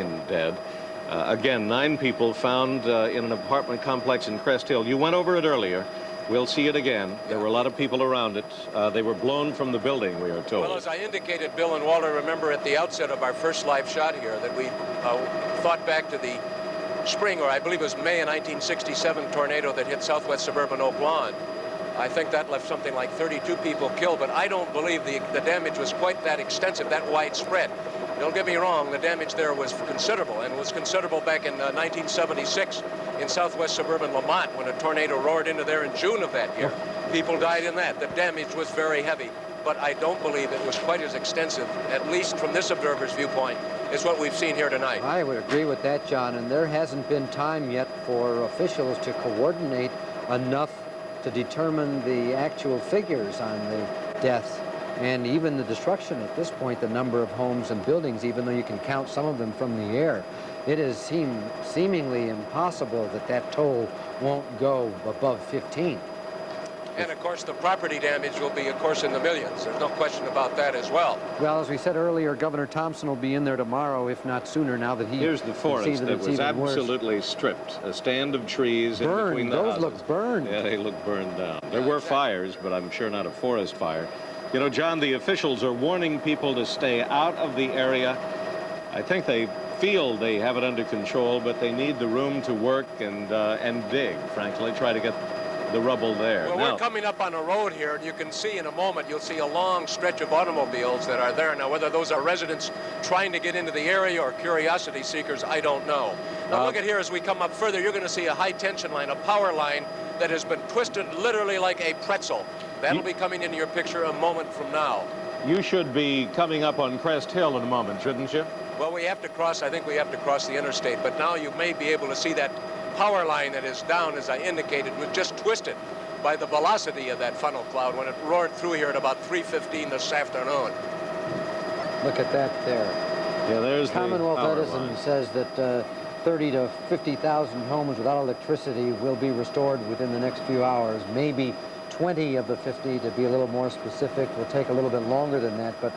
dead. Again, 9 people found in an apartment complex in Crest Hill. You went over it earlier. We'll see it again. There were a lot of people around it. They were blown from the building, we are told. Well, as I indicated, Bill and Walter, remember at the outset of our first live shot here that we thought back to the spring, or I believe it was May of 1967 tornado that hit southwest suburban Oak Lawn. I think that left something like 32 people killed, but I don't believe the damage was quite that extensive, that widespread. Don't get me wrong, the damage there was considerable, and it was considerable back in 1976 in southwest suburban Lamont when a tornado roared into there in June of that year. People died in that. The damage was very heavy, but I don't believe it was quite as extensive, at least from this observer's viewpoint, as what we've seen here tonight. I would agree with that, John, and there hasn't been time yet for officials to coordinate enough to determine the actual figures on the deaths and even the destruction at this point, the number of homes and buildings, even though you can count some of them from the air. It has seemed seemingly impossible that that toll won't go above 15. And of course, the property damage will be, of course, in the millions. There's no question about that as well. Well, as we said earlier, Governor Thompson will be in there tomorrow, if not sooner, now that he... Here's the forest that was absolutely stripped. A stand of trees in between the houses. Those look burned. Yeah, they look burned down. There were fires, but I'm sure not a forest fire. You know, John, the officials are warning people to stay out of the area. I think they feel they have it under control, but they need the room to work and dig, frankly, try to get the rubble there. Well, we're coming up on a road here, and you can see in a moment, you'll see a long stretch of automobiles that are there. Now, whether those are residents trying to get into the area or curiosity seekers, I don't know. Now, look at here, as we come up further, you're going to see a high-tension line, a power line that has been twisted literally like a pretzel. That'll be coming into your picture a moment from now. You should be coming up on Crest Hill in a moment, shouldn't you? Well, we have to cross, I think we have to cross the interstate, but now you may be able to see that power line that is down, as I indicated, was just twisted by the velocity of that funnel cloud when it roared through here at about 3:15 this afternoon. Look at that there. Yeah, there's Commonwealth the Edison says that 30 to 50,000 homes without electricity will be restored within the next few hours. Maybe 20 of the 50, to be a little more specific, will take a little bit longer than that, but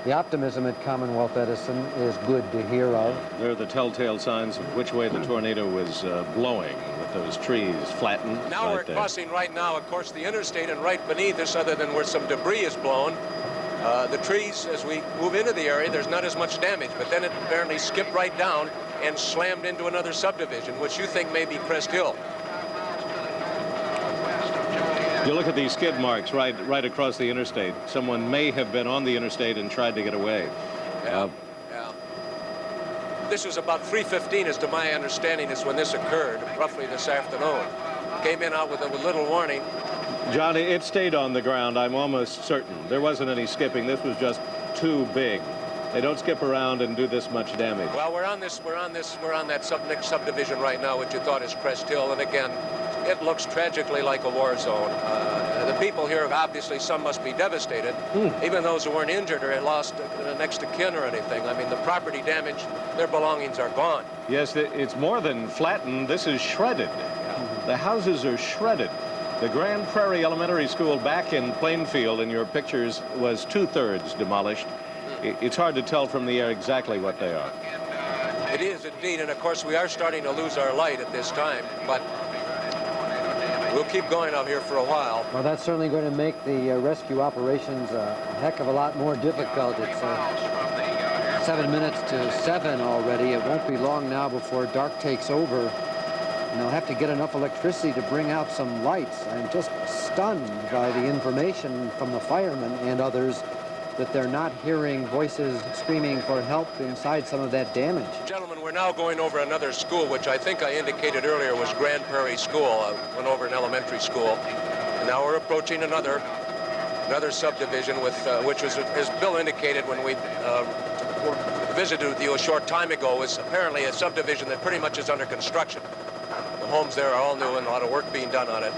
the optimism at Commonwealth Edison is good to hear of. There are the telltale signs of which way the tornado was blowing, with those trees flattened. Now we're crossing right now, of course, the interstate, and right beneath us, other than where some debris is blown, the trees, as we move into the area, there's not as much damage, but then it apparently skipped right down and slammed into another subdivision, which you think may be Crest Hill. You look at these skid marks right across the interstate. Someone may have been on the interstate and tried to get away. Yeah. This was about 3:15, as to my understanding, is when this occurred, roughly this afternoon. Came in out with little warning. Johnny, it stayed on the ground, I'm almost certain. There wasn't any skipping. This was just too big. They don't skip around and do this much damage. Well, we're on that next subdivision right now, which you thought is Crest Hill, and again, it looks tragically like a war zone. The people here, obviously, some must be devastated. Even those who weren't injured or had lost next to kin or anything. I mean, the property damage, their belongings are gone. Yes, it's more than flattened. This is shredded. The houses are shredded. The Grand Prairie Elementary School back in Plainfield, in your pictures, was 2/3 demolished. It's hard to tell from the air exactly what they are. It is indeed, and of course we are starting to lose our light at this time, but we'll keep going out here for a while. Well, that's certainly going to make the rescue operations a heck of a lot more difficult. It's 7 minutes to 7 already. It won't be long now before dark takes over, and they'll have to get enough electricity to bring out some lights. I'm just stunned by the information from the firemen and others that they're not hearing voices screaming for help inside some of that damage. Gentlemen, we're now going over another school, which I think I indicated earlier was Grand Prairie School. I went over an elementary school. And now we're approaching another subdivision, with which was, as Bill indicated when we visited with you a short time ago, is apparently a subdivision that pretty much is under construction. The homes there are all new and a lot of work being done on it.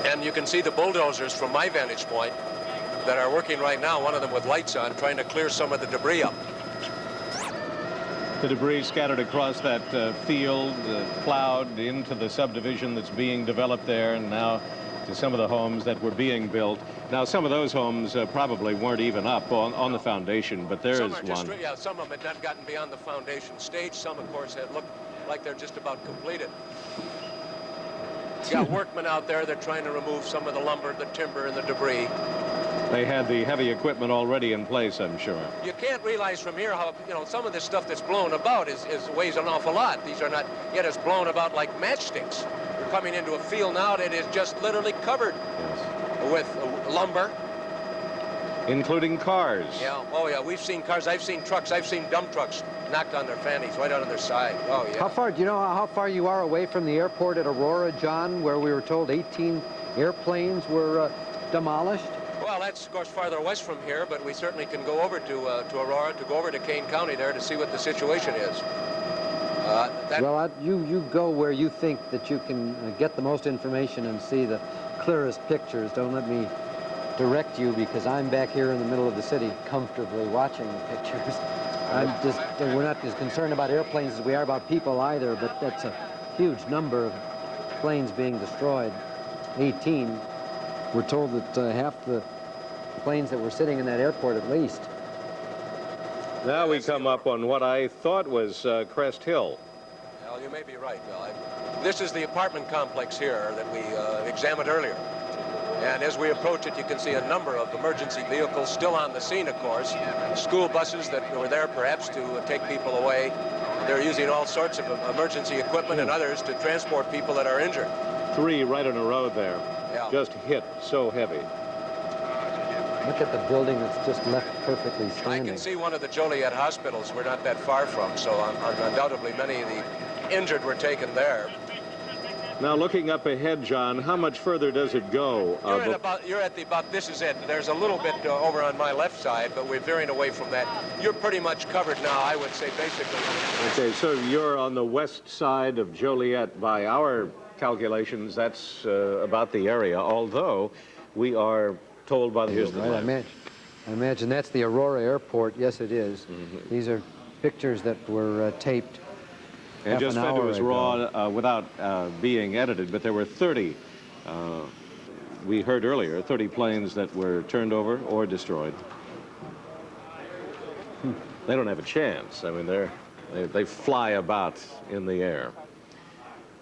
And you can see the bulldozers from my vantage point that are working right now, one of them with lights on, trying to clear some of the debris up. The debris scattered across that field, plowed into the subdivision that's being developed there, and now to some of the homes that were being built. Now, some of those homes probably weren't even up on the foundation, but there is one. Yeah, some of them had not gotten beyond the foundation stage. Some, of course, had looked like they're just about completed. You got workmen out there. They're trying to remove some of the lumber, the timber, and the debris. They had the heavy equipment already in place, I'm sure. You can't realize from here how, you know, some of this stuff that's blown about weighs an awful lot. These are not yet as blown about like matchsticks. We're coming into a field now that is just literally covered with lumber. Including cars. Yeah, oh yeah, we've seen cars, I've seen trucks, I've seen dump trucks knocked on their fannies, right out on their side. Oh yeah. How far, do you know how far you are away from the airport at Aurora, John, where we were told 18 airplanes were demolished? Well, that's, of course, farther west from here, but we certainly can go over to Aurora, to go over to Kane County there to see what the situation is. Well, you go where you think that you can get the most information and see the clearest pictures. Don't let me direct you, because I'm back here in the middle of the city comfortably watching the pictures. We're not as concerned about airplanes as we are about people either, but that's a huge number of planes being destroyed. 18. We're told that half the planes that were sitting in that airport at least. Now we come up on what I thought was Crest Hill. Well, you may be right, Bill. This is the apartment complex here that we examined earlier. And as we approach it, you can see a number of emergency vehicles still on the scene, of course. School buses that were there perhaps to take people away. They're using all sorts of emergency equipment and others to transport people that are injured. 3 right in a row there. Yeah. Just hit so heavy. Look at the building that's just left perfectly standing. I can see one of the Joliet hospitals we're not that far from, so undoubtedly many of the injured were taken there. Now, looking up ahead, John, how much further does it go? You're at about, this is it. There's a little bit over on my left side, but we're veering away from that. You're pretty much covered now, I would say, basically. Okay, so you're on the west side of Joliet. By our calculations, that's about the area, although we are told by the... Here's the I imagine that's the Aurora Airport. Yes, it is. Mm-hmm. These are pictures that were taped and just fed to us raw without being edited, but there were 30, we heard earlier, 30 planes that were turned over or destroyed. They don't have a chance. I mean, they fly about in the air.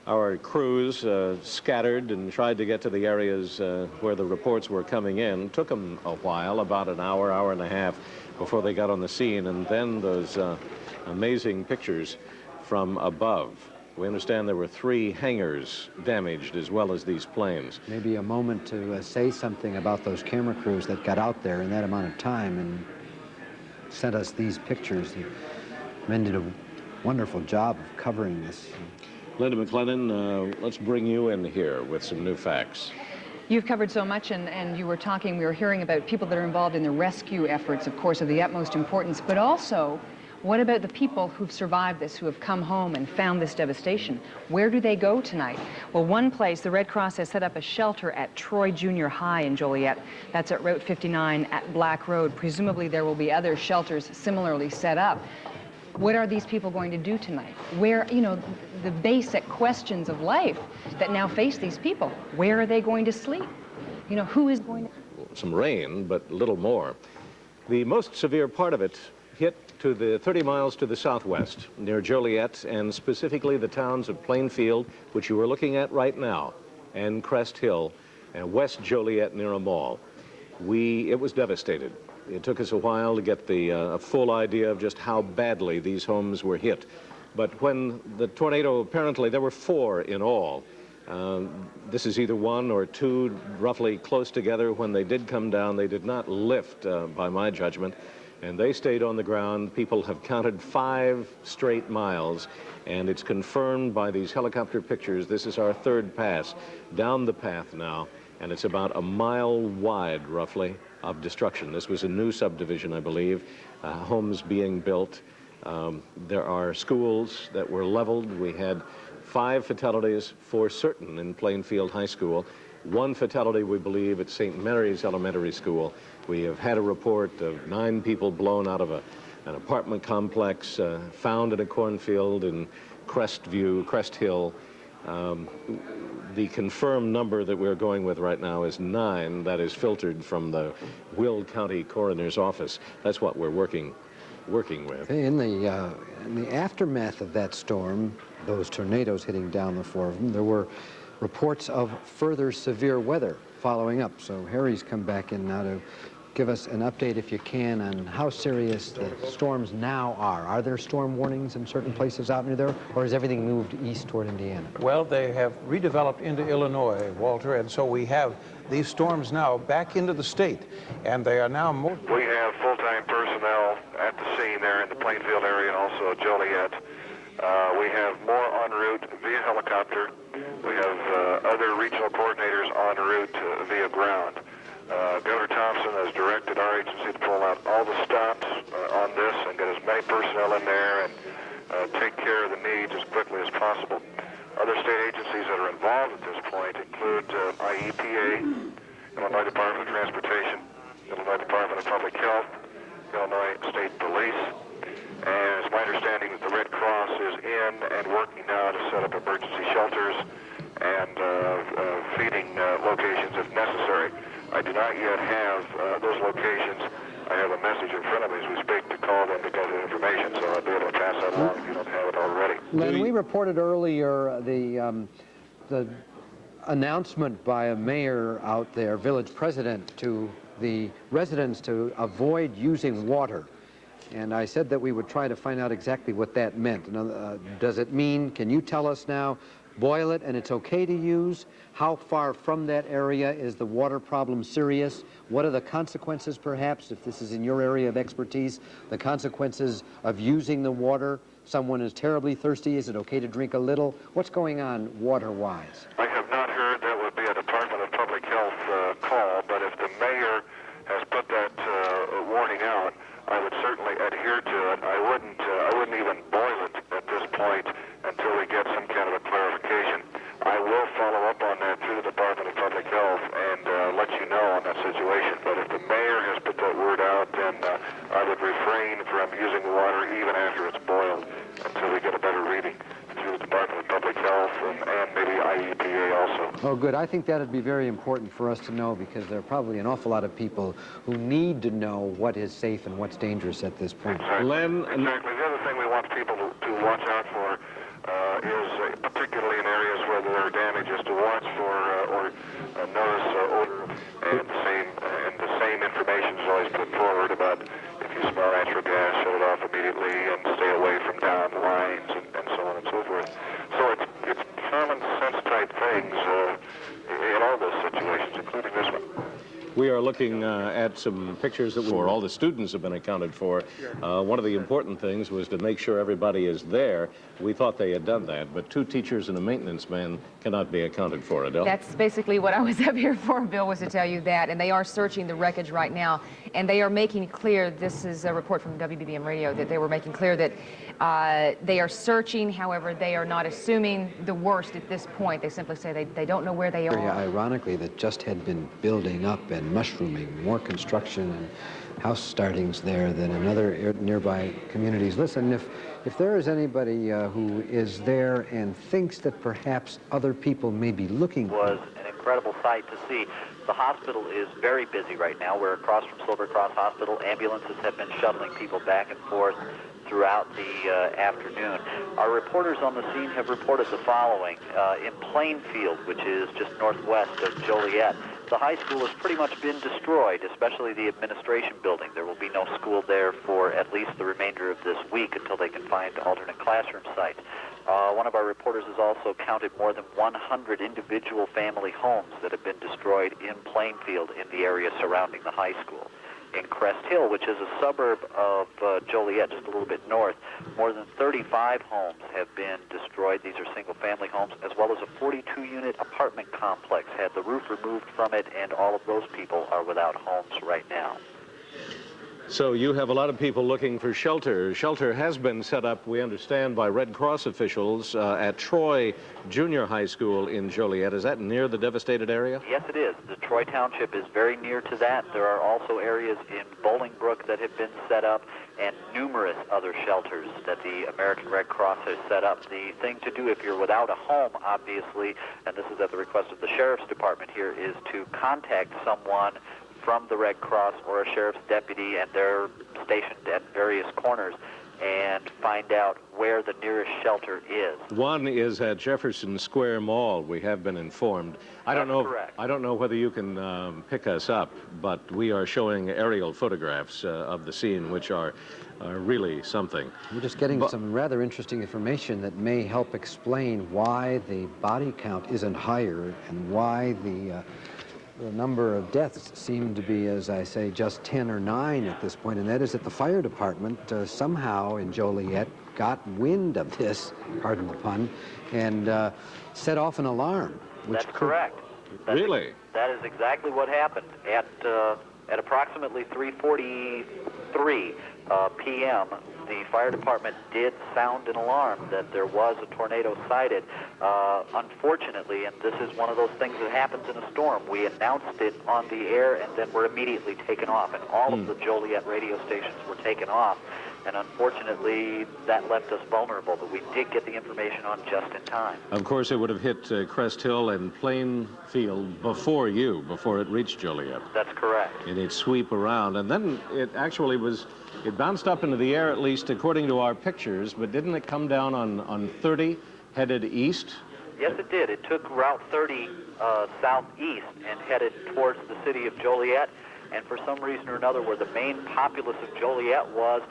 Our crews scattered and tried to get to the areas where the reports were coming in. Took them a while, about an hour, hour and a half, before they got on the scene, and then those amazing pictures from above. We understand there were 3 hangars damaged as well as these planes. Maybe a moment to say something about those camera crews that got out there in that amount of time and sent us these pictures. The men did a wonderful job of covering this. Linda McLennan, let's bring you in here with some new facts. You've covered so much, and we were hearing about people that are involved in the rescue efforts, of course, of the utmost importance, but also, what about the people who've survived this, who have come home and found this devastation? Where do they go tonight? Well, one place, the Red Cross has set up a shelter at Troy Junior High in Joliet. That's at Route 59 at Black Road. Presumably there will be other shelters similarly set up. What are these people going to do tonight? Where, you know, the basic questions of life that now face these people. Where are they going to sleep? You know, who is going to... Some rain, but little more. The most severe part of it hit to the 30 miles to the southwest, near Joliet, and specifically the towns of Plainfield, which you are looking at right now, and Crest Hill, and West Joliet near a mall. It was devastated. It took us a while to get the full idea of just how badly these homes were hit. But when the tornado, apparently there were 4 in all. This is either 1 or 2 roughly close together. When they did come down, they did not lift, by my judgment, and they stayed on the ground. People have counted 5 straight miles, and it's confirmed by these helicopter pictures. This is our 3rd pass down the path now, and it's about a mile wide, roughly, of destruction. This was a new subdivision, I believe, homes being built. There are schools that were leveled. We had 5 fatalities for certain in Plainfield High School. 1 fatality, we believe, at St. Mary's Elementary School. We have had a report of 9 people blown out of an apartment complex found in a cornfield in Crest Hill. The confirmed number that we're going with right now is 9. That is filtered from the Will County Coroner's Office. That's what we're working with. In the aftermath of that storm, those tornadoes hitting down the 4 of them, there were reports of further severe weather following up. So Harry's come back in now to give us an update, if you can, on how serious the storms now are. Are there storm warnings in certain places out near there, or has everything moved east toward Indiana? Well, they have redeveloped into Illinois, Walter, and so we have these storms now back into the state, and they are now more... We have full-time personnel at the scene there in the Plainfield area and also Joliet. We have more en route via helicopter. We have other regional coordinators en route via ground. Governor Thompson has directed our agency to pull out all the stops on this and get as many personnel in there and take care of the needs as quickly as possible. Other state agencies that are involved at this point include IEPA, Illinois Department of Transportation, Illinois Department of Public Health, Illinois State Police, and it's my understanding that the Red Cross is in and working now to set up emergency shelters and feeding locations if necessary. I do not yet have those locations. I have a message in front of me as we speak to call them to get the information, so I'll be able to pass that along if you don't have it already. Len, we reported earlier the announcement by a mayor out there, village president, to the residents to avoid using water. And I said that we would try to find out exactly what that meant. Does it mean, can you tell us now, boil it and it's okay to use? How far from that area is the water problem serious? What are the consequences, perhaps, if this is in your area of expertise, the consequences of using the water? Someone is terribly thirsty, is it okay to drink a little? What's going on water-wise? I have not heard. That would be a Department of Public Health call, but if the mayor has put that warning out, I would certainly adhere to it. I wouldn't even boil it at this point until we get some kind of a clarification. I will follow up on that through the Department of Public Health and let you know on that situation. But if the mayor has put that word out, then I would refrain from using the water even after it's boiled until we get a better reading through the Department of Public Health and maybe IEPA also. Oh, good. I think that would be very important for us to know, because there are probably an awful lot of people who need to know what is safe and what's dangerous at this point. Exactly. Len, Exactly. The other thing we want people to watch out for is particularly in areas where there are damages, to watch for or notice odor, and the same information is always put forward about if you smell natural gas, shut it off immediately and stay away from down lines and so on and so forth. So it's common sense type things in all those situations, including this one. we are looking at some pictures that all the students have been accounted for. One of the important things was to make sure everybody is there. We thought they had done that, but 2 teachers and a maintenance man cannot be accounted for, Adele. That's basically what I was up here for, Bill, was to tell you that. And they are searching the wreckage right now. And they are making clear, this is a report from WBBM Radio, that they were making clear that they are searching. However, they are not assuming the worst at this point. They simply say they don't know where they are. Ironically, that just had been building up and mushrooming, more construction and house startings there than in other nearby communities. Listen, if there is anybody who is there and thinks that perhaps other people may be looking... It was an incredible sight to see. The hospital is very busy right now. We're across from Silver Cross Hospital. Ambulances have been shuttling people back and forth throughout the afternoon. Our reporters on the scene have reported the following. In Plainfield, which is just northwest of Joliet, the high school has pretty much been destroyed, especially the administration building. There will be no school there for at least the remainder of this week until they can find alternate classroom sites. One of our reporters has also counted more than 100 individual family homes that have been destroyed in Plainfield in the area surrounding the high school. In Crest Hill, which is a suburb of Joliet, just a little bit north, more than 35 homes have been destroyed. These are single-family homes, as well as a 42-unit apartment complex had the roof removed from it, and all of those people are without homes right now. So you have a lot of people looking for shelter. Shelter has been set up, we understand, by Red Cross officials at Troy Junior High School in Joliet. Is that near the devastated area? Yes, it is. The Troy Township is very near to that. There are also areas in Bolingbrook that have been set up, and numerous other shelters that the American Red Cross has set up. The thing to do if you're without a home, obviously, and this is at the request of the Sheriff's Department here, is to contact someone from the Red Cross or a sheriff's deputy, and they're stationed at various corners, and find out where the nearest shelter is. One is at Jefferson Square Mall, we have been informed. I don't know whether you can pick us up, but we are showing aerial photographs of the scene, which are really something. We're just getting some rather interesting information that may help explain why the body count isn't higher and why the number of deaths seem to be, as I say, just 10 or 9 at this point, and that is that the fire department somehow in Joliet got wind of this, pardon the pun, and set off an alarm. That's correct. Really? That is exactly what happened. At approximately 3:43 p.m., the fire department did sound an alarm that there was a tornado sighted. Unfortunately, and this is one of those things that happens in a storm, we announced it on the air and then were immediately taken off, and all of the Joliet radio stations were taken off. And unfortunately, that left us vulnerable, but we did get the information on just in time. Of course, it would have hit Crest Hill and Plainfield before it reached Joliet. That's correct. In its sweep around. And then it actually it bounced up into the air, at least according to our pictures, but didn't it come down on 30, headed east? Yes, it did. It took Route 30 southeast and headed towards the city of Joliet. And for some reason or another, where the main populace of Joliet was,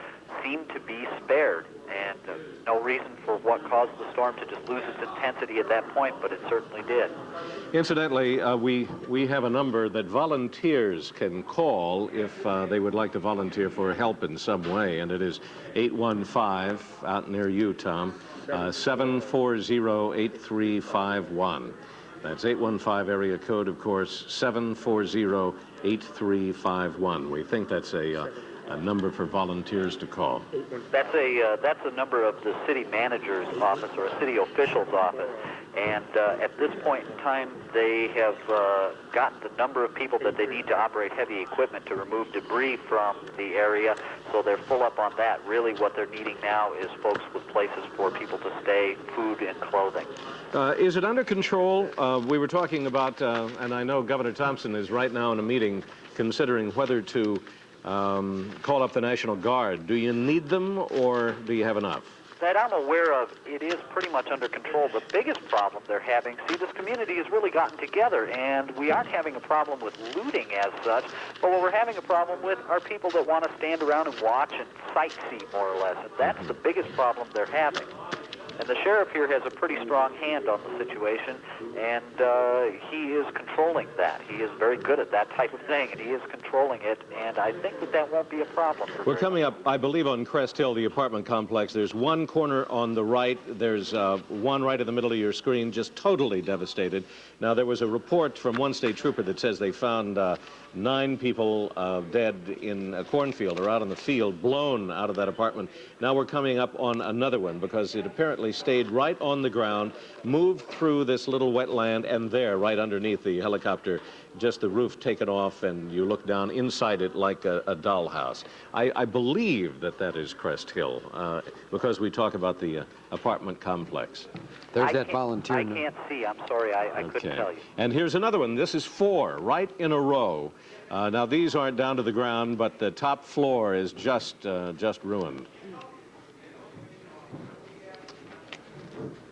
seemed to be spared, and no reason for what caused the storm to just lose its intensity at that point, but it certainly did. Incidentally, we have a number that volunteers can call if they would like to volunteer for help in some way, and it is 815, out near you, Tom, 740-8351. That's 815 area code, of course, 740-8351. We think that's a number for volunteers to call. That's a number of the city manager's office or a city official's office, and at this point in time, they have got the number of people that they need to operate heavy equipment to remove debris from the area, so they're full up on that. Really, what they're needing now is folks with places for people to stay, food and clothing. Is it under control? We were talking about, and I know Governor Thompson is right now in a meeting considering whether to call up the National Guard. Do you need them, or do you have enough? That I'm aware of, it is pretty much under control. The biggest problem they're having, this community has really gotten together, and we aren't having a problem with looting as such, but what we're having a problem with are people that want to stand around and watch and sightsee, more or less, and that's the biggest problem they're having. And the sheriff here has a pretty strong hand on the situation, and he is controlling that. He is very good at that type of thing, and he is controlling it, and I think that won't be a problem. We're coming up, I believe, on Crest Hill, the apartment complex. There's one corner on the right. There's one right in the middle of your screen, just totally devastated. Now, there was a report from one state trooper that says they found 9 people dead in a cornfield or out in the field, blown out of that apartment. Now we're coming up on another one because it apparently stayed right on the ground, moved through this little wetland, and there, right underneath the helicopter, just the roof taken off, and you look down inside it like a dollhouse. I believe that is Crest Hill because we talk about the apartment complex. There's that volunteer. I can't see. I'm sorry. I couldn't tell you. And here's another one. This is 4, right in a row. Now, these aren't down to the ground, but the top floor is just ruined.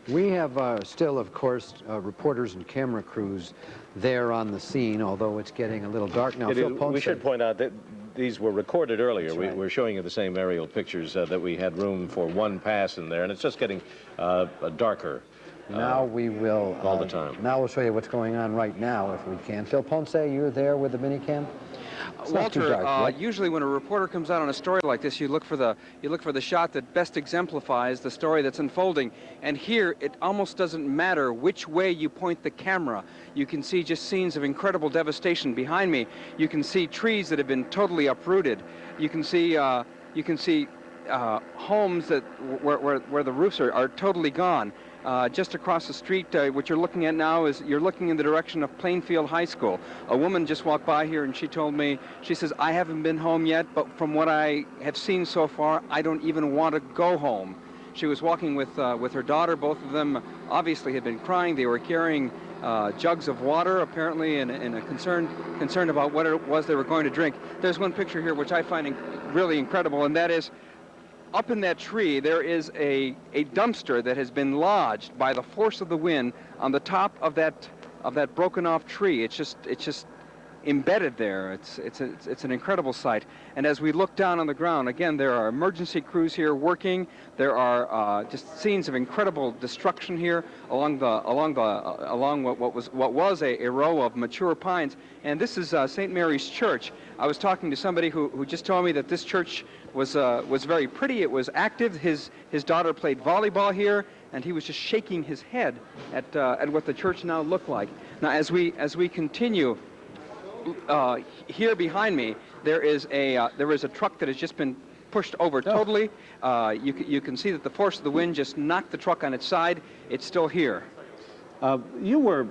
We have still, of course, reporters and camera crews there on the scene, although it's getting a little dark now. We should point out that these were recorded earlier. That's right. We're showing you the same aerial pictures that we had room for one pass in there, and it's just getting darker. Now we will... all the time. Now we'll show you what's going on right now, if we can. Phil Ponce, you're there with the minicam? It's not too Walter, dark yet. usually when a reporter comes out on a story like this, you look for the shot that best exemplifies the story that's unfolding. And here, it almost doesn't matter which way you point the camera. You can see just scenes of incredible devastation behind me. You can see trees that have been totally uprooted. You can see homes that where the roofs are totally gone. Just across the street, what you're looking at now is you're looking in the direction of Plainfield High School. A woman just walked by here and she told me, she says, I haven't been home yet, but from what I have seen so far, I don't even want to go home. She was walking with her daughter. Both of them obviously had been crying. They were carrying jugs of water, apparently, and a concern about what it was they were going to drink. There's one picture here which I find really incredible, and that is up in that tree, there is a dumpster that has been lodged by the force of the wind on the top of that broken off tree. It's just embedded there. It's an incredible sight. And as we look down on the ground, again, there are emergency crews here working. There are just scenes of incredible destruction here along what was a row of mature pines. And this is St. Mary's Church. I was talking to somebody who just told me that this church was very pretty. It was active. His daughter played volleyball here, and he was just shaking his head at what the church now looked like. Now, as we continue. Here behind me, there is a truck that has just been pushed over totally. You can see that the force of the wind just knocked the truck on its side. It's still here. You were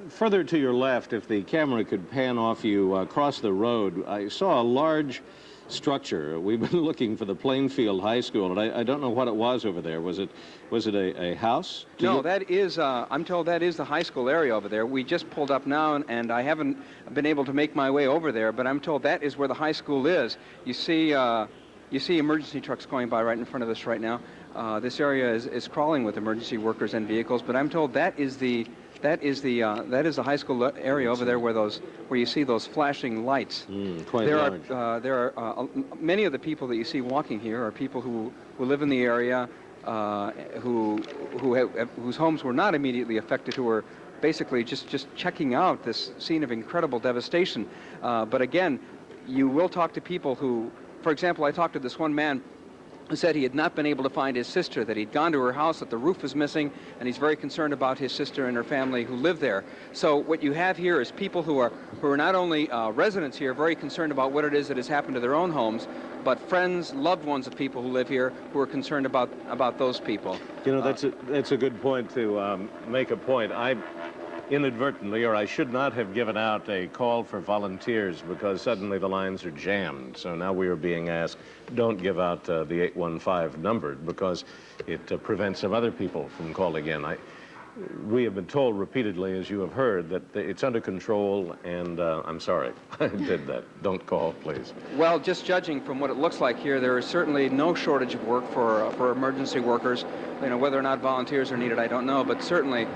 further to your left. If the camera could pan off you across the road, I saw a large structure. We've been looking for the Plainfield High School, and I don't know what it was over there. Was it a house? No, that is, I'm told that is the high school area over there. We just pulled up now, and I haven't been able to make my way over there, but I'm told that is where the high school is. You see emergency trucks going by right in front of us right now. This area is crawling with emergency workers and vehicles, but I'm told that is the high school area over there where you see those flashing lights. Quite large. There are many of the people that you see walking here are people who live in the area, whose homes were not immediately affected, who were basically just checking out this scene of incredible devastation. But again, you will talk to people who, for example, I talked to this one man who said he had not been able to find his sister, that he'd gone to her house, that the roof was missing, and he's very concerned about his sister and her family who live there. So what you have here is people who are not only residents here, very concerned about what it is that has happened to their own homes, but friends, loved ones of people who live here who are concerned about those people. You know, that's a good point to make a point. I inadvertently, or I should not have given out a call for volunteers because suddenly the lines are jammed. So now we are being asked, don't give out the 815 number because it prevents some other people from calling in. We have been told repeatedly, as you have heard, that it's under control, and I'm sorry I did that. Don't call, please. Well, just judging from what it looks like here, there is certainly no shortage of work for emergency workers. You know, whether or not volunteers are needed, I don't know, but certainly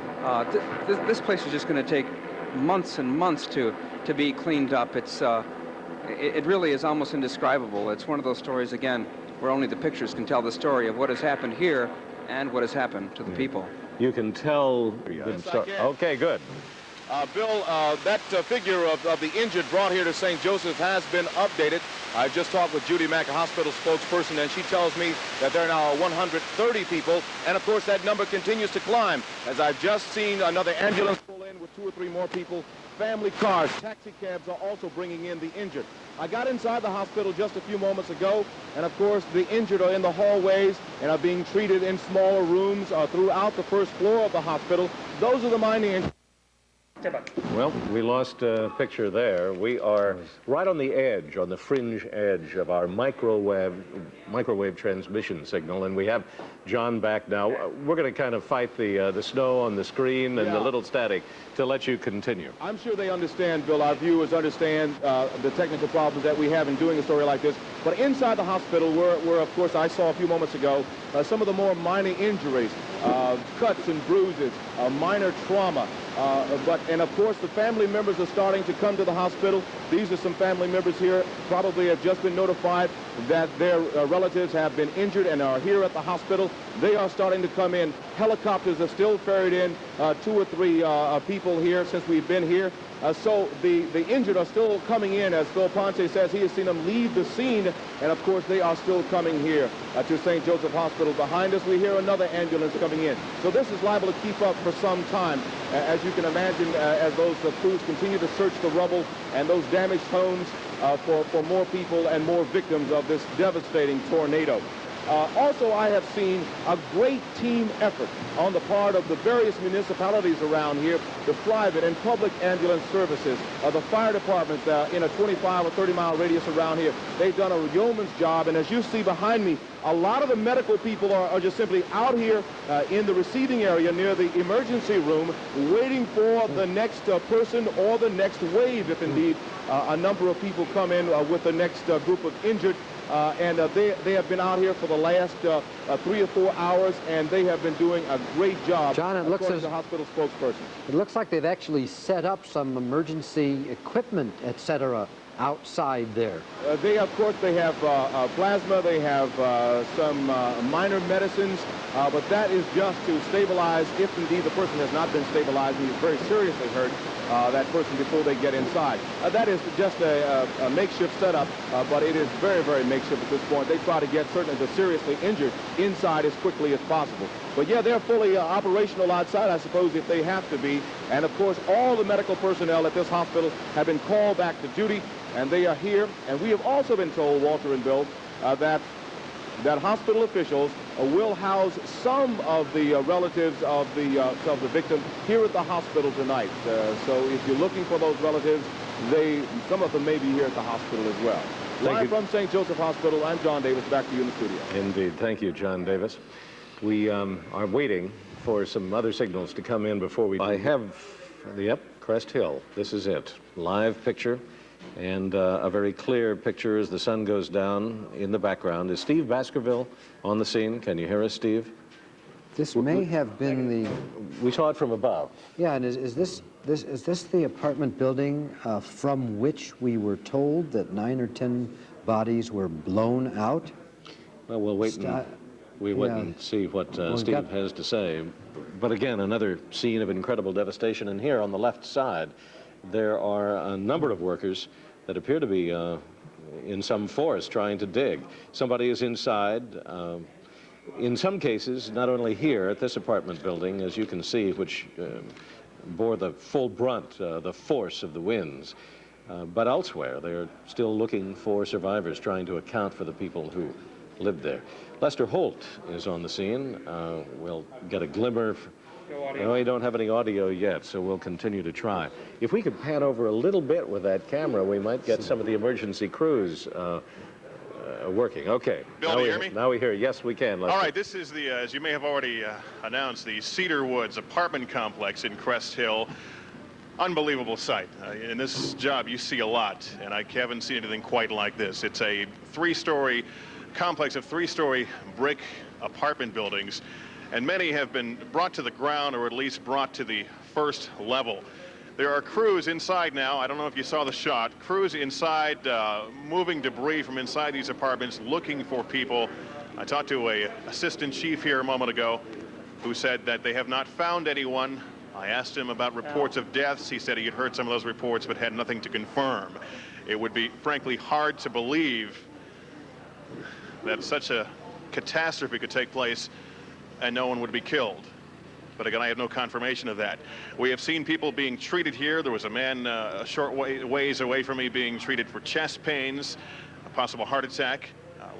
this place is just going to take months and months to be cleaned up. It really is almost indescribable. It's one of those stories, again, where only the pictures can tell the story of what has happened here and what has happened to the people. You can tell. Okay, good. Bill, that figure of the injured brought here to St. Joseph's has been updated. I just talked with Judy Mack, a hospital spokesperson, and she tells me that there are now 130 people, and of course that number continues to climb. As I've just seen another ambulance pull in with 2 or 3 more people. Family cars, taxi cabs are also bringing in the injured. I got inside the hospital just a few moments ago, and of course the injured are in the hallways and are being treated in smaller rooms throughout the first floor of the hospital. Those are the mining injuries. Well, we lost a picture there. We are right on the edge, on the fringe edge of our microwave transmission signal, and we have John back now. We're going to kind of fight the snow on the screen and the little static to let you continue. I'm sure they understand, Bill. Our viewers understand the technical problems that we have in doing a story like this. But inside the hospital, where of course I saw a few moments ago, some of the more minor injuries, cuts and bruises, minor trauma. And of course the family members are starting to come to the hospital. These are some family members here, probably have just been notified that their relatives have been injured and are here at the hospital. They are starting to come in. Helicopters have still ferried in 2 or 3 people here since we've been here. So the injured are still coming in. As Phil Ponce says, he has seen them leave the scene, and of course they are still coming here to St. Joseph Hospital. Behind us, we hear another ambulance coming in. So this is liable to keep up for some time, as you can imagine, as those crews continue to search the rubble and those damaged homes for more people and more victims of this devastating tornado. Also, I have seen a great team effort on the part of the various municipalities around here, the private and public ambulance services, the fire departments in a 25 or 30-mile radius around here. They've done a yeoman's job, and as you see behind me, a lot of the medical people are just simply out here in the receiving area near the emergency room, waiting for the next person or the next wave, if indeed a number of people come in with the next group of injured. And they have been out here for the last 3 or 4 hours, and they have been doing a great job. John, it looks as the hospital spokesperson. It looks like they've actually set up some emergency equipment, etc., outside there. They, of course, they have plasma, they have some minor medicines, but that is just to stabilize if indeed the person has not been stabilized and is very seriously hurt, that person before they get inside. That is just a makeshift setup, but it is very, very makeshift at this point. They try to get certainly the seriously injured inside as quickly as possible. But yeah, they're fully operational outside, I suppose, if they have to be. And of course, all the medical personnel at this hospital have been called back to duty, and they are here. And we have also been told, Walter and Bill, that hospital officials will house some of the relatives of the victim here at the hospital tonight. So if you're looking for those relatives, some of them may be here at the hospital as well. Live from St. Joseph Hospital, I'm John Davis. Back to you in the studio. Indeed. Thank you, John Davis. We are waiting for some other signals to come in before we... I have, yep, Crest Hill. This is it. Live picture. And a very clear picture as the sun goes down in the background. Is Steve Baskerville on the scene? Can you hear us, Steve? This may have been the... We saw it from above. Yeah, and is this the apartment building from which we were told that 9 or 10 bodies were blown out? Well, we'll wait and see what Steve has to say. But again, another scene of incredible devastation. And here on the left side, there are a number of workers that appear to be in some forest trying to dig. Somebody is inside. In some cases, not only here at this apartment building, as you can see, which bore the full brunt, the force of the winds, but elsewhere, they're still looking for survivors, trying to account for the people who lived there. Lester Holt is on the scene. We'll get a glimmer. No, we don't have any audio yet, so we'll continue to try. If we could pan over a little bit with that camera, we might get some of the emergency crews working. Okay. Bill, do you hear me? Now we hear. Yes, we can. Lester. All right, this is the, as you may have already announced, the Cedar Woods apartment complex in Crest Hill. Unbelievable sight. In this job, you see a lot, and I haven't seen anything quite like this. It's a 3-story complex of 3-story brick apartment buildings, and many have been brought to the ground, or at least brought to the first level. There are crews inside now. I don't know if you saw the shot. Crews inside moving debris from inside these apartments, looking for people. I talked to an assistant chief here a moment ago who said that they have not found anyone. I asked him about reports of deaths. He said he had heard some of those reports but had nothing to confirm. It would be, frankly, hard to believe that such a catastrophe could take place and no one would be killed. But again, I have no confirmation of that. We have seen people being treated here. There was a man a short ways away from me being treated for chest pains, a possible heart attack.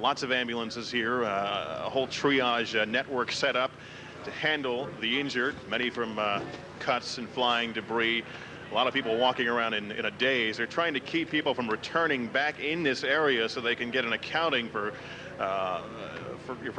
Lots of ambulances here, a whole triage network set up to handle the injured, many from cuts and flying debris. A lot of people walking around in a daze. They're trying to keep people from returning back in this area so they can get an accounting for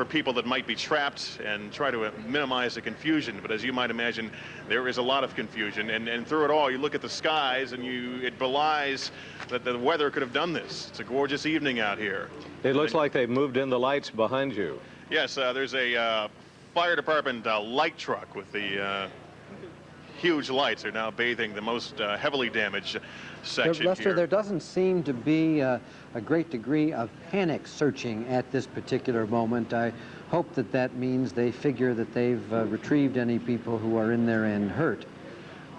people that might be trapped and try to minimize the confusion. But as you might imagine, there is a lot of confusion. And through it all, you look at the skies and it belies that the weather could have done this. It's a gorgeous evening out here. It looks like they've moved in the lights behind you. Yes, there's a fire department light truck with the huge lights. They're now bathing the most heavily damaged section Lester, here. there doesn't seem to be a great degree of panic searching at this particular moment. I hope that that means they figure that they've retrieved any people who are in there and hurt.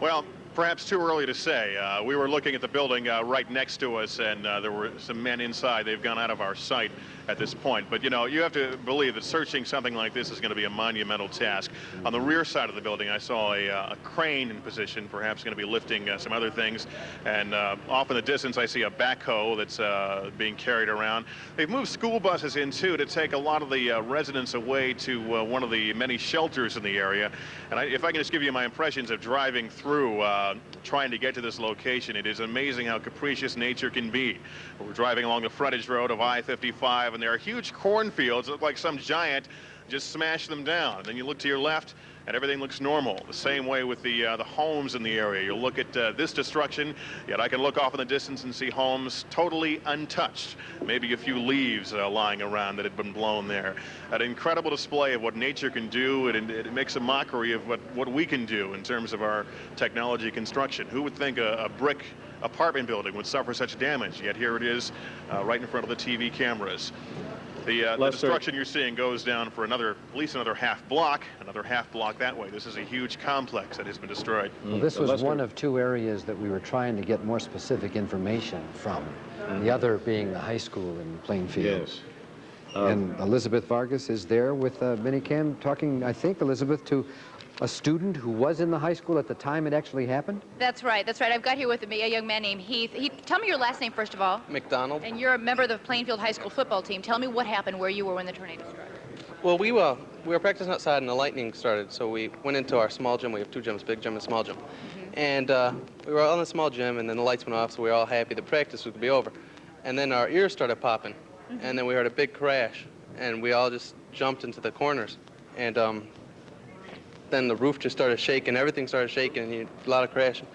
Well, perhaps too early to say. We were looking at the building right next to us, and there were some men inside. They've gone out of our sight at this point. But, you know, you have to believe that searching something like this is going to be a monumental task. On the rear side of the building, I saw a crane in position, perhaps going to be lifting some other things. And off in the distance, I see a backhoe that's being carried around. They've moved school buses in, too, to take a lot of the residents away to one of the many shelters in the area. And if I can just give you my impressions of driving through, trying to get to this location, it is amazing how capricious nature can be. We're driving along the frontage road of I-55, and there are huge cornfields that look like some giant just smashed them down. And then you look to your left, and everything looks normal. The same way with the homes in the area. You'll look at this destruction, yet I can look off in the distance and see homes totally untouched. Maybe a few leaves lying around that had been blown there. An incredible display of what nature can do, and it makes a mockery of what we can do in terms of our technology construction. Who would think a brick apartment building would suffer such damage? Yet here it is right in front of the TV cameras. The destruction you're seeing goes down for at least another half block that way. This is a huge complex that has been destroyed. Well, this was one of two areas that we were trying to get more specific information from, the other being the high school in Plainfield. Yes. And Elizabeth Vargas is there with Minicam talking, I think, Elizabeth, to a student who was in the high school at the time it actually happened? That's right. I've got here with me a young man named Heath. Tell me your last name, first of all. McDonald. And you're a member of the Plainfield High School football team. Tell me what happened, where you were when the tornado struck. Well, we were practicing outside and the lightning started, so we went into our small gym. We have two gyms, big gym and small gym. And we were all in the small gym, and then the lights went off, so we were all happy the practice would be over. And then our ears started popping, and then we heard a big crash, and we all just jumped into the corners. And then the roof just started shaking, everything started shaking, a lot of crashing.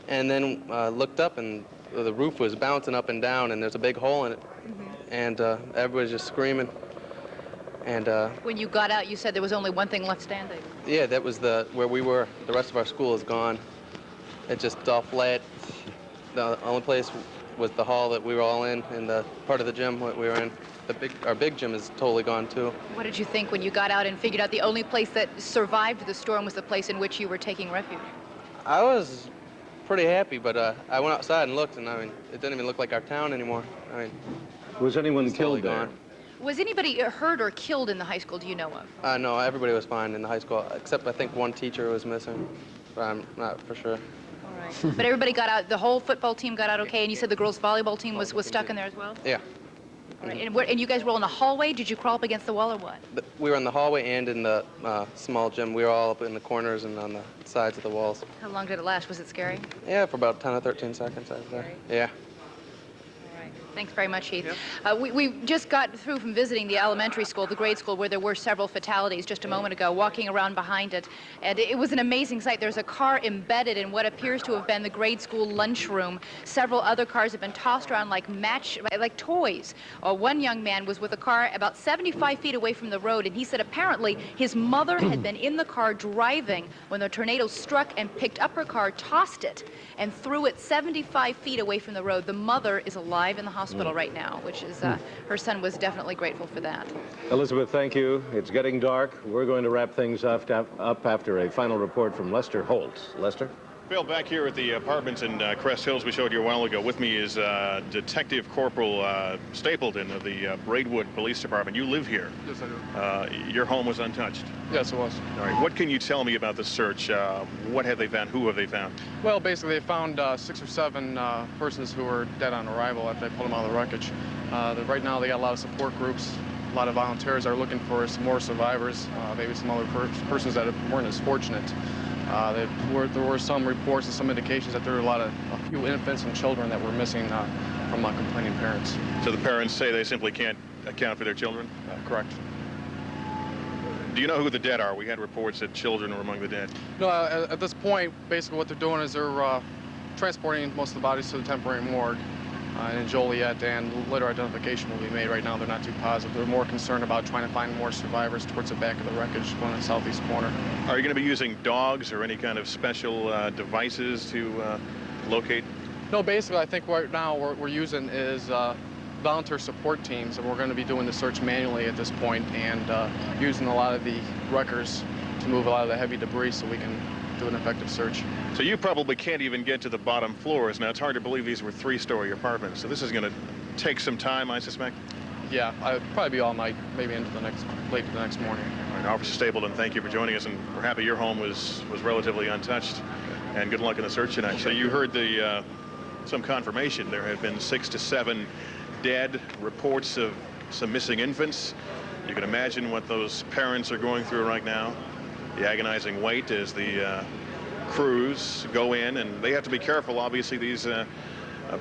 And then looked up, and the roof was bouncing up and down, and there's a big hole in it. And everybody's just screaming. And when you got out, you said there was only one thing left standing. yeah, that was where we were. The rest of our school is gone. It's just all flat. The only place was the hall that we were all in, and the part of the gym that we were in. Our big gym is totally gone too. What did you think when you got out and figured out the only place that survived the storm was the place in which you were taking refuge? I was pretty happy, but I went outside and looked, and I mean, it didn't even look like our town anymore. I mean, was anyone killed there? Gone. Was anybody hurt or killed in the high school, do you know of? No, everybody was fine in the high school, except I think one teacher was missing, but I'm not for sure. All right. But everybody got out, the whole football team got out okay, and you said the girls' volleyball team was stuck in there as well? Yeah. All right. And you guys were all in the hallway? Did you crawl up against the wall or what? We were in the hallway and in the small gym. We were all up in the corners and on the sides of the walls. How long did it last? Was it scary? Yeah, for about 10 or 13 seconds, I would say. Right. Yeah. Thanks very much, Heath. We just got through from visiting the elementary school, the grade school, where there were several fatalities just a moment ago, walking around behind it. And it was an amazing sight. There's a car embedded in what appears to have been the grade school lunchroom. Several other cars have been tossed around like toys. One young man was with a car about 75 feet away from the road, and he said apparently his mother had been in the car driving when the tornado struck and picked up her car, tossed it, and threw it 75 feet away from the road. The mother is alive in the hospital right now, which is, her son was definitely grateful for that. Elizabeth, thank you. It's getting dark. We're going to wrap things up after a final report from Lester Holt. Lester? Bill, back here at the apartments in Crest Hills we showed you a while ago, with me is Detective Corporal Stapleton of the Braidwood Police Department. You live here. Yes, I do. Your home was untouched. Yes, it was. All right. What can you tell me about the search? What have they found? Who have they found? Well, basically, they found 6 or 7 persons who were dead on arrival after they pulled them out of the wreckage. Right now, they got a lot of support groups. A lot of volunteers are looking for some more survivors, maybe some other persons that weren't as fortunate. There were some reports and some indications that there were a few infants and children that were missing from complaining parents. So the parents say they simply can't account for their children? Correct. Do you know who the dead are? We had reports that children were among the dead. No, at this point, basically what they're doing is they're transporting most of the bodies to the temporary morgue in Joliet, and later identification will be made. Right now, they're not too positive. They're more concerned about trying to find more survivors towards the back of the wreckage going in the southeast corner. Are you going to be using dogs or any kind of special devices to locate? No, basically, I think right now what we're using is volunteer support teams, and we're going to be doing the search manually at this point and using a lot of the wreckers to move a lot of the heavy debris so we can do an effective search. So you probably can't even get to the bottom floors. Now, it's hard to believe these were 3-story apartments, so this is going to take some time, I suspect? Yeah, I'd probably be all night, maybe into late the next morning. All right, Officer Stapleton, thank you for joining us, and we're happy your home was relatively untouched, and good luck in the search tonight. So you heard some confirmation. There have been 6 to 7 dead, reports of some missing infants. You can imagine what those parents are going through right now. The agonizing wait as the crews go in, and they have to be careful. Obviously, these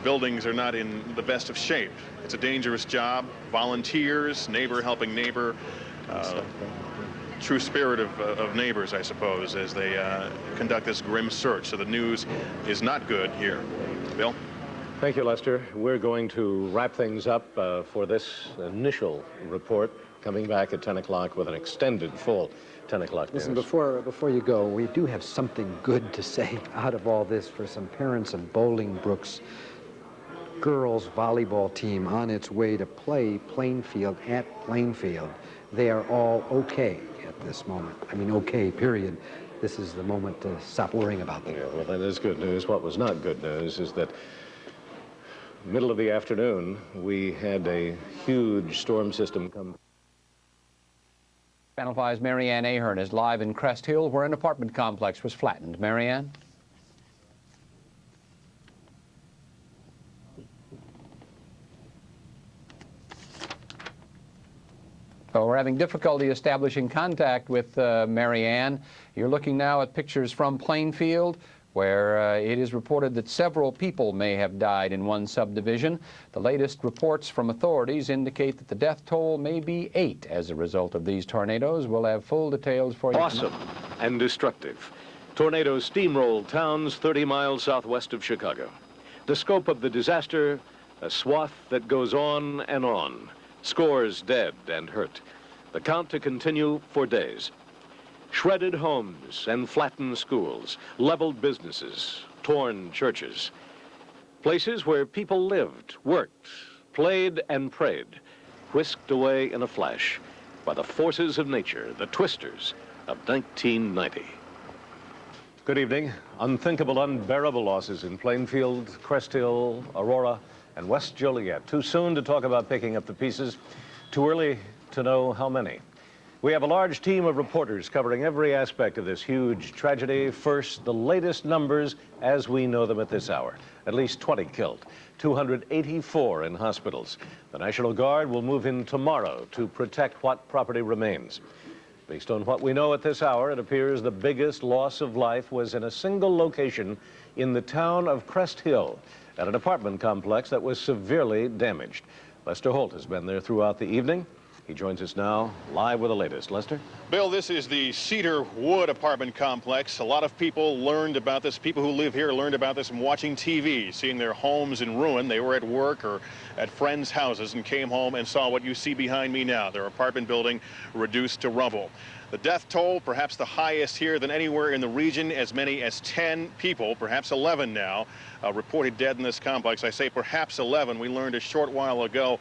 buildings are not in the best of shape. It's a dangerous job. Volunteers, neighbor helping neighbor, true spirit of neighbors, I suppose, as they conduct this grim search. So the news is not good here. Bill? Thank you, Lester. We're going to wrap things up for this initial report, coming back at 10 o'clock with an extended full 10 o'clock news. Listen, before you go, we do have something good to say out of all this for some parents of Bolingbrook's girls volleyball team on its way to play Plainfield at Plainfield. They are all okay at this moment. I mean, okay, period. This is the moment to stop worrying about them. Yeah, well, that is good news. What was not good news is that middle of the afternoon, we had a huge storm system come. Channel 5's Marianne Ahern is live in Crest Hill, where an apartment complex was flattened. Marianne? Well, we're having difficulty establishing contact with Marianne. You're looking now at pictures from Plainfield, where it is reported that several people may have died in one subdivision. The latest reports from authorities indicate that the death toll may be 8 as a result of these tornadoes. We'll have full details for you. Awesome and destructive. Tornadoes steamrolled towns 30 miles southwest of Chicago. The scope of the disaster, a swath that goes on and on. Scores dead and hurt. The count to continue for days. Shredded homes and flattened schools, leveled businesses, torn churches. Places where people lived, worked, played, and prayed, whisked away in a flash by the forces of nature, the twisters of 1990. Good evening. Unthinkable, unbearable losses in Plainfield, Crest Hill, Aurora, and West Joliet. Too soon to talk about picking up the pieces. Too early to know how many. We have a large team of reporters covering every aspect of this huge tragedy. First, the latest numbers as we know them at this hour. At least 20 killed, 284 in hospitals. The National Guard will move in tomorrow to protect what property remains. Based on what we know at this hour, it appears the biggest loss of life was in a single location in the town of Crest Hill, at an apartment complex that was severely damaged. Lester Holt has been there throughout the evening. He joins us now live with the latest. Lester? Bill, this is the Cedar Wood apartment complex. A lot of people learned about this. People who live here learned about this from watching TV, seeing their homes in ruin. They were at work or at friends' houses and came home and saw what you see behind me now, their apartment building reduced to rubble. The death toll, perhaps the highest here than anywhere in the region. As many as 10 people, perhaps 11 now, reported dead in this complex. I say perhaps 11. We learned a short while ago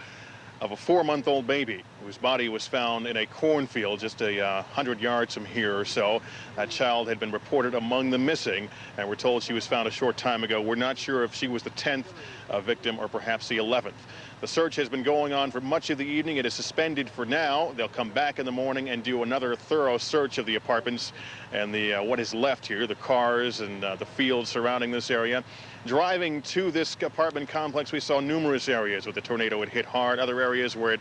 of a 4-month-old baby whose body was found in a cornfield just 100 yards from here or so. That child had been reported among the missing, and we're told she was found a short time ago. We're not sure if she was the 10th victim or perhaps the 11th. The search has been going on for much of the evening. It is suspended for now. They'll come back in the morning and do another thorough search of the apartments and the what is left here, the cars and the fields surrounding this area. Driving to this apartment complex, we saw numerous areas where the tornado had hit hard, other areas where it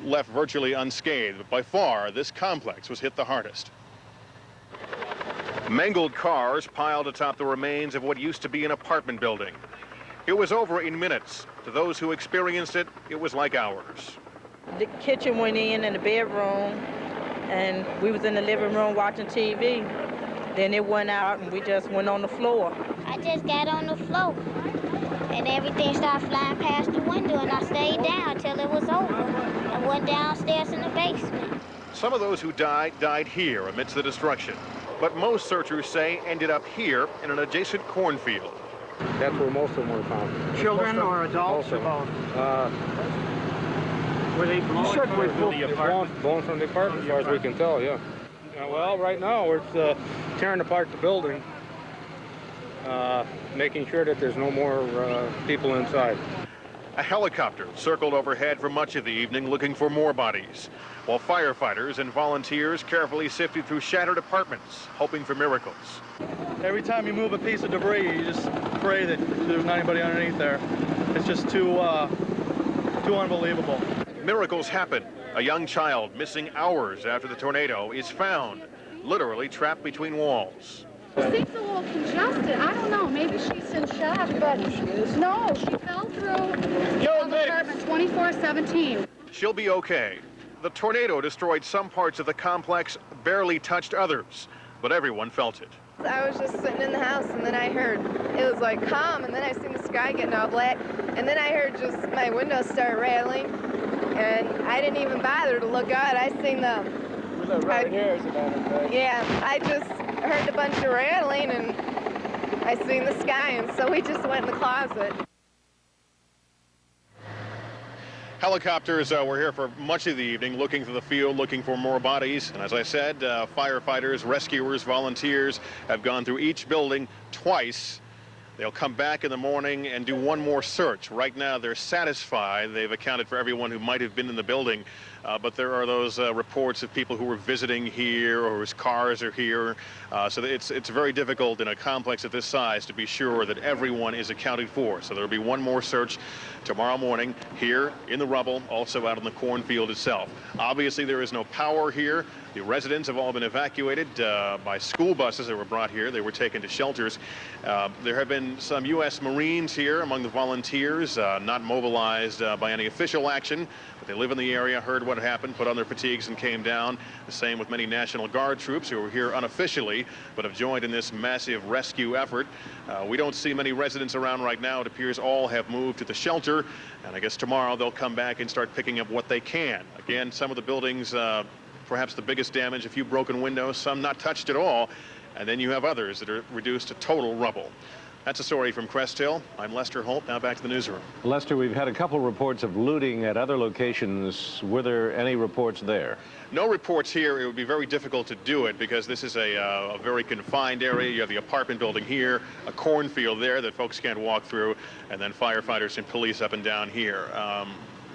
left virtually unscathed. But by far, this complex was hit the hardest. Mangled cars piled atop the remains of what used to be an apartment building. It was over in minutes. To those who experienced it, it was like hours. The kitchen went in and the bedroom, and we was in the living room watching TV. Then it went out and we just went on the floor. I just got on the floor and everything started flying past the window, and I stayed down till it was over and went downstairs in the basement. Some of those who died here amidst the destruction, but most searchers say ended up here in an adjacent cornfield. That's where most of them were found. Children or adults or both? Were they blowing from the apartment? Blowing from the apartment, as far as we can tell, yeah. Well, right now, we're tearing apart the building, making sure that there's no more people inside. A helicopter circled overhead for much of the evening looking for more bodies, while firefighters and volunteers carefully sifted through shattered apartments, hoping for miracles. Every time you move a piece of debris, you just pray that there's not anybody underneath there. It's just too unbelievable. Miracles happen. A young child missing hours after the tornado is found, literally trapped between walls. She seems a little congested. I don't know. Maybe she's in shock, but no, she fell through the apartment 2417. She'll be okay. The tornado destroyed some parts of the complex, barely touched others, but everyone felt it. I was just sitting in the house, and then I heard it was like calm, and then I seen the sky getting all black, and then I heard just my windows start rattling, and I didn't even bother to look out. I seen them. We live right here, as a matter of fact. Yeah, I just heard a bunch of rattling, and I seen the sky, and so we just went in the closet. Helicopters were here for much of the evening, looking through the field, looking for more bodies. And as I said, firefighters, rescuers, volunteers have gone through each building twice. They'll come back in the morning and do one more search. Right now, they're satisfied. They've accounted for everyone who might have been in the building. But there are those reports of people who were visiting here or whose cars are here. So it's very difficult in a complex of this size to be sure that everyone is accounted for. So there'll be one more search tomorrow morning here in the rubble, also out in the cornfield itself. Obviously, there is no power here. The residents have all been evacuated by school buses that were brought here. They were taken to shelters. There have been some U.S. Marines here among the volunteers, not mobilized by any official action, but they live in the area, heard what happened, put on their fatigues and came down. The same with many National Guard troops who were here unofficially, but have joined in this massive rescue effort. We don't see many residents around right now. It appears all have moved to the shelter, and I guess tomorrow they'll come back and start picking up what they can. Again, some of the buildings, perhaps the biggest damage, a few broken windows, some not touched at all, and then you have others that are reduced to total rubble. That's a story from Crest Hill. I'm Lester Holt. Now back to the newsroom. Lester, we've had a couple reports of looting at other locations. Were there any reports there? No reports here. It would be very difficult to do it because this is a very confined area. You have the apartment building here, a cornfield there that folks can't walk through, and then firefighters and police up and down here.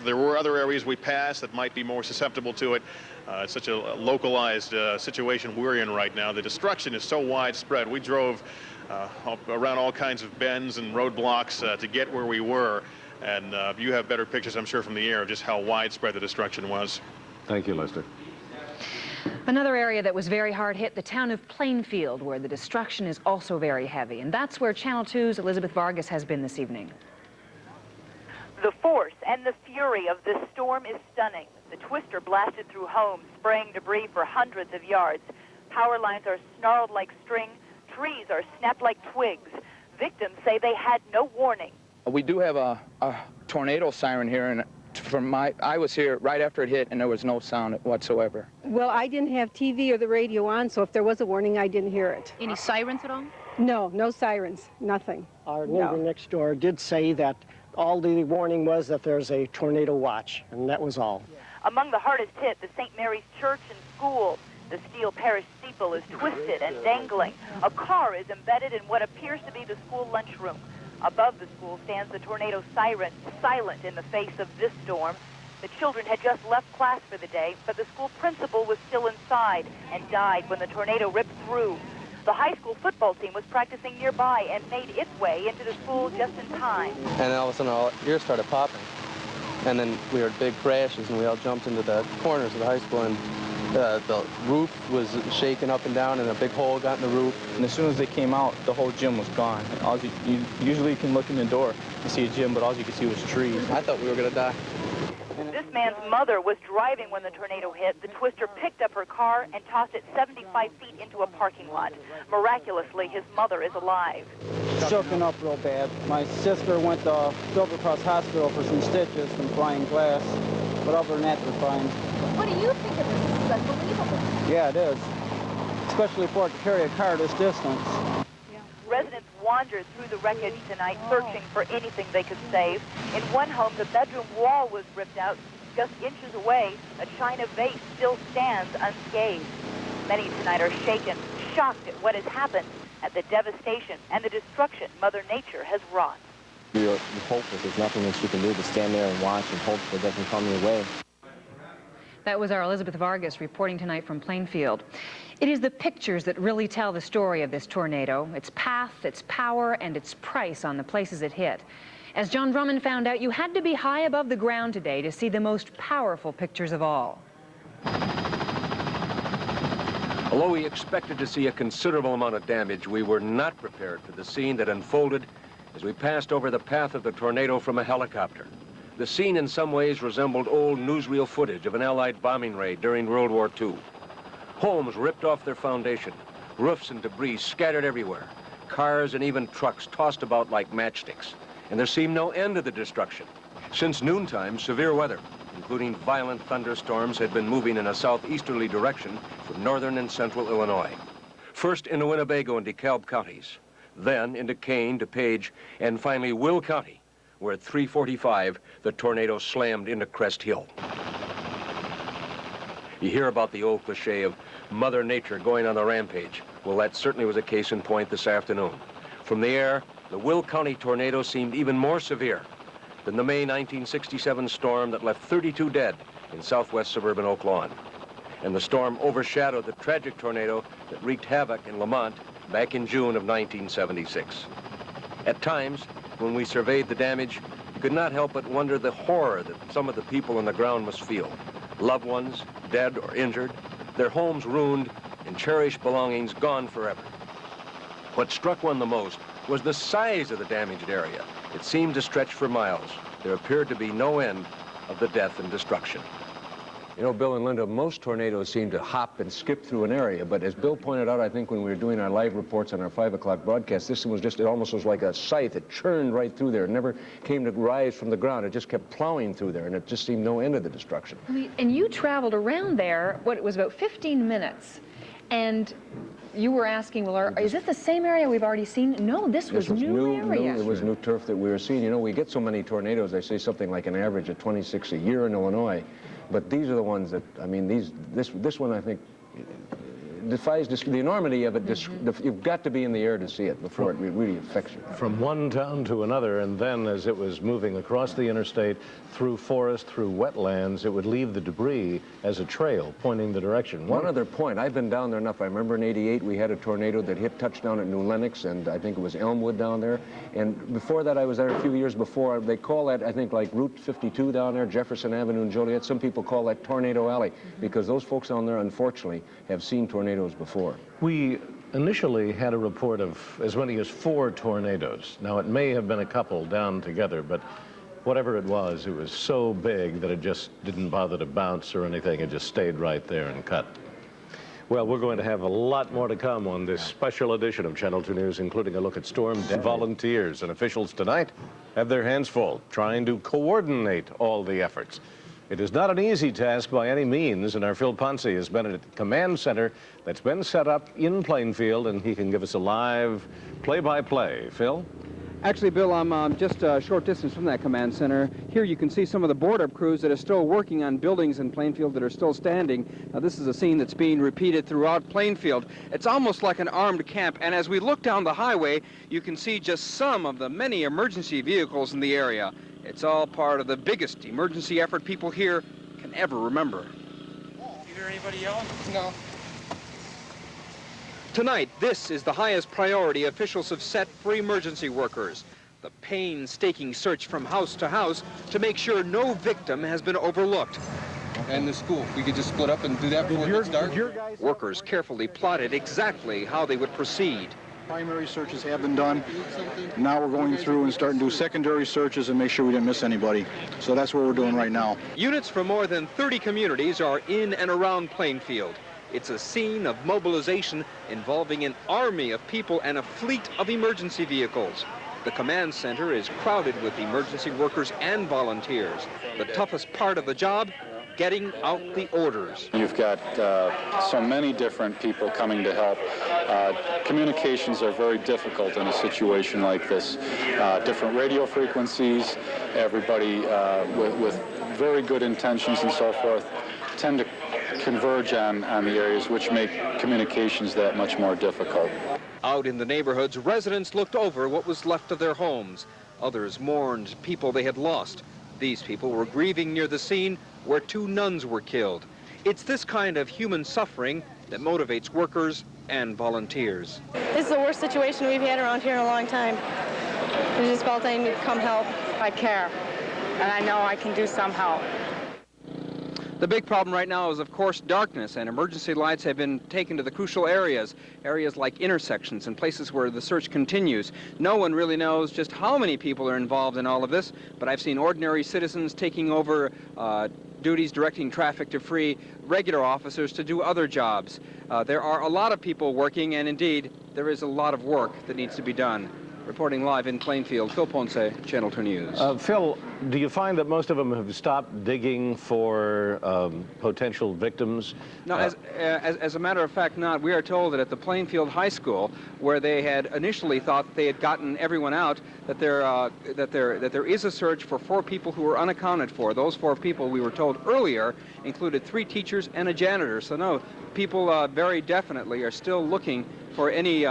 There were other areas we passed that might be more susceptible to it. It's such a localized situation we're in right now. The destruction is so widespread. We drove around all kinds of bends and roadblocks to get where we were. And you have better pictures, I'm sure, from the air of just how widespread the destruction was. Thank you, Lester. Another area that was very hard hit, the town of Plainfield, where the destruction is also very heavy. And that's where Channel 2's Elizabeth Vargas has been this evening. The force and the fury of this storm is stunning. The twister blasted through homes, spraying debris for hundreds of yards. Power lines are snarled like string. Trees are snapped like twigs. Victims say they had no warning. We do have a tornado siren here, and I was here right after it hit, and there was no sound whatsoever. Well, I didn't have TV or the radio on, so if there was a warning, I didn't hear it. Any sirens at all? No, no sirens, nothing. Our neighbor next door did say that all the warning was that there's a tornado watch, and that was all. Among the hardest hit, the St. Mary's Church and School. The steel parish steeple is twisted and dangling. A car is embedded in what appears to be the school lunchroom. Above the school stands the tornado siren, silent in the face of this storm. The children had just left class for the day, but the school principal was still inside and died when the tornado ripped through. The high school football team was practicing nearby and made its way into the school just in time. And all of a sudden our ears started popping. And then we heard big crashes, and we all jumped into the corners of the high school, and the roof was shaking up and down, and a big hole got in the roof. And as soon as they came out, the whole gym was gone. You usually can look in the door and see a gym, but all you could see was trees. I thought we were going to die. This man's mother was driving when the tornado hit. The twister picked up her car and tossed it 75 feet into a parking lot. Miraculously, his mother is alive. Shooken up real bad. My sister went to Silver Cross Hospital for some stitches from flying glass, but other than that, they're fine. What do you think of this? This is unbelievable. Yeah, it is. Especially for it to carry a car this distance. Residents wandered through the wreckage tonight, searching for anything they could save. In one home, the bedroom wall was ripped out. Just inches away, a china vase still stands unscathed. Many tonight are shaken, shocked at what has happened, at the devastation and the destruction Mother Nature has wrought. We hope that there's nothing that you can do to stand there and watch and hope that it doesn't come your way. That was our Elizabeth Vargas reporting tonight from Plainfield. It is the pictures that really tell the story of this tornado, its path, its power, and its price on the places it hit. As John Drummond found out, you had to be high above the ground today to see the most powerful pictures of all. Although we expected to see a considerable amount of damage, we were not prepared for the scene that unfolded as we passed over the path of the tornado from a helicopter. The scene in some ways resembled old newsreel footage of an Allied bombing raid during World War II. Homes ripped off their foundation, roofs and debris scattered everywhere, cars and even trucks tossed about like matchsticks, and there seemed no end to the destruction. Since noontime, severe weather, including violent thunderstorms, had been moving in a southeasterly direction from northern and central Illinois. First into Winnebago and DeKalb counties, then into Kane, DuPage, and finally Will County, where at 3:45, the tornado slammed into Crest Hill. You hear about the old cliche of Mother Nature going on a rampage. Well, that certainly was a case in point this afternoon. From the air, the Will County tornado seemed even more severe than the May 1967 storm that left 32 dead in southwest suburban Oak Lawn. And the storm overshadowed the tragic tornado that wreaked havoc in Lamont back in June of 1976. At times, when we surveyed the damage, we could not help but wonder the horror that some of the people on the ground must feel. Loved ones, dead or injured, their homes ruined, and cherished belongings gone forever. What struck one the most was the size of the damaged area. It seemed to stretch for miles. There appeared to be no end of the death and destruction. You know, Bill and Linda, most tornadoes seem to hop and skip through an area, but as Bill pointed out, I think when we were doing our live reports on our 5 o'clock broadcast, this one was just, it almost was like a scythe. It churned right through there. It never came to rise from the ground. It just kept plowing through there, and it just seemed no end of the destruction. And you traveled around there, what, it was about 15 minutes, and you were asking, well, is this the same area we've already seen? No, this was new area. It was new turf that we were seeing. You know, we get so many tornadoes, I say something like an average of 26 a year in Illinois. But these are the ones that, I mean, this one, I think, defies the enormity of it. You've got to be in the air to see it before it really affects you. From one town to another, and then as it was moving across the interstate, through forest, through wetlands, it would leave the debris as a trail pointing the direction. One other point, I've been down there enough. I remember in '88 we had a tornado that hit touchdown at New Lenox, and I think it was Elmwood down there. And before that, I was there a few years before. They call that, I think, like Route 52 down there, Jefferson Avenue and Joliet. Some people call that Tornado Alley, because those folks down there, unfortunately, have seen tornadoes before. We initially had a report of as many as 4 tornadoes. Now, it may have been a couple down together, but whatever it was so big that it just didn't bother to bounce or anything. It just stayed right there and cut. Well, we're going to have a lot more to come on this special edition of Channel 2 News, including a look at storm damage. Volunteers and officials tonight have their hands full trying to coordinate all the efforts. It is not an easy task by any means, and our Phil Ponce has been at a command center that's been set up in Plainfield, and he can give us a live play-by-play. Phil? Actually, Bill, I'm just a short distance from that command center. Here you can see some of the board-up crews that are still working on buildings in Plainfield that are still standing. Now, this is a scene that's being repeated throughout Plainfield. It's almost like an armed camp, and as we look down the highway, you can see just some of the many emergency vehicles in the area. It's all part of the biggest emergency effort people here can ever remember. You hear anybody yelling? No. Tonight, this is the highest priority officials have set for emergency workers. The painstaking search from house to house to make sure no victim has been overlooked. And the school, we could just split up and do that before it gets dark. Workers carefully plotted exactly how they would proceed. Primary searches have been done. Now we're going through and starting to do secondary searches and make sure we didn't miss anybody. So that's what we're doing right now. Units from more than 30 communities are in and around Plainfield. It's a scene of mobilization involving an army of people and a fleet of emergency vehicles. The command center is crowded with emergency workers and volunteers. The toughest part of the job, getting out the orders. You've got so many different people coming to help. Communications are very difficult in a situation like this. Different radio frequencies, everybody with very good intentions and so forth tend to converge on the areas, which make communications that much more difficult. Out in the neighborhoods, residents looked over what was left of their homes. Others mourned people they had lost. These people were grieving near the scene where 2 nuns were killed. It's this kind of human suffering that motivates workers and volunteers. This is the worst situation we've had around here in a long time. We just felt I need to come help. I care, and I know I can do some help. The big problem right now is, of course, darkness, and emergency lights have been taken to the crucial areas like intersections and places where the search continues. No one really knows just how many people are involved in all of this, but I've seen ordinary citizens taking over duties, directing traffic to free regular officers to do other jobs. There are a lot of people working, and indeed, there is a lot of work that needs to be done. Reporting live in Plainfield, Phil Ponce, Channel 2 News. Phil, do you find that most of them have stopped digging for potential victims? No, as a matter of fact, not. We are told that at the Plainfield High School, where they had initially thought they had gotten everyone out, that there is a search for 4 people who were unaccounted for. Those 4 people, we were told earlier, included 3 teachers and a janitor. So no, people very definitely are still looking for any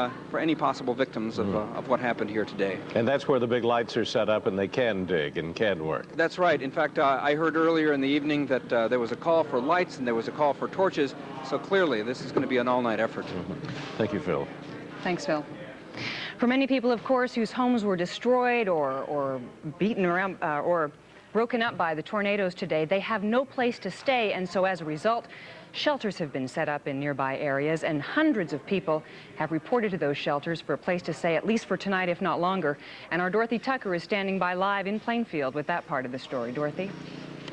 possible victims of what happened here today. And that's where the big lights are set up, and they can dig and can work. That's right. In fact, I heard earlier in the evening that there was a call for lights and there was a call for torches. So clearly, this is going to be an all-night effort. Thank you, Phil. Thanks, Phil. For many people, of course, whose homes were destroyed or beaten around or broken up by the tornadoes today, they have no place to stay, and so as a result, shelters have been set up in nearby areas, and hundreds of people have reported to those shelters for a place to stay, at least for tonight, if not longer. And our Dorothy Tucker is standing by live in Plainfield with that part of the story. Dorothy?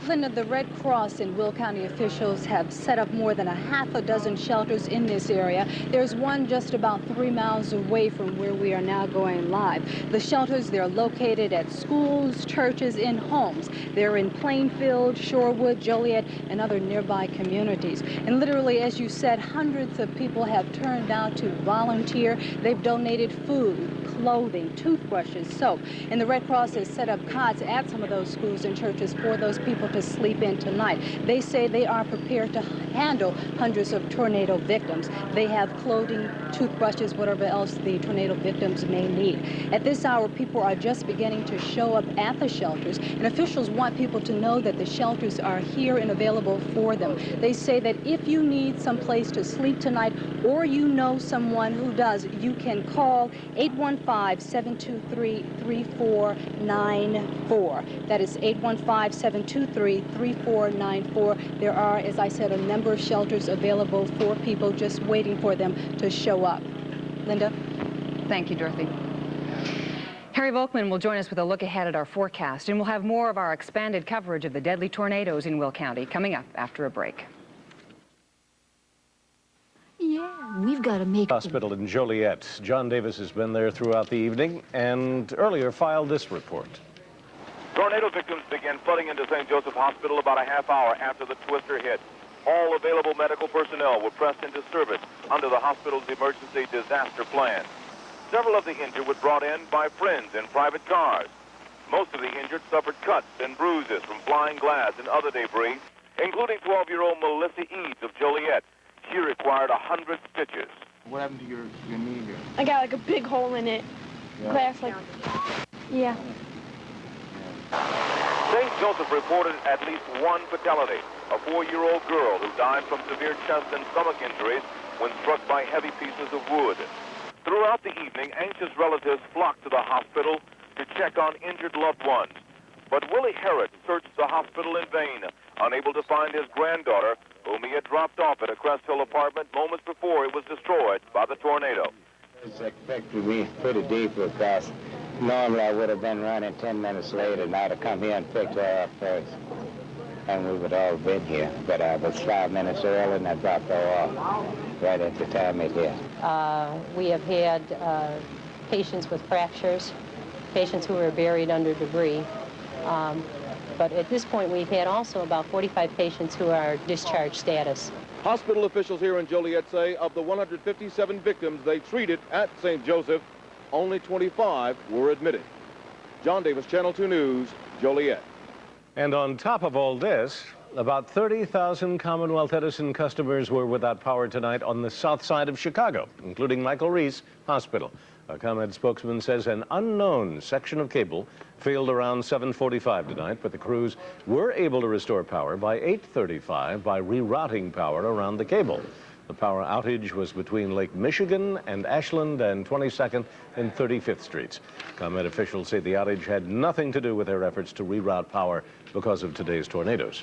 Linda, the Red Cross and Will County officials have set up more than a dozen shelters in this area. There's one just about 3 miles away from where we are now going live. The shelters, they're located at schools, churches, and homes. They're in Plainfield, Shorewood, Joliet, and other nearby communities. And literally, as you said, hundreds of people have turned out to volunteer. They've donated food, clothing, toothbrushes, soap. And the Red Cross has set up cots at some of those schools and churches for those people to sleep in tonight. They say they are prepared to handle hundreds of tornado victims. They have clothing, toothbrushes, whatever else the tornado victims may need. At this hour, people are just beginning to show up at the shelters, and officials want people to know that the shelters are here and available for them. They say that if you need some place to sleep tonight, or you know someone who does, you can call 815-723-3494. That is 815-723-3494. There are, as I said, a number of shelters available for people, just waiting for them to show up. Linda? Thank you, Dorothy. Harry Volkman will join us with a look ahead at our forecast, and we'll have more of our expanded coverage of the deadly tornadoes in Will County coming up after a break. Yeah, we've got to make Hospital in Joliet. John Davis has been there throughout the evening and earlier filed this report. Tornado victims began flooding into St. Joseph Hospital about a half hour after the twister hit. All available medical personnel were pressed into service under the hospital's emergency disaster plan. Several of the injured were brought in by friends in private cars. Most of the injured suffered cuts and bruises from flying glass and other debris, including 12-year-old Melissa Eads of Joliet. She required 100 stitches. What happened to your knee here? I got like a big hole in it. Yeah. Glass, like, yeah. St. Joseph reported at least one fatality, a 4-year-old girl who died from severe chest and stomach injuries when struck by heavy pieces of wood. Throughout the evening, anxious relatives flocked to the hospital to check on injured loved ones. But Willie Herod searched the hospital in vain, unable to find his granddaughter, whom he had dropped off at a Crest Hill apartment moments before it was destroyed by the tornado. It's expected to be pretty deep because normally I would have been running 10 minutes later, and I'd have come here and picked her up first. And we would all been here, but I was 5 minutes early and I dropped her off right at the time it hit. We have had patients with fractures, patients who were buried under debris. But at this point, we've had also about 45 patients who are discharge status. Hospital officials here in Joliet say of the 157 victims they treated at St. Joseph, only 25 were admitted. John Davis, Channel 2 News, Joliet. And on top of all this, about 30,000 Commonwealth Edison customers were without power tonight on the south side of Chicago, including Michael Reese Hospital. A ComEd spokesman says an unknown section of cable failed around 7:45 tonight, but the crews were able to restore power by 8:35 by rerouting power around the cable. The power outage was between Lake Michigan and Ashland and 22nd and 35th Streets. ComEd officials say the outage had nothing to do with their efforts to reroute power because of today's tornadoes.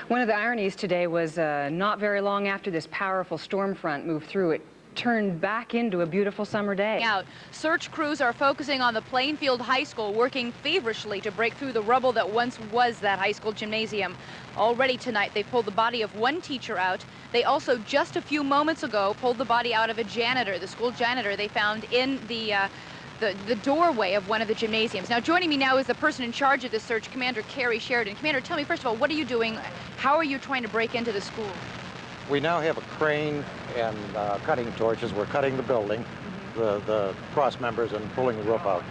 One of the ironies today was not very long after this powerful storm front moved through, it turned back into a beautiful summer day. Search crews are focusing on the Plainfield High School, working feverishly to break through the rubble that once was that high school gymnasium. Already tonight, they pulled the body of one teacher out. They also, just a few moments ago, pulled the body out of a janitor, the school janitor they found in the doorway of one of the gymnasiums. Now, joining me now is the person in charge of this search, Commander Carrie Sheridan. Commander, tell me, first of all, what are you doing? How are you trying to break into the school? We now have a crane and cutting torches. We're cutting the building, the cross members, and pulling the roof out.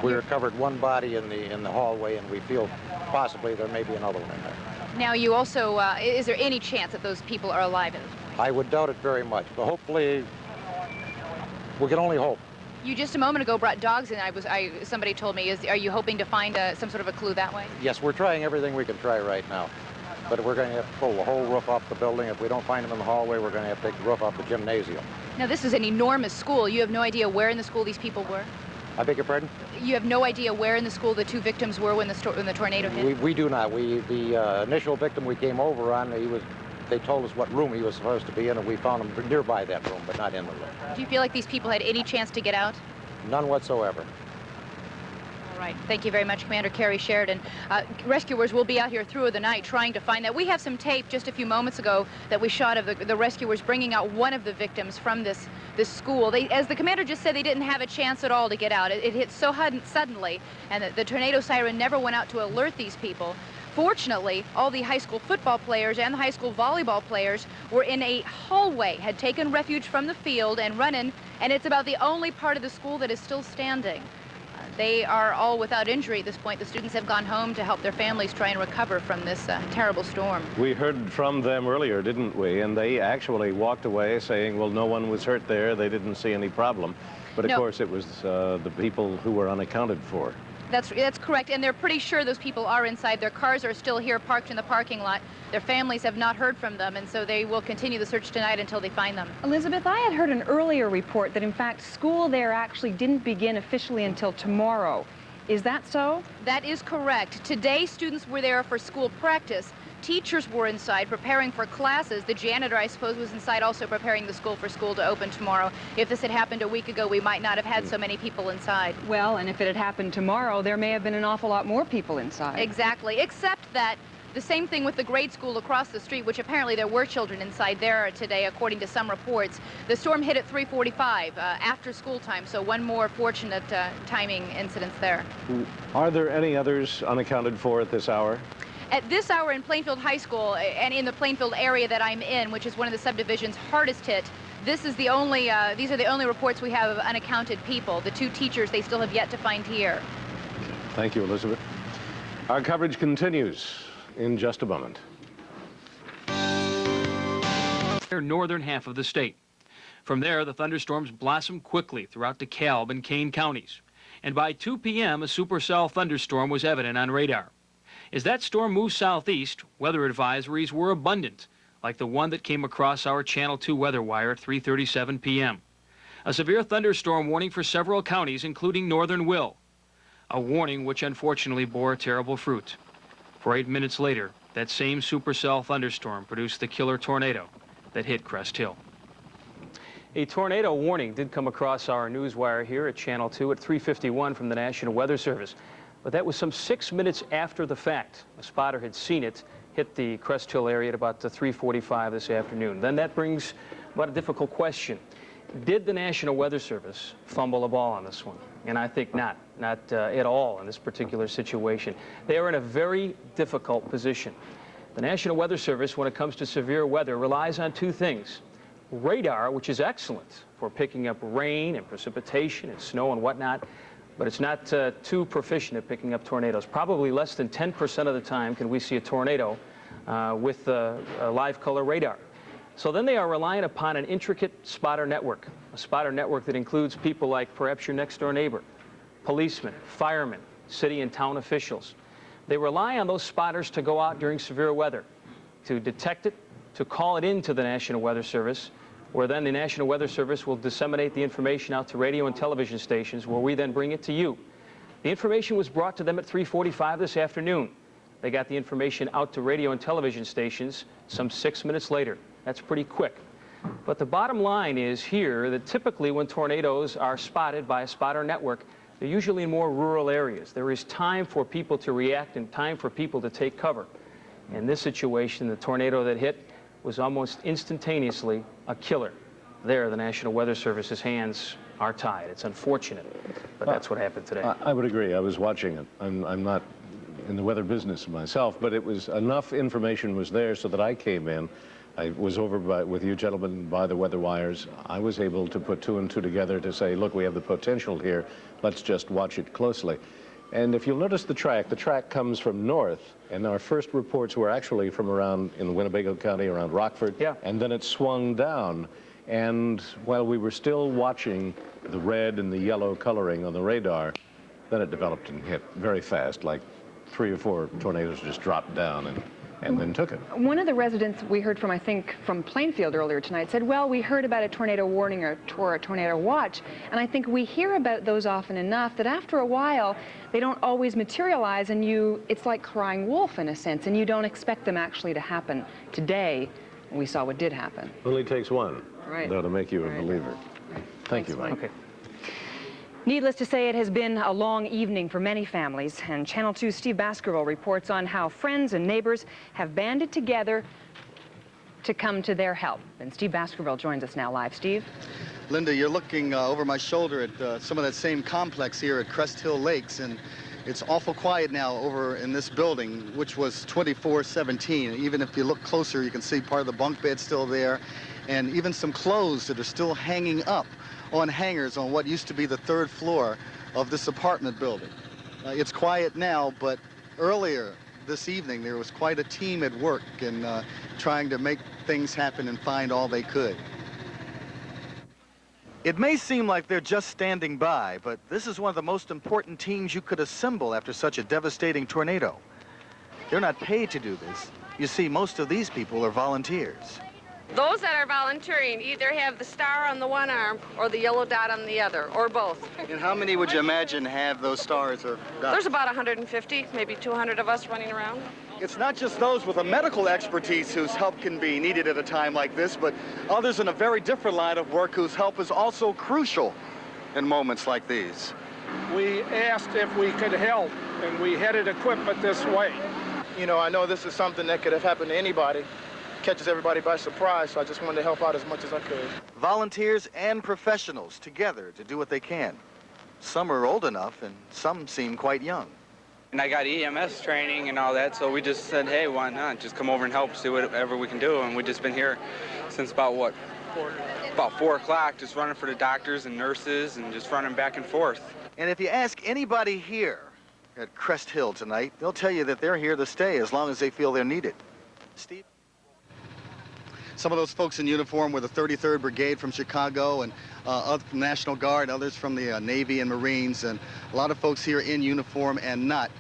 We recovered one body in the hallway, and we feel possibly there may be another one in there. Now, you also, is there any chance that those people are alive at this point? I would doubt it very much, but hopefully, we can only hope. You just a moment ago brought dogs in. Somebody told me, are you hoping to find some sort of a clue that way? Yes, we're trying everything we can try right now. But we're going to have to pull the whole roof off the building. If we don't find them in the hallway, we're going to have to take the roof off the gymnasium. Now, this is an enormous school. You have no idea where in the school these people were? I beg your pardon? You have no idea where in the school the two victims were when the tornado hit? We do not. The initial victim we came over on, they told us what room he was supposed to be in, and we found him nearby that room, but not in the room. Do you feel like these people had any chance to get out? None whatsoever. All right. Thank you very much, Commander Carrie Sheridan. Rescuers will be out here through the night trying to find that. We have some tape just a few moments ago that we shot of the rescuers bringing out one of the victims from this school. As the commander just said, they didn't have a chance at all to get out. It hit so suddenly, and the tornado siren never went out to alert these people. Fortunately, all the high school football players and the high school volleyball players were in a hallway, had taken refuge from the field and run in, and it's about the only part of the school that is still standing. They are all without injury at this point. The students have gone home to help their families try and recover from this terrible storm. We heard from them earlier, didn't we? And they actually walked away saying, well, no one was hurt there. They didn't see any problem. But of course, it was the people who were unaccounted for. That's correct, and they're pretty sure those people are inside. Their cars are still here parked in the parking lot. Their families have not heard from them, and so they will continue the search tonight until they find them. Elizabeth, I had heard an earlier report that, in fact, school there actually didn't begin officially until tomorrow. Is that so? That is correct. Today, students were there for school practice. Teachers were inside preparing for classes. The janitor, I suppose, was inside also preparing the school for school to open tomorrow. If this had happened a week ago, we might not have had so many people inside. Well, and if it had happened tomorrow, there may have been an awful lot more people inside. Exactly, except that the same thing with the grade school across the street, which apparently there were children inside there today, according to some reports. The storm hit at 3:45 after school time, so one more fortunate timing incident there. Are there any others unaccounted for at this hour? At this hour in Plainfield High School and in the Plainfield area that I'm in, which is one of the subdivisions hardest hit, these are the only reports we have of unaccounted people. The two teachers they still have yet to find here. Thank you, Elizabeth. Our coverage continues in just a moment. Northern half of the state. From there, the thunderstorms blossomed quickly throughout DeKalb and Kane counties. And by 2 p.m., a supercell thunderstorm was evident on radar. As that storm moved southeast, weather advisories were abundant, like the one that came across our Channel 2 weather wire at 3:37 p.m. A severe thunderstorm warning for several counties, including northern Will. A warning which unfortunately bore terrible fruit. For 8 minutes later, that same supercell thunderstorm produced the killer tornado that hit Crest Hill. A tornado warning did come across our news wire here at Channel 2 at 3:51 from the National Weather Service. But that was some 6 minutes after the fact. A spotter had seen it hit the Crest Hill area at about 3:45 this afternoon. Then that brings about a difficult question. Did the National Weather Service fumble the ball on this one? And I think not at all in this particular situation. They are in a very difficult position. The National Weather Service, when it comes to severe weather, relies on two things. Radar, which is excellent for picking up rain and precipitation and snow and whatnot, but it's not too proficient at picking up tornadoes. Probably less than 10% of the time can we see a tornado with a live color radar. So then they are relying upon an intricate spotter network, a spotter network that includes people like perhaps your next door neighbor, policemen, firemen, city and town officials. They rely on those spotters to go out during severe weather, to detect it, to call it into the National Weather Service, where then the National Weather Service will disseminate the information out to radio and television stations, where we then bring it to you. The information was brought to them at 3:45 this afternoon. They got the information out to radio and television stations some 6 minutes later. That's pretty quick. But the bottom line is here that typically when tornadoes are spotted by a spotter network, they're usually in more rural areas. There is time for people to react and time for people to take cover. In this situation, the tornado that hit was almost instantaneously a killer. There, the National Weather Service's hands are tied. It's unfortunate, but that's what happened today. I would agree. I was watching it. I'm not in the weather business myself, but it was enough information was there so that I came in. I was over with you gentlemen by the weather wires. I was able to put two and two together to say, look, we have the potential here. Let's just watch it closely. And if you'll notice the track comes from north, and our first reports were actually from around in Winnebago County, around Rockford, and then it swung down. And while we were still watching the red and the yellow coloring on the radar, then it developed and hit very fast, like 3 or 4 tornadoes just dropped down and then took it. One of the residents we heard from, I think, from Plainfield earlier tonight said, well, we heard about a tornado warning or a tornado watch, and I think we hear about those often enough that after a while, they don't always materialize, and it's like crying wolf in a sense, and you don't expect them actually to happen. Today, we saw what did happen. Only takes one, though, to make you a believer. Thank you, Mike. Okay. Needless to say, it has been a long evening for many families, and Channel 2's Steve Baskerville reports on how friends and neighbors have banded together to come to their help. And Steve Baskerville joins us now live. Steve? Linda, you're looking over my shoulder at some of that same complex here at Crest Hill Lakes, and it's awful quiet now over in this building, which was 24/17. Even if you look closer, you can see part of the bunk bed still there, and even some clothes that are still hanging up on hangers on what used to be the 3rd floor of this apartment building. It's quiet now, but earlier this evening there was quite a team at work in trying to make things happen and find all they could. It may seem like they're just standing by, but this is one of the most important teams you could assemble after such a devastating tornado. They're not paid to do this. You see, most of these people are volunteers. Those that are volunteering either have the star on the one arm or the yellow dot on the other, or both. And how many would you imagine have those stars or dots? There's about 150, maybe 200 of us running around. It's not just those with a medical expertise whose help can be needed at a time like this, but others in a very different line of work whose help is also crucial in moments like these. We asked if we could help, and we headed equipment this way. You know, I know this is something that could have happened to anybody. Catches everybody by surprise, so I just wanted to help out as much as I could. Volunteers and professionals together to do what they can. Some are old enough, and some seem quite young. And I got EMS training and all that, so we just said, hey, why not? Just come over and help, see whatever we can do. And we've just been here since about, what, about 4 o'clock, just running for the doctors and nurses and just running back and forth. And if you ask anybody here at Crest Hill tonight, they'll tell you that they're here to stay as long as they feel they're needed. Steve? Some of those folks in uniform were the 33rd Brigade from Chicago, and others from National Guard, others from the Navy and Marines, and a lot of folks here in uniform and not,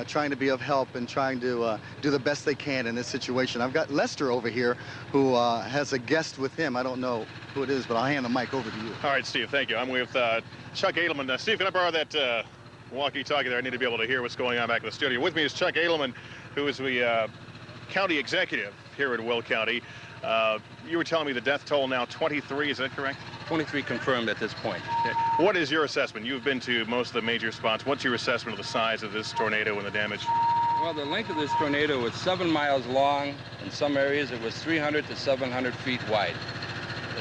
trying to be of help and trying to do the best they can in this situation. I've got Lester over here who has a guest with him. I don't know who it is, but I'll hand the mic over to you. All right, Steve, thank you. I'm with Chuck Edelman. Steve, can I borrow that walkie-talkie there? I need to be able to hear what's going on back in the studio. With me is Chuck Edelman, who is the county executive here in Will County. You were telling me the death toll now 23, is that correct? 23 confirmed at this point. Okay. What is your assessment? You've been to most of the major spots. What's your assessment of the size of this tornado and the damage? Well, the length of this tornado was 7 miles long. In some areas, it was 300 to 700 feet wide.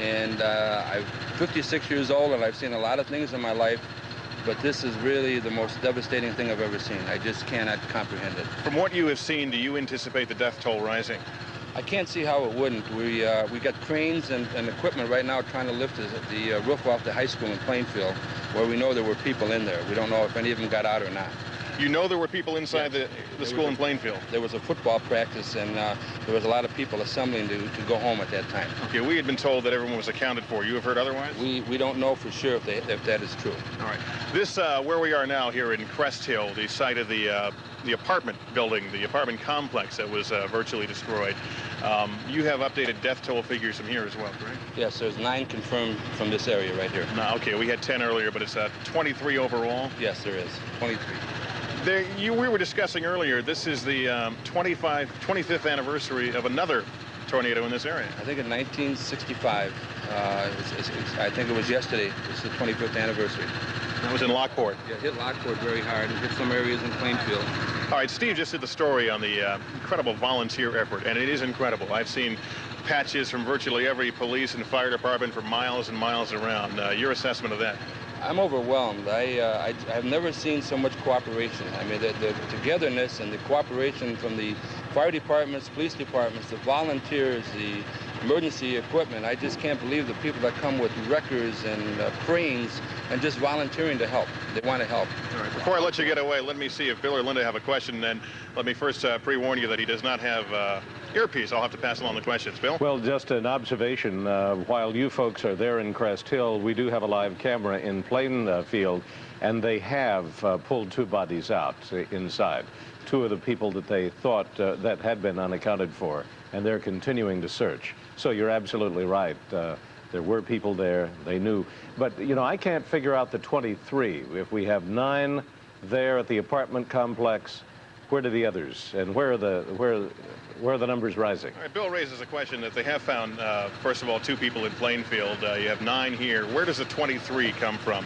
And I'm 56 years old, and I've seen a lot of things in my life, but this is really the most devastating thing I've ever seen. I just cannot comprehend it. From what you have seen, do you anticipate the death toll rising? I can't see how it wouldn't. We got cranes and equipment right now trying to lift the roof off the high school in Plainfield. where we know there were people in there. We don't know if any of them got out or not. You know there were people inside the school in Plainfield? There was a football practice, and there was a lot of people assembling to go home at that time. Okay, we had been told that everyone was accounted for. You have heard otherwise? We don't know for sure if that is true. All right. This, where we are now here in Crest Hill, the site of the apartment building, the apartment complex that was virtually destroyed. You have updated death toll figures from here as well, correct? Yes, there's 9 confirmed from this area right here. No, okay, we had 10 earlier, but it's 23 overall? Yes, there is, 23. We were discussing earlier, this is the 25th anniversary of another tornado in this area. I think in 1965, I think it was yesterday, it's the 25th anniversary. That was in Lockport. Yeah, it hit Lockport very hard and hit some areas in Plainfield. All right, Steve just did the story on the incredible volunteer effort, and it is incredible. I've seen patches from virtually every police and fire department for miles and miles around. Your assessment of that? I'm overwhelmed. I've never seen so much cooperation. I mean, the togetherness and the cooperation from the fire departments, police departments, the volunteers, the emergency equipment. I just can't believe the people that come with wreckers and cranes and just volunteering to help. They want to help. All right, before I let you get away, let me see if Bill or Linda have a question. Then let me first pre-warn you that he does not have earpiece. I'll have to pass along the questions. Bill? Well, just an observation. While you folks are there in Crest Hill, we do have a live camera in Plainfield, and they have pulled 2 bodies out inside. 2 of the people that they thought that had been unaccounted for, and they're continuing to search. So you're absolutely right. There were people there. They knew. But, you know, I can't figure out the 23. If we have 9 there at the apartment complex, where do the others? And where are the numbers rising? All right, Bill raises a question that they have found, first of all, 2 people in Plainfield. You have 9 here. Where does the 23 come from?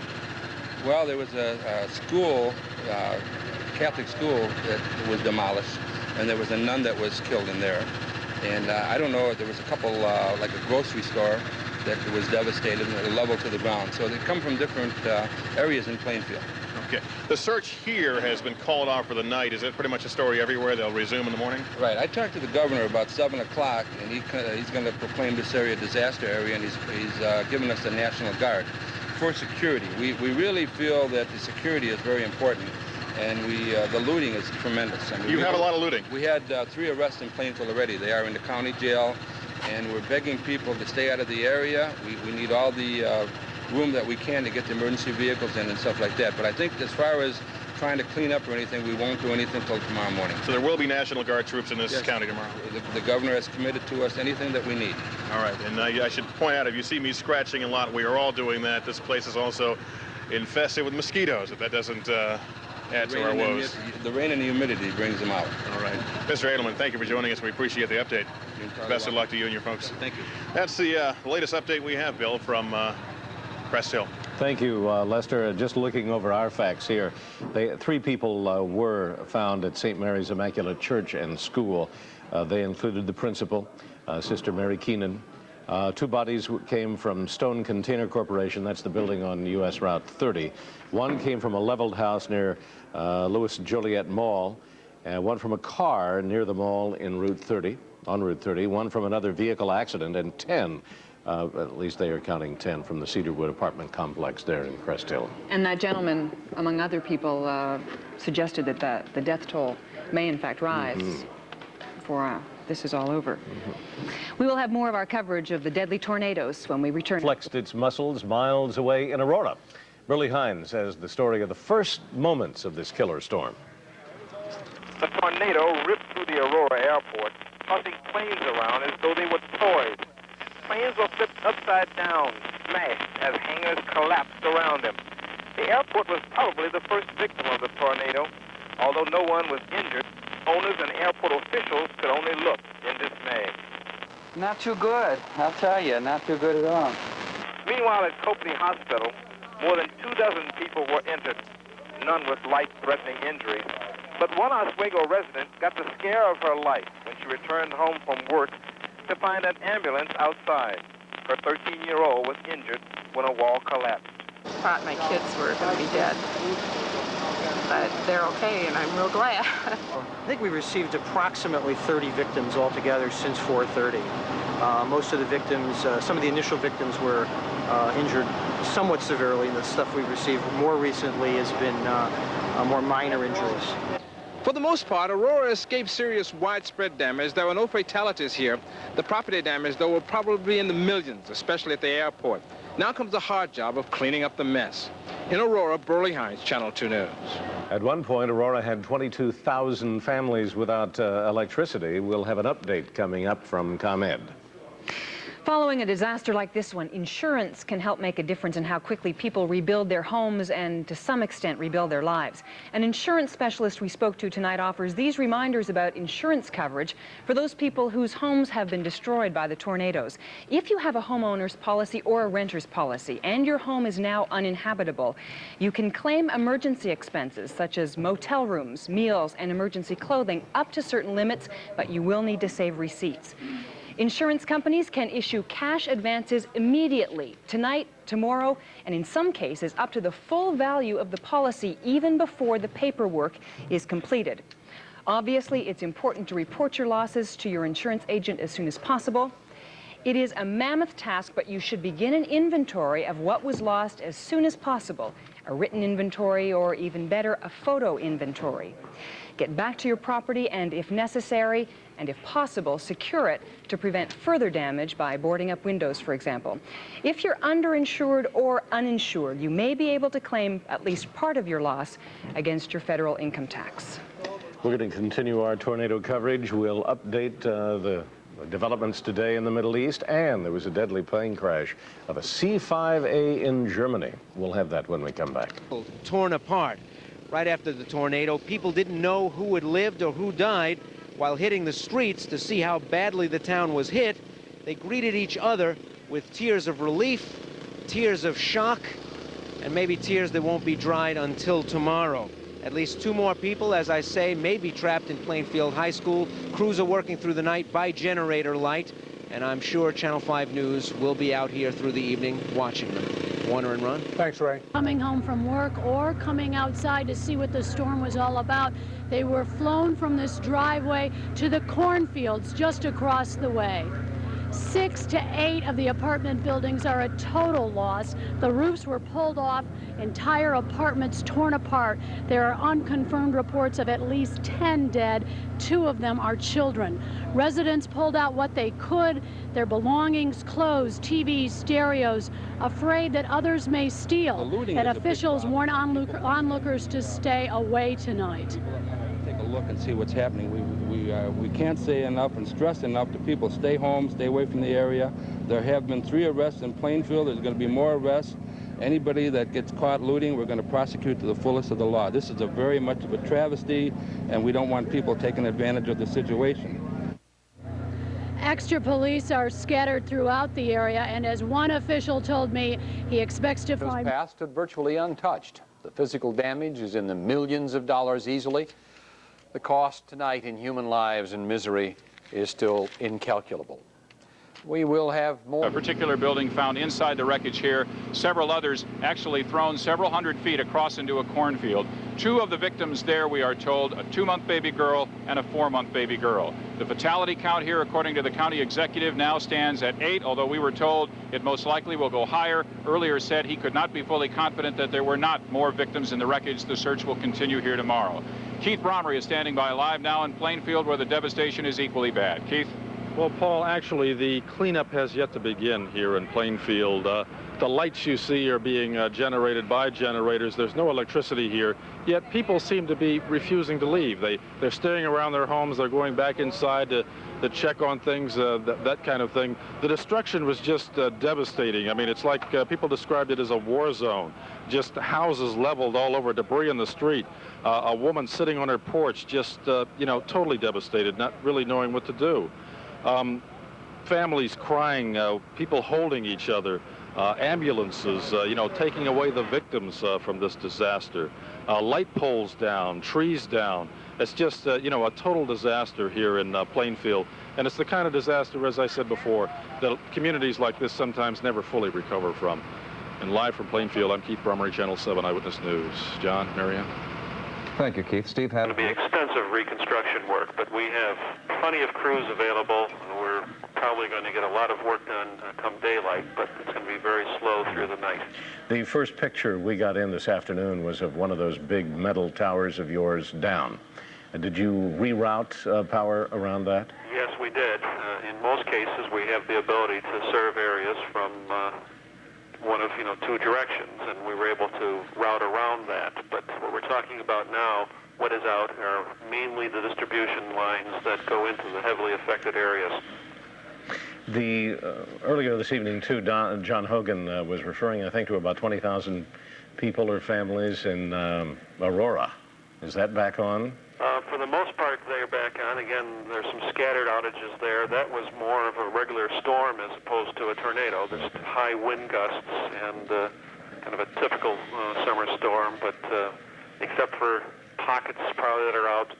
Well, there was a school, Catholic school, that was demolished, and there was a nun that was killed in there. And I don't know, there was a couple, like a grocery store that was devastated and leveled to the ground. So they come from different areas in Plainfield. Okay. The search here has been called off for the night. Is that pretty much a story everywhere? They'll resume in the morning? Right. I talked to the governor about 7 o'clock, and he's going to proclaim this area a disaster area, and he's given us the National Guard for security. We really feel that the security is very important, and the looting is tremendous. I mean, you have a lot of looting. We had 3 arrests in Plainfield already. They are in the county jail, and we're begging people to stay out of the area. We need all the room that we can to get the emergency vehicles in and stuff like that. But I think as far as trying to clean up or anything, we won't do anything until tomorrow morning. So there will be National Guard troops in this county tomorrow? The governor has committed to us anything that we need. All right, and I should point out, if you see me scratching a lot, we are all doing that. This place is also infested with mosquitoes, if that doesn't add to our woes. The rain and the humidity brings them out. All right. Mr. Edelman, thank you for joining us. We appreciate the update. Best of luck to you and your folks. Thank you. That's the latest update we have, Bill, from Crest Hill. Thank you, Lester. Just looking over our facts here, 3 people were found at St. Mary's Immaculate Church and School. They included the principal, Sister Mary Keenan. 2 bodies came from Stone Container Corporation. That's the building on U.S. Route 30. 1 came from a leveled house near Louis Joliet Mall, and 1 from a car near the mall on Route 30. 1 from another vehicle accident, and 10. At least they are counting 10 from the Cedarwood apartment complex there in Crest Hill. And that gentleman, among other people, suggested that the death toll may in fact rise before this is all over. We will have more of our coverage of the deadly tornadoes when we return. Flexed its muscles miles away in Aurora. Burley Hines has the story of the first moments of this killer storm. The tornado ripped through the Aurora airport, tossing planes around as though they were toys. Planes were flipped upside down, smashed as hangars collapsed around them. The airport was probably the first victim of the tornado. Although no one was injured, owners and airport officials could only look in dismay. Not too good, I'll tell you, not too good at all. Meanwhile, at Copley Hospital, more than 24 people were injured, none with life-threatening injuries. But one Oswego resident got the scare of her life when she returned home from work to find an ambulance outside. Her 13-year-old was injured when a wall collapsed. Thought my kids were going to be dead, but they're okay, and I'm real glad. I think we received approximately 30 victims altogether since 4:30. Most of the victims, some of the initial victims were injured somewhat severely, and the stuff we've received more recently has been more minor injuries. For the most part, Aurora escaped serious widespread damage. There were no fatalities here. The property damage, though, will probably be in the millions, especially at the airport. Now comes the hard job of cleaning up the mess. In Aurora, Burley Hines, Channel 2 News. At one point, Aurora had 22,000 families without electricity. We'll have an update coming up from ComEd. Following a disaster like this one, insurance can help make a difference in how quickly people rebuild their homes and, to some extent, rebuild their lives. An insurance specialist we spoke to tonight offers these reminders about insurance coverage for those people whose homes have been destroyed by the tornadoes. If you have a homeowner's policy or a renter's policy and your home is now uninhabitable, you can claim emergency expenses such as motel rooms, meals, and emergency clothing up to certain limits, but you will need to save receipts. Insurance companies can issue cash advances immediately, tonight, tomorrow, and in some cases up to the full value of the policy even before the paperwork is completed. Obviously, it's important to report your losses to your insurance agent as soon as possible. It is a mammoth task, but you should begin an inventory of what was lost as soon as possible, a written inventory or, even better, a photo inventory. Get back to your property and, if necessary, and if possible, secure it to prevent further damage by boarding up windows, for example. If you're underinsured or uninsured, you may be able to claim at least part of your loss against your federal income tax. We're going to continue our tornado coverage. We'll update the developments today in the Middle East, and there was a deadly plane crash of a C-5A in Germany. We'll have that when we come back. Torn apart. Right after the tornado, people didn't know who had lived or who died. While hitting the streets to see how badly the town was hit, they greeted each other with tears of relief, tears of shock, and maybe tears that won't be dried until tomorrow. At least 2 more people, as I say, may be trapped in Plainfield High School. Crews are working through the night by generator light, and I'm sure Channel 5 News will be out here through the evening watching them. Warner and Ron. Thanks, Ray. Coming home from work or coming outside to see what the storm was all about, they were flown from this driveway to the cornfields just across the way. 6 to 8 of the apartment buildings are a total loss. The roofs were pulled off, entire apartments torn apart. There are unconfirmed reports of at least 10 dead. 2 of them are children. Residents pulled out what they could, their belongings, clothes, TVs, stereos, afraid that others may steal, and officials warn onlookers to stay away tonight. Take a look and see what's happening. We can't say enough and stress enough to people, stay home, stay away from the area. There have been 3 arrests in Plainfield. There's going to be more arrests. Anybody that gets caught looting, we're going to prosecute to the fullest of the law. This is a very much of a travesty, and we don't want people taking advantage of the situation. Extra police are scattered throughout the area, and as one official told me, he expects to find... Passed virtually untouched. The physical damage is in the millions of dollars easily. The cost tonight in human lives and misery is still incalculable. We will have more. A particular building found inside the wreckage here, several others actually thrown several hundred feet across into a cornfield. 2 of the victims there, we are told, a 2-month baby girl and a 4-month baby girl. The fatality count here, according to the county executive, now stands at 8, although we were told it most likely will go higher. Earlier said he could not be fully confident that there were not more victims in the wreckage. The search will continue here tomorrow. Keith Bromry is standing by live now in Plainfield, where the devastation is equally bad. Keith? Well, Paul, actually, the cleanup has yet to begin here in Plainfield. The lights you see are being generated by generators. There's no electricity here, yet people seem to be refusing to leave. They're staying around their homes. They're going back inside to check on things, that kind of thing. The destruction was just devastating. I mean, it's like people described it as a war zone. Just houses leveled all over, debris in the street. A woman sitting on her porch, just, you know, totally devastated, not really knowing what to do. Families crying, people holding each other, ambulances, you know, taking away the victims from this disaster, light poles down, trees down. It's just, you know, a total disaster here in Plainfield. And it's the kind of disaster, as I said before, that communities like this sometimes never fully recover from. And live from Plainfield, I'm Keith Brummery, Channel 7 Eyewitness News. John, Marianne. Thank you, Keith. Steve, had It's going to be extensive reconstruction work, but we have plenty of crews available. We're probably going to get a lot of work done come daylight, but it's going to be very slow through the night. The first picture we got in this afternoon was of one of those big metal towers of yours down. Did you reroute power around that? Yes, we did. In most cases, we have the ability to serve areas from one of, two directions, and we were able to route around that. But what we're talking about now, what is out, are mainly the distribution lines that go into the heavily affected areas. Earlier this evening, too, John Hogan was referring, I think, to about 20,000 people or families in Aurora. Is that back on? For the most part, they're back on. Again, there's some scattered outages there. That was more of a regular storm as opposed to a tornado. There's high wind gusts and kind of a typical summer storm, but except for pockets probably that are out,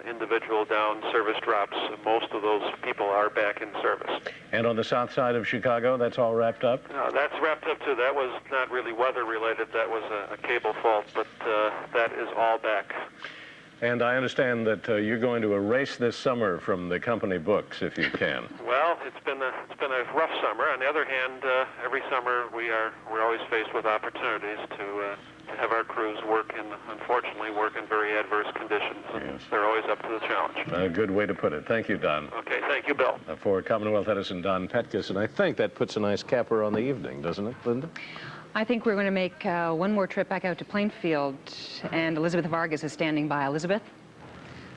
individual down service drops, most of those people are back in service. And on the south side of Chicago, that's all wrapped up? That's wrapped up too. That was not really weather related. That was a cable fault, but that is all back. And I understand that you're going to erase this summer from the company books, if you can. Well, it's been a rough summer. On the other hand, every summer we're always faced with opportunities to have our crews unfortunately work in very adverse conditions. Yes. They're always up to the challenge. A good way to put it. Thank you, Don. Okay, thank you, Bill. For Commonwealth Edison, Don Petkus, and I think that puts a nice capper on the evening, doesn't it, Linda? I think we're going to make one more trip back out to Plainfield, and Elizabeth Vargas is standing by. Elizabeth?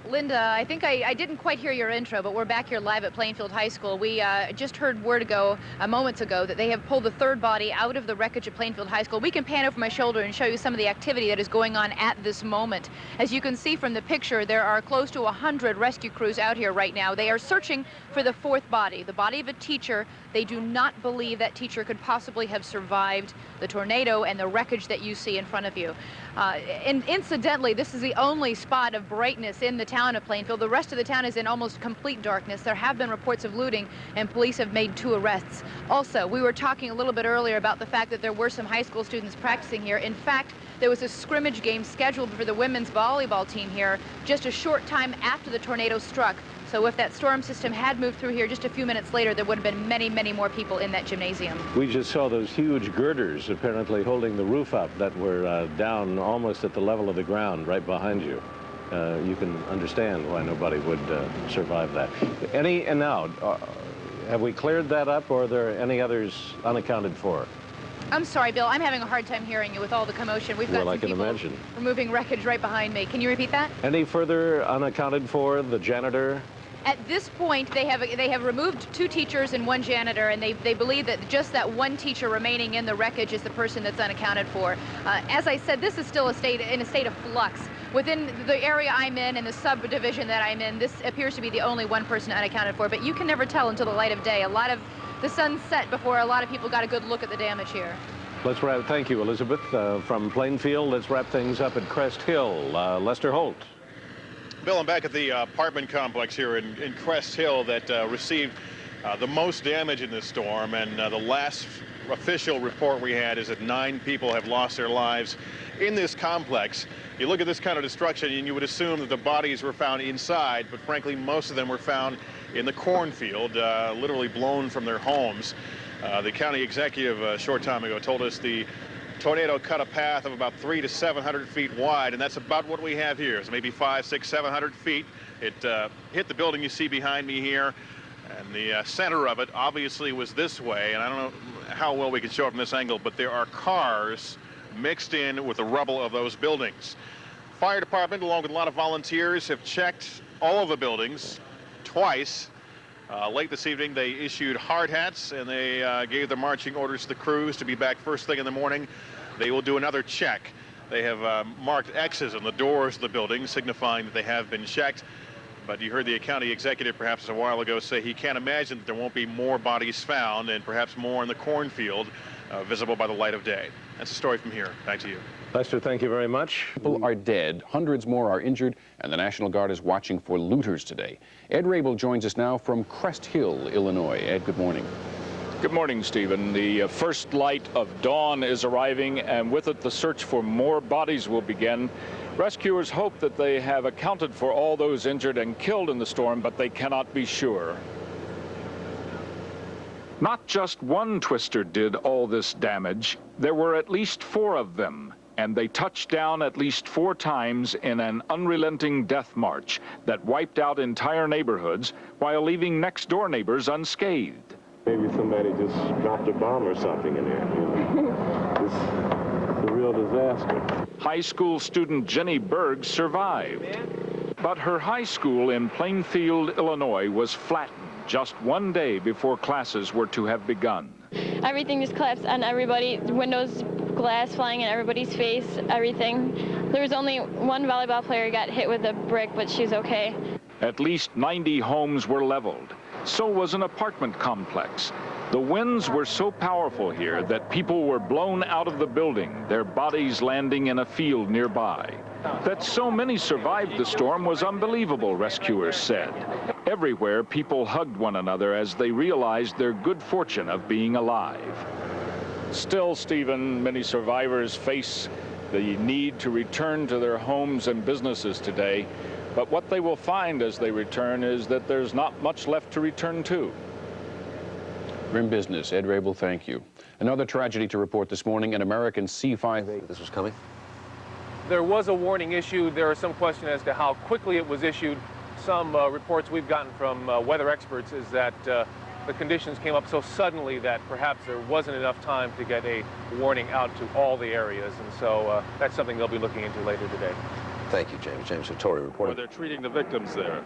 Linda, I think I didn't quite hear your intro, but we're back here live at Plainfield High School. We just heard word moments ago that they have pulled the third body out of the wreckage at Plainfield High School. We can pan over my shoulder and show you some of the activity that is going on at this moment. As you can see from the picture, there are close to 100 rescue crews out here right now. They are searching for the fourth body, the body of a teacher. They do not believe that teacher could possibly have survived the tornado and the wreckage that you see in front of you. And incidentally, this is the only spot of brightness in the town of Plainfield. The rest of the town is in almost complete darkness. There have been reports of looting, and police have made 2 arrests. Also, we were talking a little bit earlier about the fact that there were some high school students practicing here. In fact, there was a scrimmage game scheduled for the women's volleyball team here just a short time after the tornado struck. So if that storm system had moved through here just a few minutes later, there would have been many, many more people in that gymnasium. We just saw those huge girders apparently holding the roof up that were down almost at the level of the ground right behind you. You can understand why nobody would survive that. And now, have we cleared that up, or are there any others unaccounted for? I'm sorry, Bill. I'm having a hard time hearing you with all the commotion. We've got some people removing wreckage right behind me. Can you repeat that? Any further unaccounted for? The janitor? At this point, they have removed 2 teachers and 1 janitor, and they believe that just that 1 teacher remaining in the wreckage is the person that's unaccounted for. As I said, this is still in a state of flux. Within the area I'm in and the subdivision that I'm in, this appears to be the only 1 person unaccounted for, but you can never tell until the light of day. The sun set before a lot of people got a good look at the damage here. Let's wrap. Thank you, Elizabeth. From Plainfield, let's wrap things up at Crest Hill. Lester Holt. Bill, I'm back at the apartment complex here in Crest Hill that received the most damage in this storm, and the last official report we had is that 9 people have lost their lives in this complex. You look at this kind of destruction and you would assume that the bodies were found inside, but frankly most of them were found in the cornfield, literally blown from their homes. The county executive a short time ago told us the tornado cut a path of about 300 to 700 feet wide, and that's about what we have here. It's maybe 500, 600, 700 feet. It hit the building you see behind me here, and the center of it obviously was this way, and I don't know how well we can show it from this angle, but there are cars mixed in with the rubble of those buildings. Fire department, along with a lot of volunteers, have checked all of the buildings twice. Late this evening, they issued hard hats, and they gave their marching orders to the crews to be back first thing in the morning. They will do another check. They have marked X's on the doors of the building, signifying that they have been checked. But you heard the county executive perhaps a while ago say he can't imagine that there won't be more bodies found, and perhaps more in the cornfield, visible by the light of day. That's the story from here. Back to you. Lester, thank you very much. People are dead, hundreds more are injured, and the National Guard is watching for looters today. Ed Rabel joins us now from Crest Hill, Illinois. Ed, good morning. Good morning, Stephen. The first light of dawn is arriving, and with it the search for more bodies will begin. Rescuers hope that they have accounted for all those injured and killed in the storm, but they cannot be sure. Not just one twister did all this damage. There were at least 4 of them, and they touched down at least 4 times in an unrelenting death march that wiped out entire neighborhoods while leaving next-door neighbors unscathed. Maybe somebody just dropped a bomb or something in there. You know? It's a real disaster. High school student Jenny Berg survived, but her high school in Plainfield, Illinois was flattened just one day before classes were to have begun. Everything just collapsed on everybody. The windows, glass flying in everybody's face, everything. There was only one volleyball player who got hit with a brick, but she's okay. At least 90 homes were leveled. So was an apartment complex. The winds were so powerful here that people were blown out of the building, their bodies landing in a field nearby. That so many survived the storm was unbelievable, rescuers said. Everywhere, people hugged one another as they realized their good fortune of being alive. Still, Stephen, many survivors face the need to return to their homes and businesses today. But what they will find as they return is that there's not much left to return to. Grim business. Ed Rabel, thank you. Another tragedy to report this morning. An American C-5... This was coming? There was a warning issued. There is some question as to how quickly it was issued. Some reports we've gotten from weather experts is that the conditions came up so suddenly that perhaps there wasn't enough time to get a warning out to all the areas. And so that's something they'll be looking into later today. Thank you, James. James Sartori reporting. They're treating the victims there.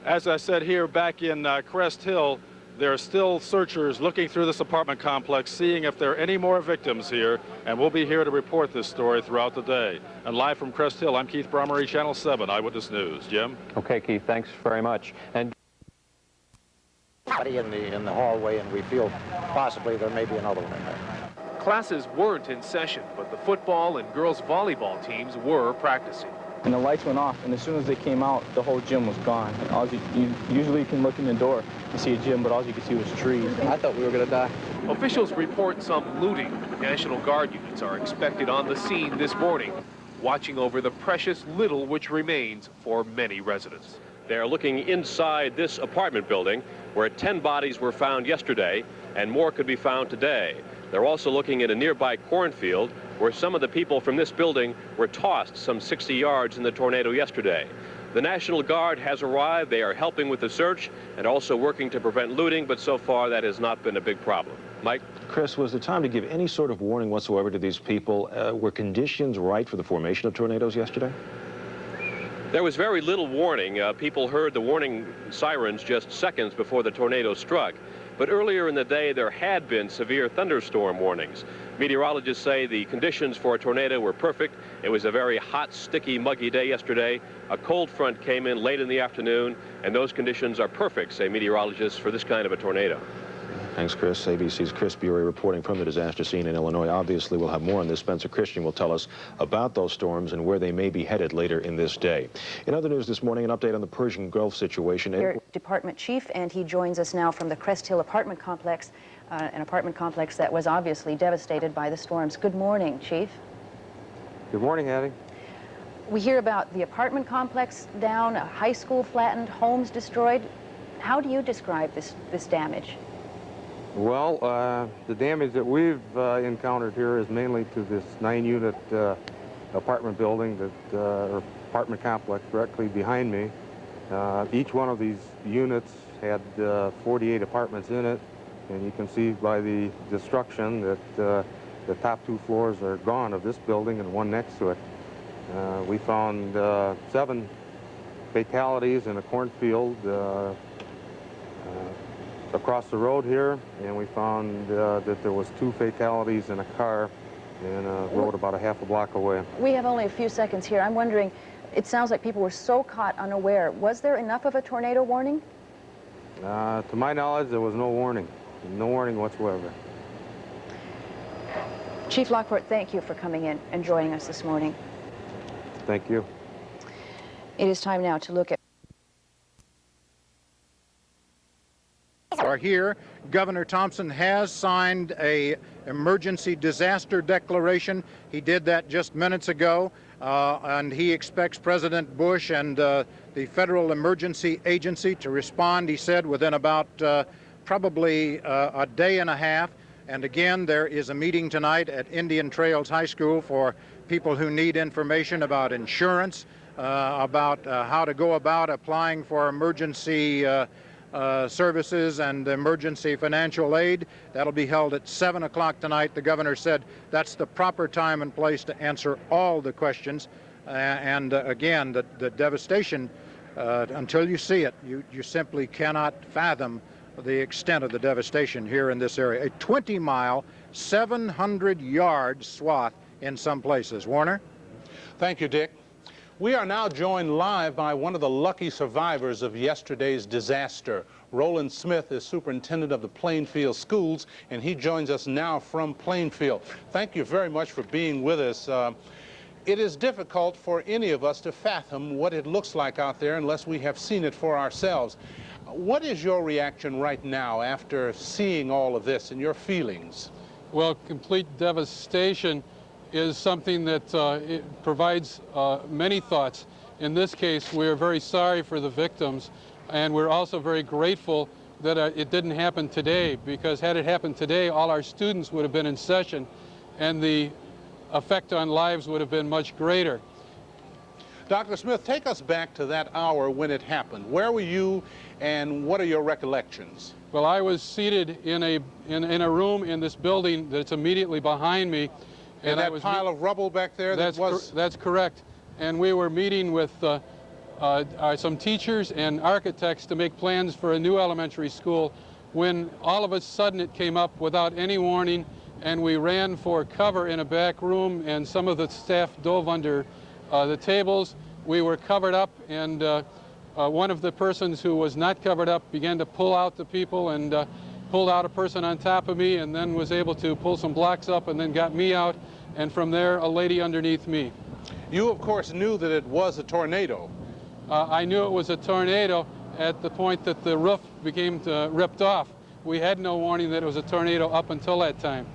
As I said here back in Crest Hill, there are still searchers looking through this apartment complex, seeing if there are any more victims here, and we'll be here to report this story throughout the day. And live from Crest Hill, I'm Keith Bromery, Channel 7 Eyewitness News. Jim? Okay, Keith, thanks very much. And in the hallway, and we feel possibly there may be another one in there. Classes weren't in session, but the football and girls volleyball teams were practicing. And the lights went off, and as soon as they came out, the whole gym was gone. And all you usually can look in the door and see a gym, but all you could see was trees. I thought we were going to die. Officials report some looting. National Guard units are expected on the scene this morning, watching over the precious little which remains for many residents. They're looking inside this apartment building where 10 bodies were found yesterday and more could be found today. They're also looking at a nearby cornfield where some of the people from this building were tossed some 60 yards in the tornado yesterday. The National Guard has arrived. They are helping with the search and also working to prevent looting, but so far that has not been a big problem. Mike? Chris, was the time to give any sort of warning whatsoever to these people? Were conditions right for the formation of tornadoes yesterday? There was very little warning. People heard the warning sirens just seconds before the tornado struck. But earlier in the day, there had been severe thunderstorm warnings. Meteorologists say the conditions for a tornado were perfect. It was a very hot, sticky, muggy day yesterday. A cold front came in late in the afternoon, and those conditions are perfect, say meteorologists, for this kind of a tornado. Thanks, Chris. ABC's Chris Bury reporting from the disaster scene in Illinois. Obviously, we'll have more on this. Spencer Christian will tell us about those storms and where they may be headed later in this day. In other news this morning, an update on the Persian Gulf situation. Department chief, and he joins us now from the Crest Hill apartment complex, an apartment complex that was obviously devastated by the storms. Good morning, Chief. Good morning, Hattie. We hear about the apartment complex down, a high school flattened, homes destroyed. How do you describe this damage? Well, the damage that we've encountered here is mainly to this 9-unit apartment building, or apartment complex directly behind me. Each one of these units had 48 apartments in it, and you can see by the destruction that the top 2 floors are gone of this building and one next to it. We found 7 fatalities in a cornfield across the road here, and we found that there was 2 fatalities in a car in a road about a half a block away. We have only a few seconds here. I'm wondering, it sounds like people were so caught unaware. Was there enough of a tornado warning? To my knowledge, there was no warning whatsoever. Chief Lockport, thank you for coming in and joining us this morning. Thank you. It is time now to look at Are here. Governor Thompson has signed an emergency disaster declaration. He did that just minutes ago, and he expects President Bush and the Federal Emergency Agency to respond, he said, within about probably a day and a half. And again, there is a meeting tonight at Indian Trails High School for people who need information about insurance, about how to go about applying for emergency services and emergency financial aid. That'll be held at 7 o'clock tonight. The governor said that's the proper time and place to answer all the questions. Again, the devastation, until you see it, you simply cannot fathom the extent of the devastation here in this area. A 20-mile, 700-yard swath in some places. Warner? Thank you, Dick. We are now joined live by one of the lucky survivors of yesterday's disaster. Roland Smith is superintendent of the Plainfield schools, and he joins us now from Plainfield. Thank you very much for being with us. It is difficult for any of us to fathom what it looks like out there unless we have seen it for ourselves. What is your reaction right now after seeing all of this and your feelings? Well, complete devastation is something that it provides many thoughts. In this case, we are very sorry for the victims, and we're also very grateful that it didn't happen today, because had it happened today, all our students would have been in session, and the effect on lives would have been much greater. Dr. Smith, take us back to that hour when it happened. Where were you, and what are your recollections? Well, I was seated in a room in this building that's immediately behind me. And that pile of rubble back there? That's correct. And we were meeting with some teachers and architects to make plans for a new elementary school when all of a sudden it came up without any warning, and we ran for cover in a back room, and some of the staff dove under the tables. We were covered up, and one of the persons who was not covered up began to pull out the people, and pulled out a person on top of me, and then was able to pull some blocks up and then got me out, and from there a lady underneath me. You of course knew that it was a tornado. I knew it was a tornado at the point that the roof became ripped off. We had no warning that it was a tornado up until that time.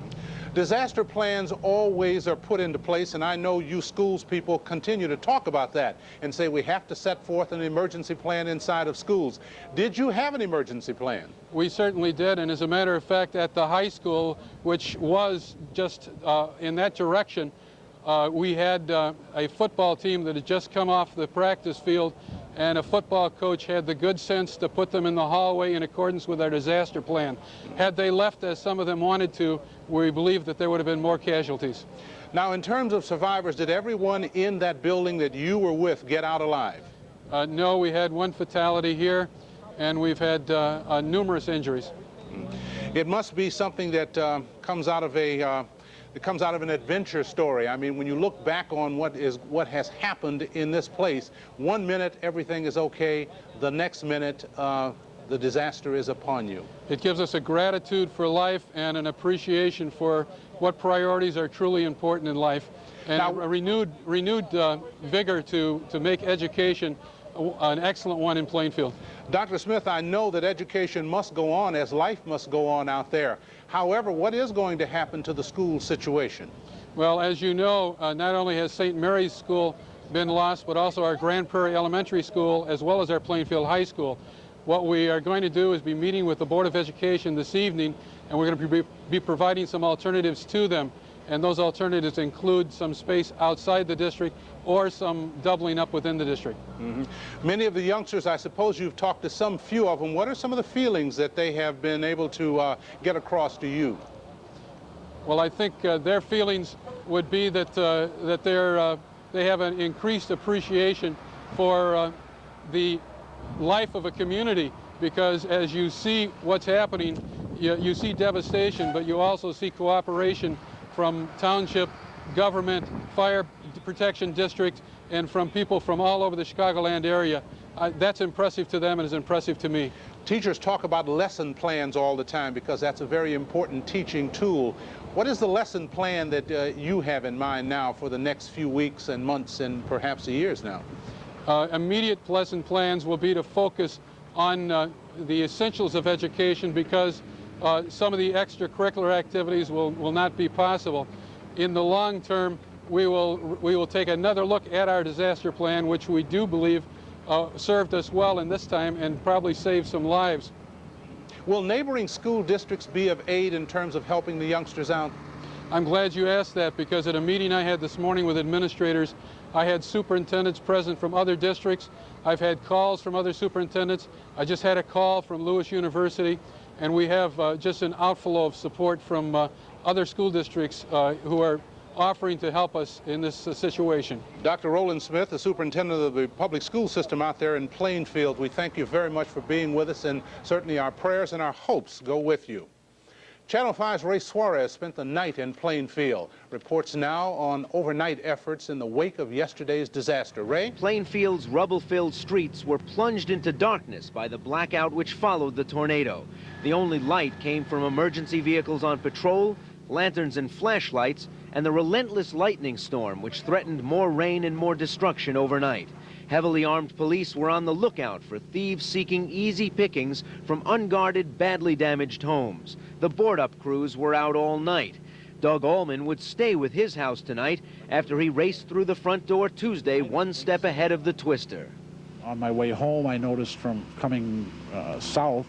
Disaster plans always are put into place, and I know you schools people continue to talk about that and say we have to set forth an emergency plan inside of schools. Did you have an emergency plan? We certainly did, and as a matter of fact, at the high school, which was just in that direction, we had a football team that had just come off the practice field, and a football coach had the good sense to put them in the hallway in accordance with our disaster plan. Had they left, as some of them wanted to, we believe that there would have been more casualties. Now, in terms of survivors, did everyone in that building that you were with get out alive? No, we had one fatality here, and we've had numerous injuries. It must be something that comes out of an adventure story. I mean, when you look back on what has happened in this place, 1 minute everything is okay, the next minute the disaster is upon you. It gives us a gratitude for life and an appreciation for what priorities are truly important in life, and now, a renewed vigor to make education an excellent one in Plainfield. Dr. Smith, I know that education must go on as life must go on out there. However, what is going to happen to the school situation? Well, as you know, not only has St. Mary's School been lost, but also our Grand Prairie Elementary School, as well as our Plainfield High School. What we are going to do is be meeting with the Board of Education this evening, and we're going to be providing some alternatives to them. And those alternatives include some space outside the district or some doubling up within the district. Mm-hmm. Many of the youngsters, I suppose you've talked to some few of them. What are some of the feelings that they have been able to get across to you? Well, I think their feelings would be that they have an increased appreciation for the life of a community, because as you see what's happening, you see devastation, but you also see cooperation from township, government, fire protection district, and from people from all over the Chicagoland area. That's impressive to them and is impressive to me. Teachers talk about lesson plans all the time because that's a very important teaching tool. What is the lesson plan that you have in mind now for the next few weeks and months and perhaps years now? Immediate lesson plans will be to focus on the essentials of education, because some of the extracurricular activities will not be possible. In the long term, we will take another look at our disaster plan, which we do believe served us well in this time and probably saved some lives. Will neighboring school districts be of aid in terms of helping the youngsters out? I'm glad you asked that, because at a meeting I had this morning with administrators, I had superintendents present from other districts. I've had calls from other superintendents. I just had a call from Lewis University, and we have just an outflow of support from other school districts who are offering to help us in this situation. Dr. Roland Smith, the superintendent of the public school system out there in Plainfield, we thank you very much for being with us, and certainly our prayers and our hopes go with you. Channel 5's Ray Suarez spent the night in Plainfield. Reports now on overnight efforts in the wake of yesterday's disaster. Ray? Plainfield's rubble-filled streets were plunged into darkness by the blackout which followed the tornado. The only light came from emergency vehicles on patrol, lanterns and flashlights, and the relentless lightning storm which threatened more rain and more destruction overnight. Heavily armed police were on the lookout for thieves seeking easy pickings from unguarded, badly damaged homes. The board-up crews were out all night. Doug Allman would stay with his house tonight after he raced through the front door Tuesday, one step ahead of the twister. On my way home, I noticed from coming south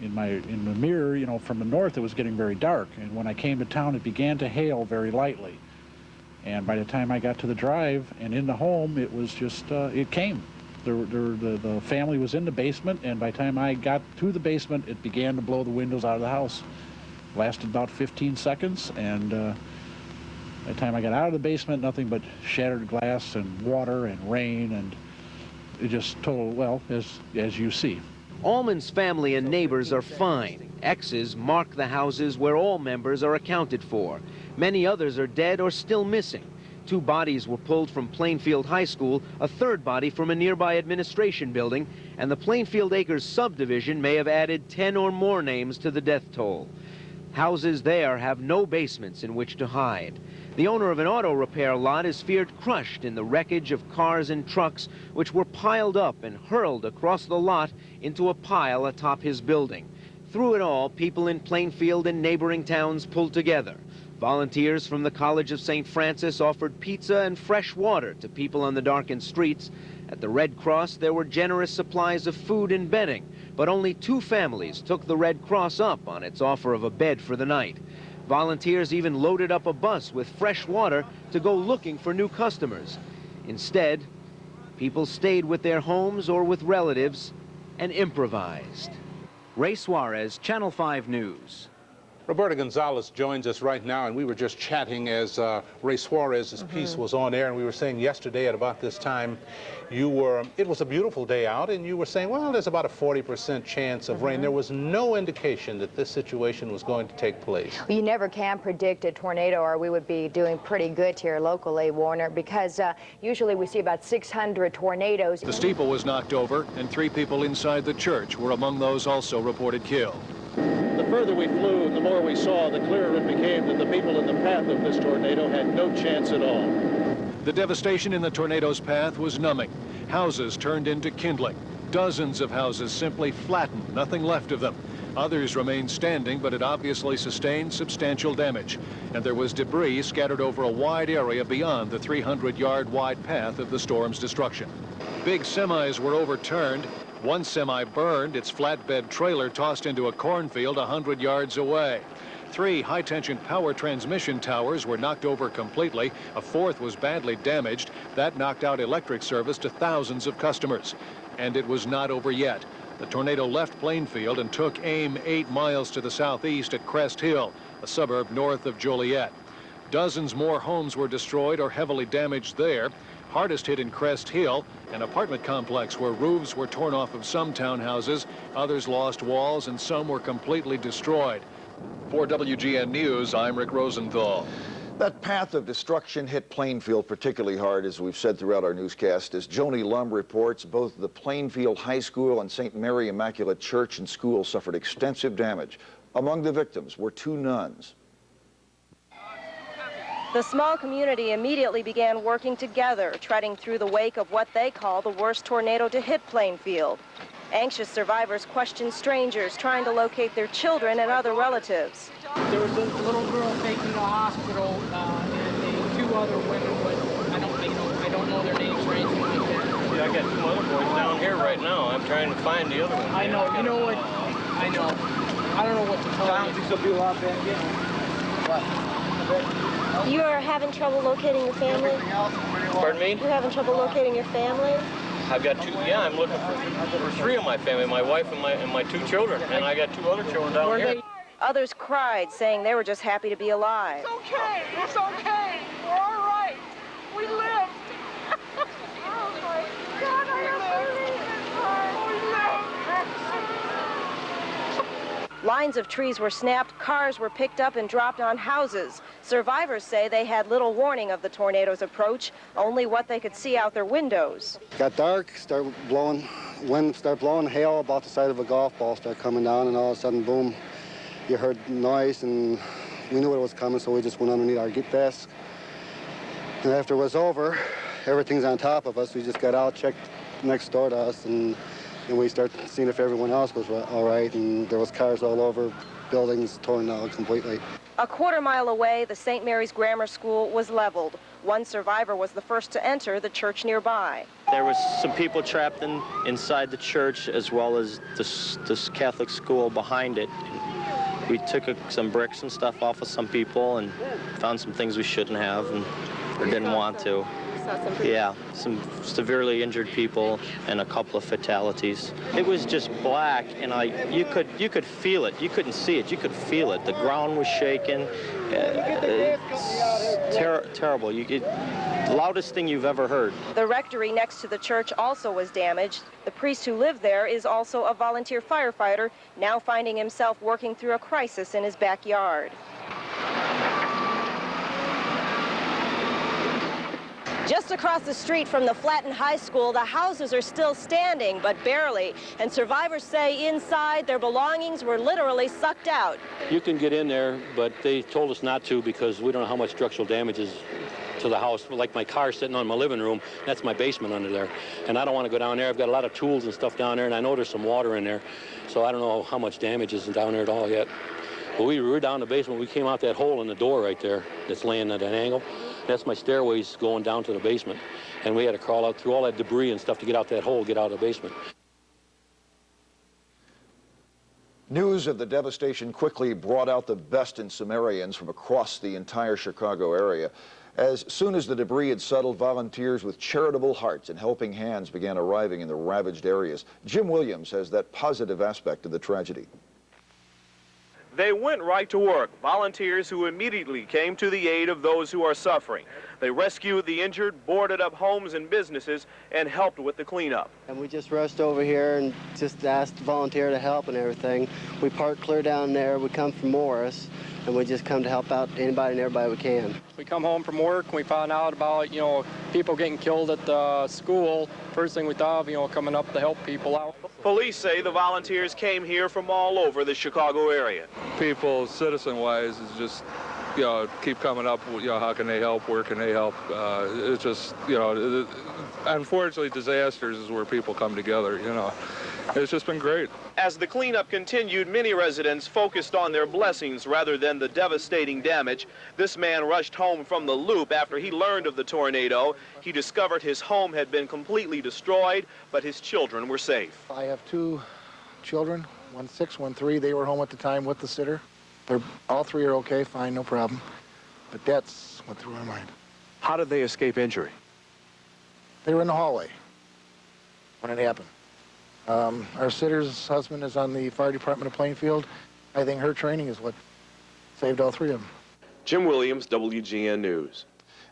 in the mirror, you know, from the north, it was getting very dark. And when I came to town, it began to hail very lightly. And by the time I got to the drive and in the home, it was just, it came. The family was in the basement, and by the time I got to the basement, it began to blow the windows out of the house. Lasted about 15 seconds, and by the time I got out of the basement, nothing but shattered glass and water and rain, and it just total, well, as you see. Allman's family and neighbors are fine. X's mark the houses where all members are accounted for. Many others are dead or still missing. 2 bodies were pulled from Plainfield High School, a 3rd body from a nearby administration building, and the Plainfield Acres subdivision may have added 10 or more names to the death toll. Houses there have no basements in which to hide. The owner of an auto repair lot is feared crushed in the wreckage of cars and trucks which were piled up and hurled across the lot into a pile atop his building. Through it all, people in Plainfield and neighboring towns pulled together. Volunteers from the College of St. Francis offered pizza and fresh water to people on the darkened streets. At the Red Cross, there were generous supplies of food and bedding, but only 2 families took the Red Cross up on its offer of a bed for the night. Volunteers even loaded up a bus with fresh water to go looking for new customers. Instead, people stayed with their homes or with relatives and improvised. Ray Suarez, Channel 5 News. Roberta Gonzalez joins us right now, and we were just chatting as Ray Suarez's piece was on air, and we were saying yesterday at about this time, it was a beautiful day out, and you were saying, well, there's about a 40% chance of rain. There was no indication that this situation was going to take place. Well, you never can predict a tornado, or we would be doing pretty good here locally, Warner, because usually we see about 600 tornadoes. The steeple was knocked over, and 3 people inside the church were among those also reported killed. The further we flew and the more we saw, the clearer it became that the people in the path of this tornado had no chance at all. The devastation in the tornado's path was numbing. Houses turned into kindling. Dozens of houses simply flattened, nothing left of them. Others remained standing, but had obviously sustained substantial damage. And there was debris scattered over a wide area beyond the 300-yard wide path of the storm's destruction. Big semis were overturned. One semi burned, its flatbed trailer tossed into a cornfield 100 yards away. 3 high-tension power transmission towers were knocked over completely. A 4th was badly damaged. That knocked out electric service to thousands of customers. And it was not over yet. The tornado left Plainfield and took aim 8 miles to the southeast at Crest Hill, a suburb north of Joliet. Dozens more homes were destroyed or heavily damaged there. Hardest hit in Crest Hill, an apartment complex where roofs were torn off of some townhouses, others lost walls, and some were completely destroyed. For WGN News, I'm Rick Rosenthal. That path of destruction hit Plainfield particularly hard, as we've said throughout our newscast. As Joni Lum reports, both the Plainfield High School and St. Mary Immaculate Church and School suffered extensive damage. Among the victims were 2 nuns. The small community immediately began working together, treading through the wake of what they call the worst tornado to hit Plainfield. Anxious survivors questioned strangers trying to locate their children and other relatives. There was a little girl taken to the hospital, and 2 other women, but I don't know their names or anything like that. Yeah, I got 2 other boys down here right now. I'm trying to find the other one. I know. You know what? I know. I don't know what to tell you. I don't think there'll be a lot back in. You are having trouble locating your family? Pardon me? You're having trouble locating your family? I've got two, yeah, I'm looking for three of my family, my wife and my two children, and I got two other children down here. Others cried, saying they were just happy to be alive. It's okay. It's okay. We're all right. We lived. Oh my God, I have to leave it. Lines of trees were snapped, cars were picked up and dropped on houses. Survivors say they had little warning of the tornado's approach, only what they could see out their windows. Got dark, wind started blowing, hail about the size of a golf ball started coming down, and all of a sudden, boom, you heard noise, and we knew it was coming, so we just went underneath our get desk. And after it was over, everything's on top of us. We just got out, checked next door to us, and we started seeing if everyone else was all right, and there was cars all over, buildings torn down completely. A quarter-mile away, the St. Mary's Grammar School was leveled. One survivor was the first to enter the church nearby. There was some people trapped inside the church, as well as this Catholic school behind it. We took some bricks and stuff off of some people and found some things we shouldn't have or didn't want to. Yeah, some severely injured people and a couple of fatalities. It was just black, and you could feel it. You couldn't see it. You could feel it. The ground was shaking. Terrible. The loudest thing you've ever heard. The rectory next to the church also was damaged. The priest who lived there is also a volunteer firefighter, now finding himself working through a crisis in his backyard. Just across the street from the Flatton High School, the houses are still standing, but barely. And survivors say inside, their belongings were literally sucked out. You can get in there, but they told us not to because we don't know how much structural damage is to the house. Like my car sitting on my living room, that's my basement under there. And I don't want to go down there. I've got a lot of tools and stuff down there, and I know there's some water in there. So I don't know how much damage is down there at all yet. But we were down in the basement. We came out that hole in the door right there that's laying at an angle. That's my stairways going down to the basement. And we had to crawl out through all that debris and stuff to get out that hole, get out of the basement. News of the devastation quickly brought out the best in Sumerians from across the entire Chicago area. As soon as the debris had settled, volunteers with charitable hearts and helping hands began arriving in the ravaged areas. Jim Williams has that positive aspect of the tragedy. They went right to work, volunteers who immediately came to the aid of those who are suffering. They rescued the injured, boarded up homes and businesses, and helped with the cleanup. And we just rushed over here and just asked the volunteer to help and everything. We parked clear down there. We come from Morris, and we just come to help out anybody and everybody we can. We come home from work and we found out about, people getting killed at the school. First thing we thought of, coming up to help people out. Police say the volunteers came here from all over the Chicago area. People, citizen-wise, is just, keep coming up, how can they help, where can they help? It's just, unfortunately, disasters is where people come together, It's just been great. As the cleanup continued, many residents focused on their blessings rather than the devastating damage. This man rushed home from the Loop after he learned of the tornado. He discovered his home had been completely destroyed, but his children were safe. I have two children, 1 6, 1 3. They were home at the time with the sitter. All three are okay, fine, no problem. But that's what through my mind. How did they escape injury? They were in the hallway when it happened. Our sitter's husband is on the fire department of Plainfield. I think her training is what saved all three of them. Jim Williams, WGN News.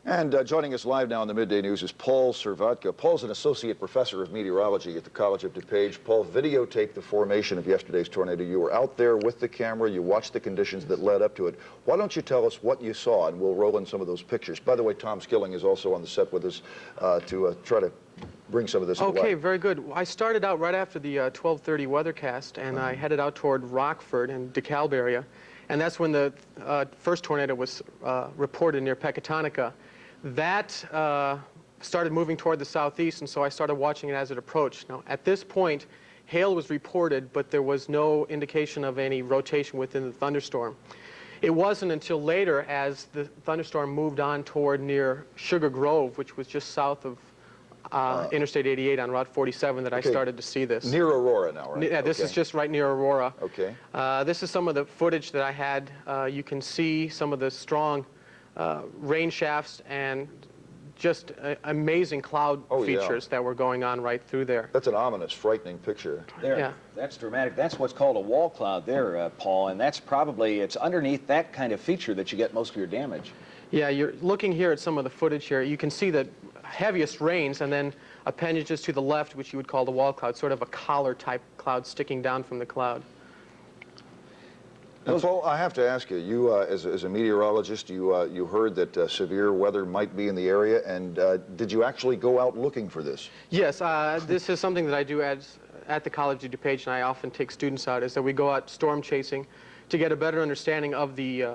And joining us live now on the Midday News is Paul Servatka. Paul's an associate professor of meteorology at the College of DuPage. Paul videotaped the formation of yesterday's tornado. You were out there with the camera. You watched the conditions that led up to it. Why don't you tell us what you saw, and we'll roll in some of those pictures. By the way, Tom Skilling is also on the set with us to try to bring some of this Okay, away. very good. I started out right after the 12:30 weathercast, and I headed out toward Rockford and DeKalb area, and that's when the first tornado was reported near Pecatonica. That started moving toward the southeast, and so I started watching it as it approached. Now, at this point, hail was reported, but there was no indication of any rotation within the thunderstorm. It wasn't until later, as the thunderstorm moved on toward near Sugar Grove, which was just south of Interstate 88 on Route 47 that I started to see this. Near Aurora now, right? Yeah, this is just right near Aurora. Okay. This is some of the footage that I had. You can see some of the strong rain shafts and just amazing cloud features that were going on right through there. That's an ominous, frightening picture. There, yeah. That's dramatic. That's what's called a wall cloud there, Paul, and that's probably, it's underneath that kind of feature that you get most of your damage. Yeah, you're looking here at some of the footage here. You can see the heaviest rains and then appendages to the left, which you would call the wall cloud, sort of a collar-type cloud sticking down from the cloud. Now, Paul, I have to ask you, you as a meteorologist, you heard that severe weather might be in the area, and did you actually go out looking for this? Yes, this is something that I do at the College of DuPage, and I often take students out, is that we go out storm chasing to get a better understanding of the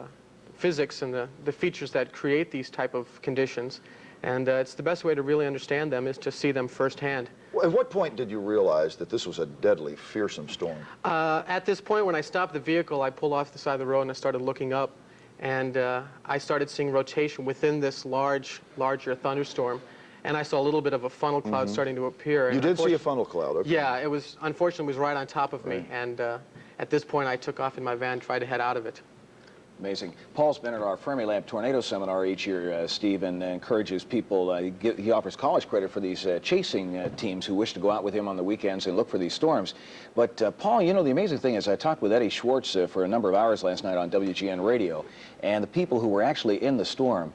physics and the features that create these type of conditions. And it's the best way to really understand them is to see them firsthand. Well, at what point did you realize that this was a deadly, fearsome storm? At this point, when I stopped the vehicle, I pulled off the side of the road and I started looking up. And I started seeing rotation within this larger thunderstorm. And I saw a little bit of a funnel cloud starting to appear. You did see a funnel cloud, okay. Yeah, it was, unfortunately, it was right on top of me. And at this point, I took off in my van and tried to head out of it. Amazing. Paul's been at our Fermilab Tornado Seminar each year, Steve, and encourages people, he offers college credit for these chasing teams who wish to go out with him on the weekends and look for these storms. But Paul, you know, the amazing thing is I talked with Eddie Schwartz for a number of hours last night on WGN Radio, and the people who were actually in the storm,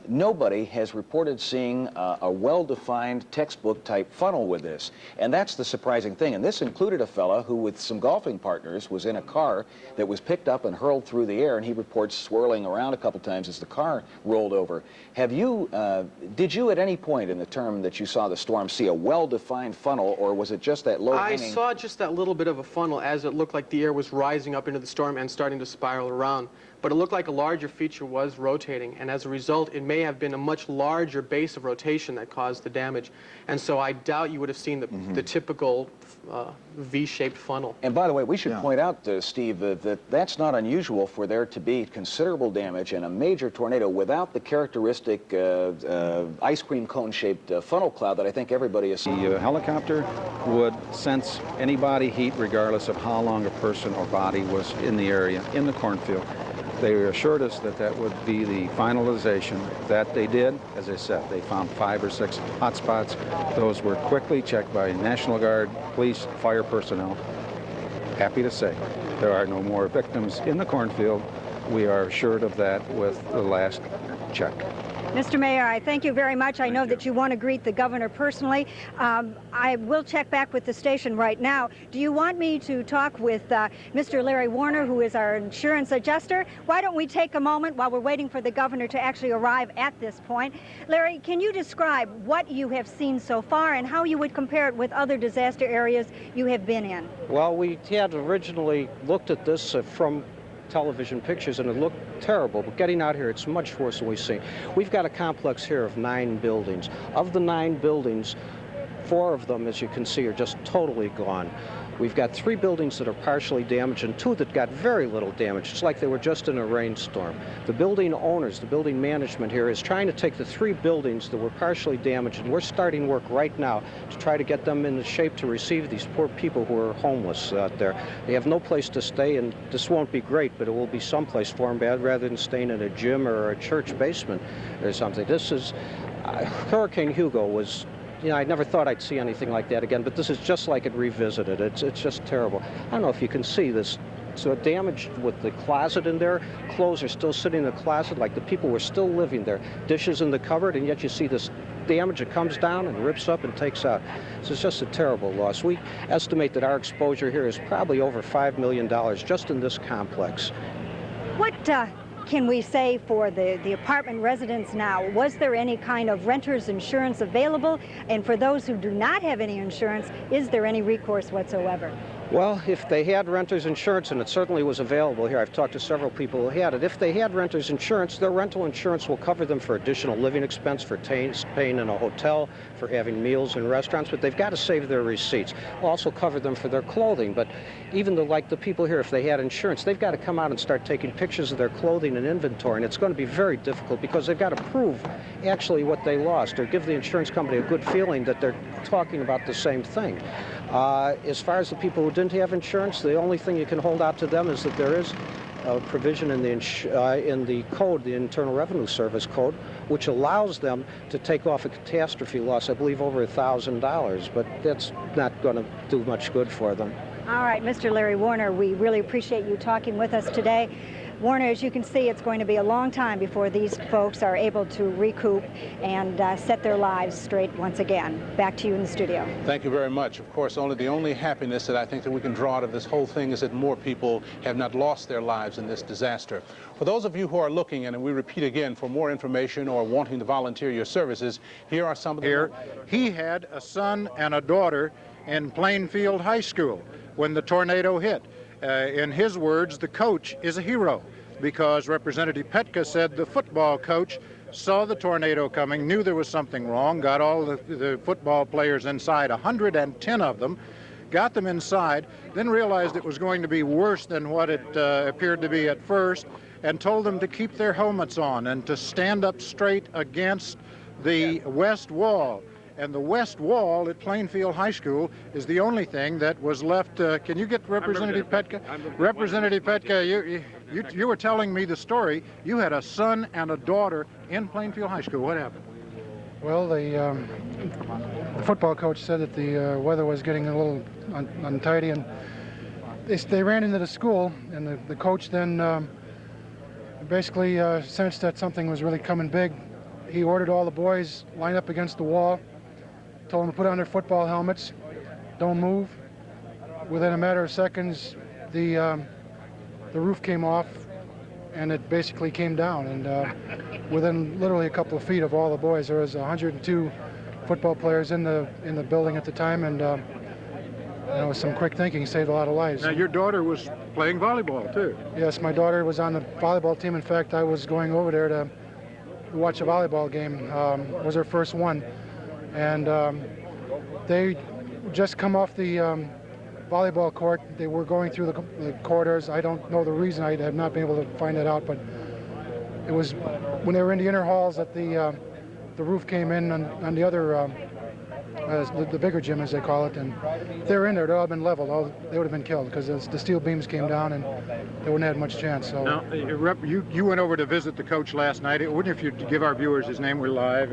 nobody has reported seeing a well-defined textbook-type funnel with this. And that's the surprising thing. And this included a fella who, with some golfing partners, was in a car that was picked up and hurled through the air, and he reports swirling around a couple times as the car rolled over. Have you, did you at any point in the term that you saw the storm see a well-defined funnel, or was it just that low-hanging? I saw just that little bit of a funnel as it looked like the air was rising up into the storm and starting to spiral around. But it looked like a larger feature was rotating, and as a result, it may have been a much larger base of rotation that caused the damage. And so I doubt you would have seen the typical V-shaped funnel. And by the way, we should point out, Steve, that that's not unusual for there to be considerable damage in a major tornado without the characteristic ice cream cone-shaped funnel cloud that I think everybody has seen. The helicopter would sense any body heat regardless of how long a person or body was in the area, in the cornfield. They assured us that that would be the finalization. That they did. As I said, they found 5 or 6 hot spots. Those were quickly checked by National Guard, police, fire personnel. Happy to say there are no more victims in the cornfield. We are assured of that with the last check. Mr. Mayor, I thank you very much. I know that you want to greet the governor personally. I will check back with the station right now. Do you want me to talk with Mr. Larry Warner, who is our insurance adjuster? Why don't we take a moment while we're waiting for the governor to actually arrive at this point? Larry, can you describe what you have seen so far and how you would compare it with other disaster areas you have been in? Well, we had originally looked at this from television pictures, and it looked terrible, but getting out here, it's much worse than we've seen. We've got a complex here of 9 buildings. Of the 9 buildings, 4 of them, as you can see, are just totally gone. We've got 3 buildings that are partially damaged and 2 that got very little damage. It's like they were just in a rainstorm. The building owners, the building management here is trying to take the 3 buildings that were partially damaged, and we're starting work right now to try to get them in the shape to receive these poor people who are homeless out there. They have no place to stay, and this won't be great, but it will be someplace for them rather than staying in a gym or a church basement or something. This is, Hurricane Hugo was, you know, I never thought I'd see anything like that again, but this is just like it revisited. It's just terrible. I don't know if you can see this. So damaged with the closet in there. Clothes are still sitting in the closet like the people were still living there. Dishes in the cupboard, and yet you see this damage that comes down and rips up and takes out. So it's just a terrible loss. We estimate that our exposure here is probably over $5 million just in this complex. What can we say for the apartment residents now? Was there any kind of renter's insurance available? And for those who do not have any insurance, is there any recourse whatsoever? Well, if they had renter's insurance, and it certainly was available here, I've talked to several people who had it. If they had renter's insurance, their rental insurance will cover them for additional living expense, for staying in a hotel, for having meals in restaurants, but they've got to save their receipts. It'll also cover them for their clothing, but even like the people here, if they had insurance, they've got to come out and start taking pictures of their clothing and inventory, and it's going to be very difficult because they've got to prove actually what they lost or give the insurance company a good feeling that they're talking about the same thing. As far as the people who didn't have insurance, the only thing you can hold out to them is that there is a provision in the code, the Internal Revenue Service code, which allows them to take off a catastrophe loss, I believe over $1,000, but that's not going to do much good for them. All right, Mr. Larry Warner, we really appreciate you talking with us today. Warner, as you can see, it's going to be a long time before these folks are able to recoup and set their lives straight once again. Back to you in the studio. Thank you very much. Of course, the only happiness that I think that we can draw out of this whole thing is that more people have not lost their lives in this disaster. For those of you who are looking, and we repeat again, for more information or wanting to volunteer your services, here are some of the... He had a son and a daughter in Plainfield High School when the tornado hit. In his words, the coach is a hero, because Representative Petka said the football coach saw the tornado coming, knew there was something wrong, got all the football players inside, 110 of them, got them inside, then realized it was going to be worse than what it appeared to be at first, and told them to keep their helmets on and to stand up straight against the west wall. And the west wall at Plainfield High School is the only thing that was left. Can you get Representative Petka? Representative Petka, you were telling me the story. You had a son and a daughter in Plainfield High School. What happened? Well, the football coach said that the weather was getting a little untidy, and they ran into the school, and the coach then basically sensed that something was really coming big. He ordered all the boys line up against the wall, told them to put on their football helmets, don't move. Within a matter of seconds, the roof came off, and it basically came down. And within literally a couple of feet of all the boys, there was 102 football players in the building at the time, and with some quick thinking, saved a lot of lives. Now, your daughter was playing volleyball too. Yes, my daughter was on the volleyball team. In fact, I was going over there to watch a volleyball game. It was her first one. And they just come off the volleyball court. They were going through the corridors. I don't know the reason. I have not been able to find that out, but it was when they were in the inner halls that the roof came in on the other, the bigger gym, as they call it, and they were in there. They'd all been leveled. They would have been killed because the steel beams came down and they wouldn't have had much chance. So. Now, you went over to visit the coach last night. Wouldn't if you give our viewers his name? We're live.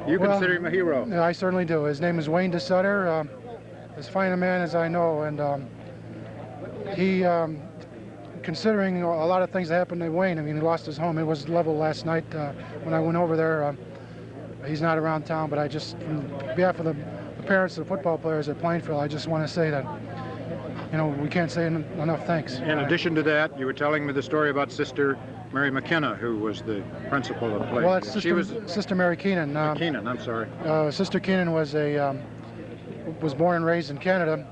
You consider him a hero? Yeah, I certainly do. His name is Wayne DeSutter. As fine a man as I know, and he, considering a lot of things that happened to Wayne, I mean, he lost his home. It was leveled last night when I went over there. He's not around town, but I just, on behalf of the parents of the football players at Plainfield, I just want to say that, we can't say enough thanks. In addition to that, you were telling me the story about Sister Mary McKenna, who was the principal of Plainfield. Well, it's Sister Mary Keenan. Keenan, I'm sorry. Sister Keenan was was born and raised in Canada.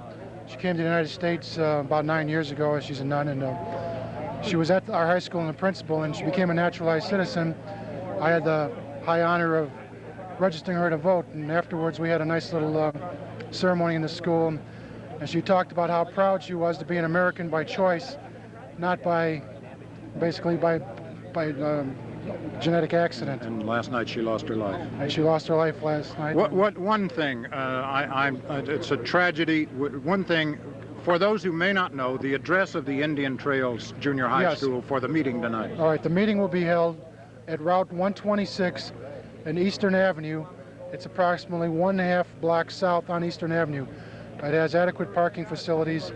She came to the United States about 9 years ago. She's a nun, and she was at our high school and the principal, and she became a naturalized citizen. I had the high honor of registering her to vote, and afterwards we had a nice little ceremony in the school, and she talked about how proud she was to be an American by choice, not by genetic accident. And last night she lost her life. And she lost her life last night. One thing, it's a tragedy. One thing, for those who may not know, the address of the Indian Trails Junior High School for the meeting tonight. All right, the meeting will be held at Route 126 in Eastern Avenue. It's approximately 1.5 blocks south on Eastern Avenue. It has adequate parking facilities,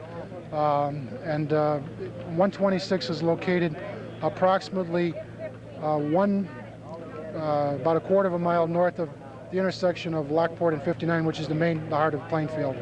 and 126 is located approximately about a quarter of a mile north of the intersection of Lockport and 59, which is the heart of Plainfield,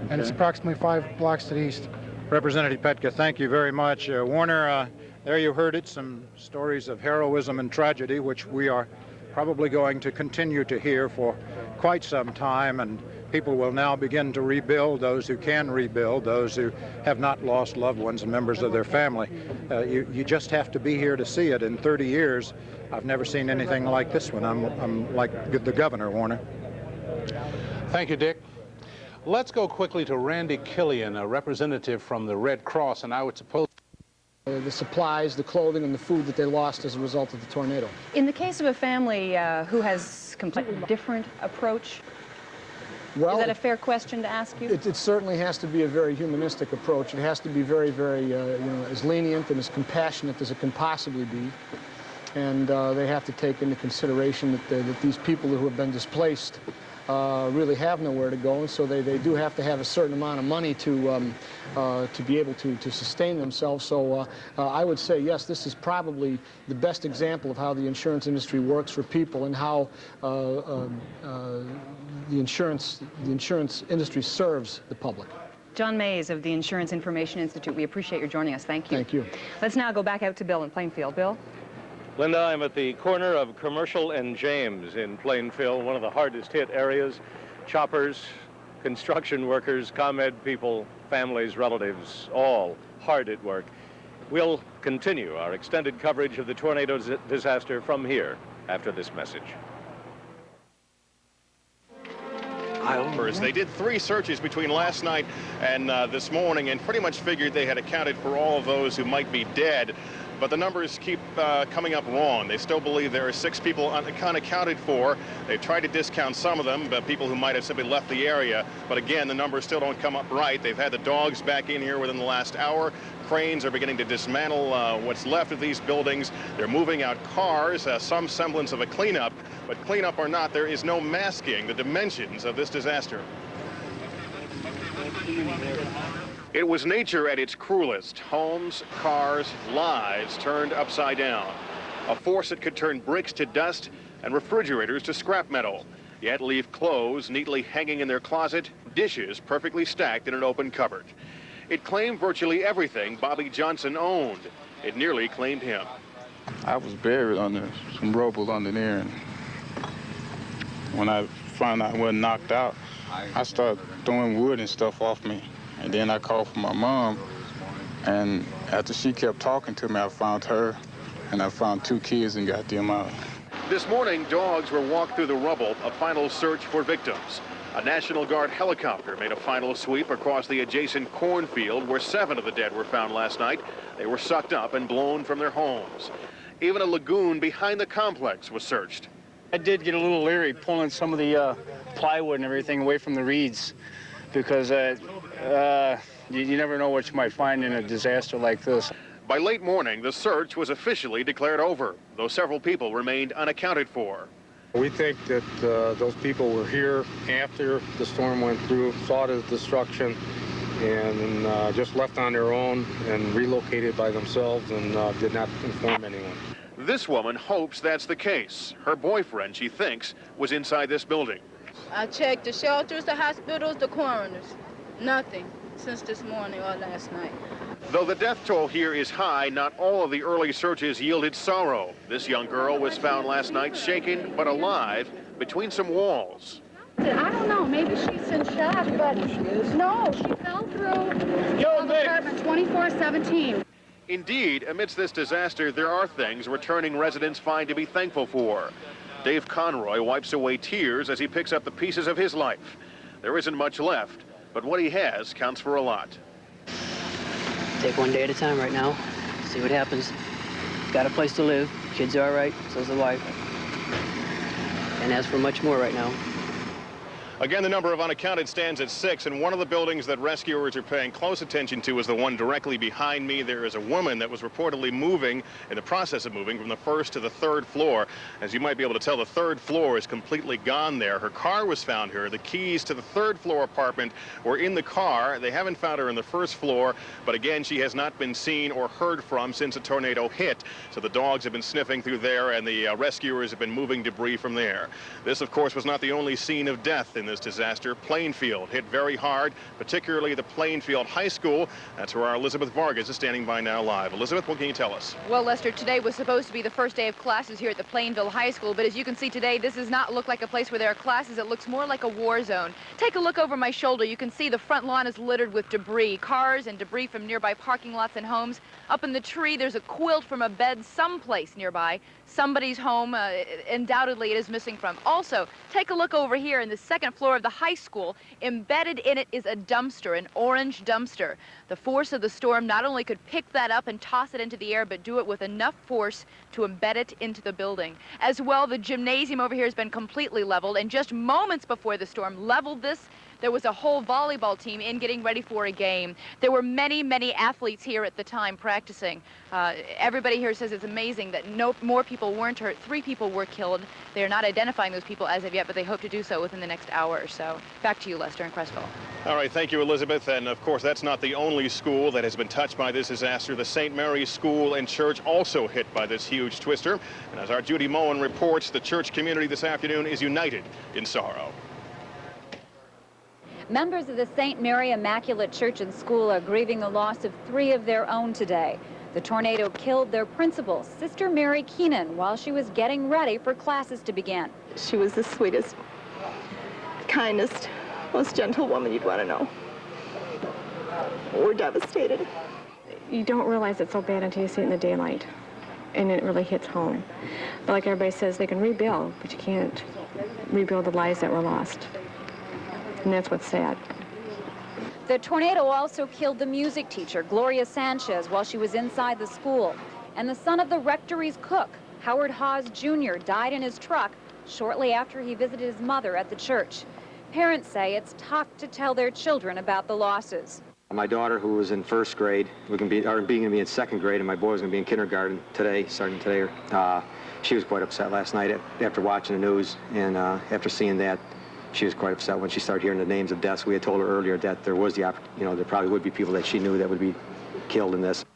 and it's approximately 5 blocks to the east. Representative Petka, thank you very much. Warner, there you heard it, some stories of heroism and tragedy, which we are probably going to continue to hear for quite some time, and People will now begin to rebuild, those who can rebuild, those who have not lost loved ones and members of their family. You just have to be here to see it. In 30 years, I've never seen anything like this one. I'm like the governor, Warner. Thank you, Dick. Let's go quickly to Randy Killian, a representative from the Red Cross, and I would suppose the supplies, the clothing, and the food that they lost as a result of the tornado. In the case of a family who has a completely different approach, well, is that a fair question to ask you? It certainly has to be a very humanistic approach. It has to be very, very, as lenient and as compassionate as it can possibly be. And they have to take into consideration that these people who have been displaced really have nowhere to go, and so they do have to have a certain amount of money to be able to sustain themselves. So I would say, yes, this is probably the best example of how the insurance industry works for people and how the insurance industry serves the public. John Mays of the Insurance Information Institute, we appreciate your joining us. Thank you. Thank you. Let's now go back out to Bill in Plainfield. Bill? Linda, I'm at the corner of Commercial and James in Plainfield, one of the hardest hit areas. Choppers, construction workers, ComEd people, families, relatives, all hard at work. We'll continue our extended coverage of the tornado disaster from here after this message. They did 3 searches between last night and this morning and pretty much figured they had accounted for all of those who might be dead. But the numbers keep coming up wrong. They still believe there are 6 people unaccounted for. They've tried to discount some of them, but people who might have simply left the area. But again, the numbers still don't come up right. They've had the dogs back in here within the last hour. Cranes are beginning to dismantle what's left of these buildings. They're moving out cars, some semblance of a cleanup. But cleanup or not, there is no masking the dimensions of this disaster. It was nature at its cruelest. Homes, cars, lives turned upside down. A force that could turn bricks to dust and refrigerators to scrap metal, yet leave clothes neatly hanging in their closet, dishes perfectly stacked in an open cupboard. It claimed virtually everything Bobby Johnson owned. It nearly claimed him. I was buried under some rubble under there, and when I found out I wasn't knocked out, I started throwing wood and stuff off me. And then I called for my mom, and after she kept talking to me, I found her, and I found 2 kids and got them out. This morning, dogs were walked through the rubble, a final search for victims. A National Guard helicopter made a final sweep across the adjacent cornfield where 7 of the dead were found last night. They were sucked up and blown from their homes. Even a lagoon behind the complex was searched. I did get a little leery pulling some of the plywood and everything away from the reeds, because you never know what you might find in a disaster like this. By late morning, the search was officially declared over, though several people remained unaccounted for. We think that those people were here after the storm went through, saw the destruction, and just left on their own and relocated by themselves and did not inform anyone. This woman hopes that's the case. Her boyfriend, she thinks, was inside this building. I checked the shelters, the hospitals, the coroners. Nothing since this morning or last night. Though the death toll here is high, not all of the early searches yielded sorrow. This young girl was found last night shaken but alive between some walls. I don't know, maybe she's in shock, but no, she fell through apartment 2417. Indeed, amidst this disaster, there are things returning residents find to be thankful for. Dave Conroy wipes away tears as he picks up the pieces of his life. There isn't much left, but what he has counts for a lot. Take one day at a time right now, see what happens. Got a place to live, kids are all right, so's the wife. And as for much more right now. Again, the number of unaccounted stands at 6, and one of the buildings that rescuers are paying close attention to is the one directly behind me. There is a woman that was reportedly moving, in the process of moving, from the 1st to the 3rd floor. As you might be able to tell, the 3rd floor is completely gone there. Her car was found here. The keys to the 3rd floor apartment were in the car. They haven't found her in the 1st floor, but again, she has not been seen or heard from since the tornado hit. So the dogs have been sniffing through there, and the rescuers have been moving debris from there. This, of course, was not the only scene of death in this this disaster. Plainfield hit very hard, particularly the Plainfield High School. That's where our Elizabeth Vargas is standing by now live. Elizabeth, what can you tell us? Well, Lester, today was supposed to be the first day of classes here at the Plainfield High School, but as you can see today, this does not look like a place where there are classes. It looks more like a war zone. Take a look over my shoulder. You can see the front lawn is littered with debris, cars and debris from nearby parking lots and homes. Up in the tree, there's a quilt from a bed someplace nearby. Somebody's home, undoubtedly it is missing from. Also, take a look over here in the second floor of the high school. Embedded in it is a dumpster, an orange dumpster. The force of the storm not only could pick that up and toss it into the air, but do it with enough force to embed it into the building. As well, the gymnasium over here has been completely leveled, and just moments before the storm leveled this, there was a whole volleyball team in getting ready for a game. There were many, many athletes here at the time practicing. Everybody here says it's amazing that no more people weren't hurt. 3 people were killed. They are not identifying those people as of yet, but they hope to do so within the next hour or so. Back to you, Lester and Crest Hill. All right, thank you, Elizabeth. And of course, that's not the only school that has been touched by this disaster. The St. Mary's School and Church also hit by this huge twister. And as our Judy Moen reports, the church community this afternoon is united in sorrow. Members of the St. Mary Immaculate Church and School are grieving the loss of 3 of their own today. The tornado killed their principal, Sister Mary Keenan, while she was getting ready for classes to begin. She was the sweetest, kindest, most gentle woman you'd want to know. We're devastated. You don't realize it's so bad until you see it in the daylight, and it really hits home. But like everybody says, they can rebuild, but you can't rebuild the lives that were lost. And that's what's sad. The tornado also killed the music teacher, Gloria Sanchez, while she was inside the school. And the son of the rectory's cook, Howard Hawes Jr., died in his truck shortly after he visited his mother at the church. Parents say it's tough to tell their children about the losses. My daughter, who was in first grade, was going to be in second grade, and my boy was going to be in kindergarten today, starting today. She was quite upset last night after watching the news, and after seeing that, she was quite upset when she started hearing the names of deaths. We had told her earlier that there was there probably would be people that she knew that would be killed in this.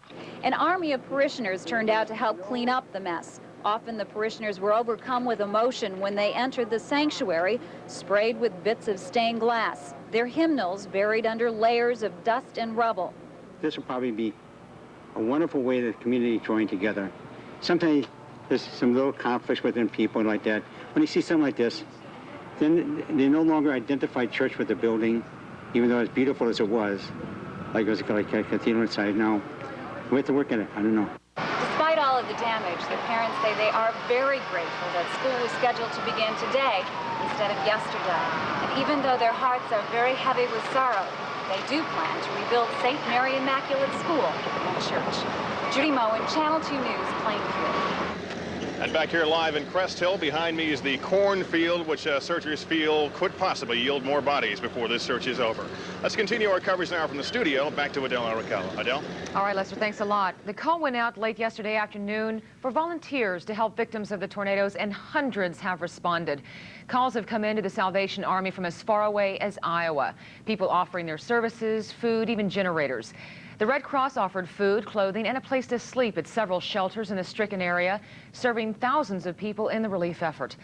An army of parishioners turned out to help clean up the mess. Often the parishioners were overcome with emotion when they entered the sanctuary, sprayed with bits of stained glass. Their hymnals buried under layers of dust and rubble. This will probably be a wonderful way that the community joined together. Sometimes there's some little conflicts within people like that. When they see something like this, then they no longer identify church with the building, even though as beautiful as it was, like it was like a cathedral inside. Now, we have to work at it. I don't know. Despite all of the damage, the parents say they are very grateful that school was scheduled to begin today instead of yesterday. And even though their hearts are very heavy with sorrow, they do plan to rebuild St. Mary Immaculate School and Church. Judy Moen, Channel 2 News, Plainfield. And back here live in Crest Hill, behind me is the cornfield, which searchers feel could possibly yield more bodies before this search is over. Let's continue our coverage now from the studio. Back to Adele Aricella. Adele? All right, Lester, thanks a lot. The call went out late yesterday afternoon for volunteers to help victims of the tornadoes, and hundreds have responded. Calls have come into the Salvation Army from as far away as Iowa. People offering their services, food, even generators. The Red Cross offered food, clothing, and a place to sleep at several shelters in the stricken area, serving thousands of people in the relief effort.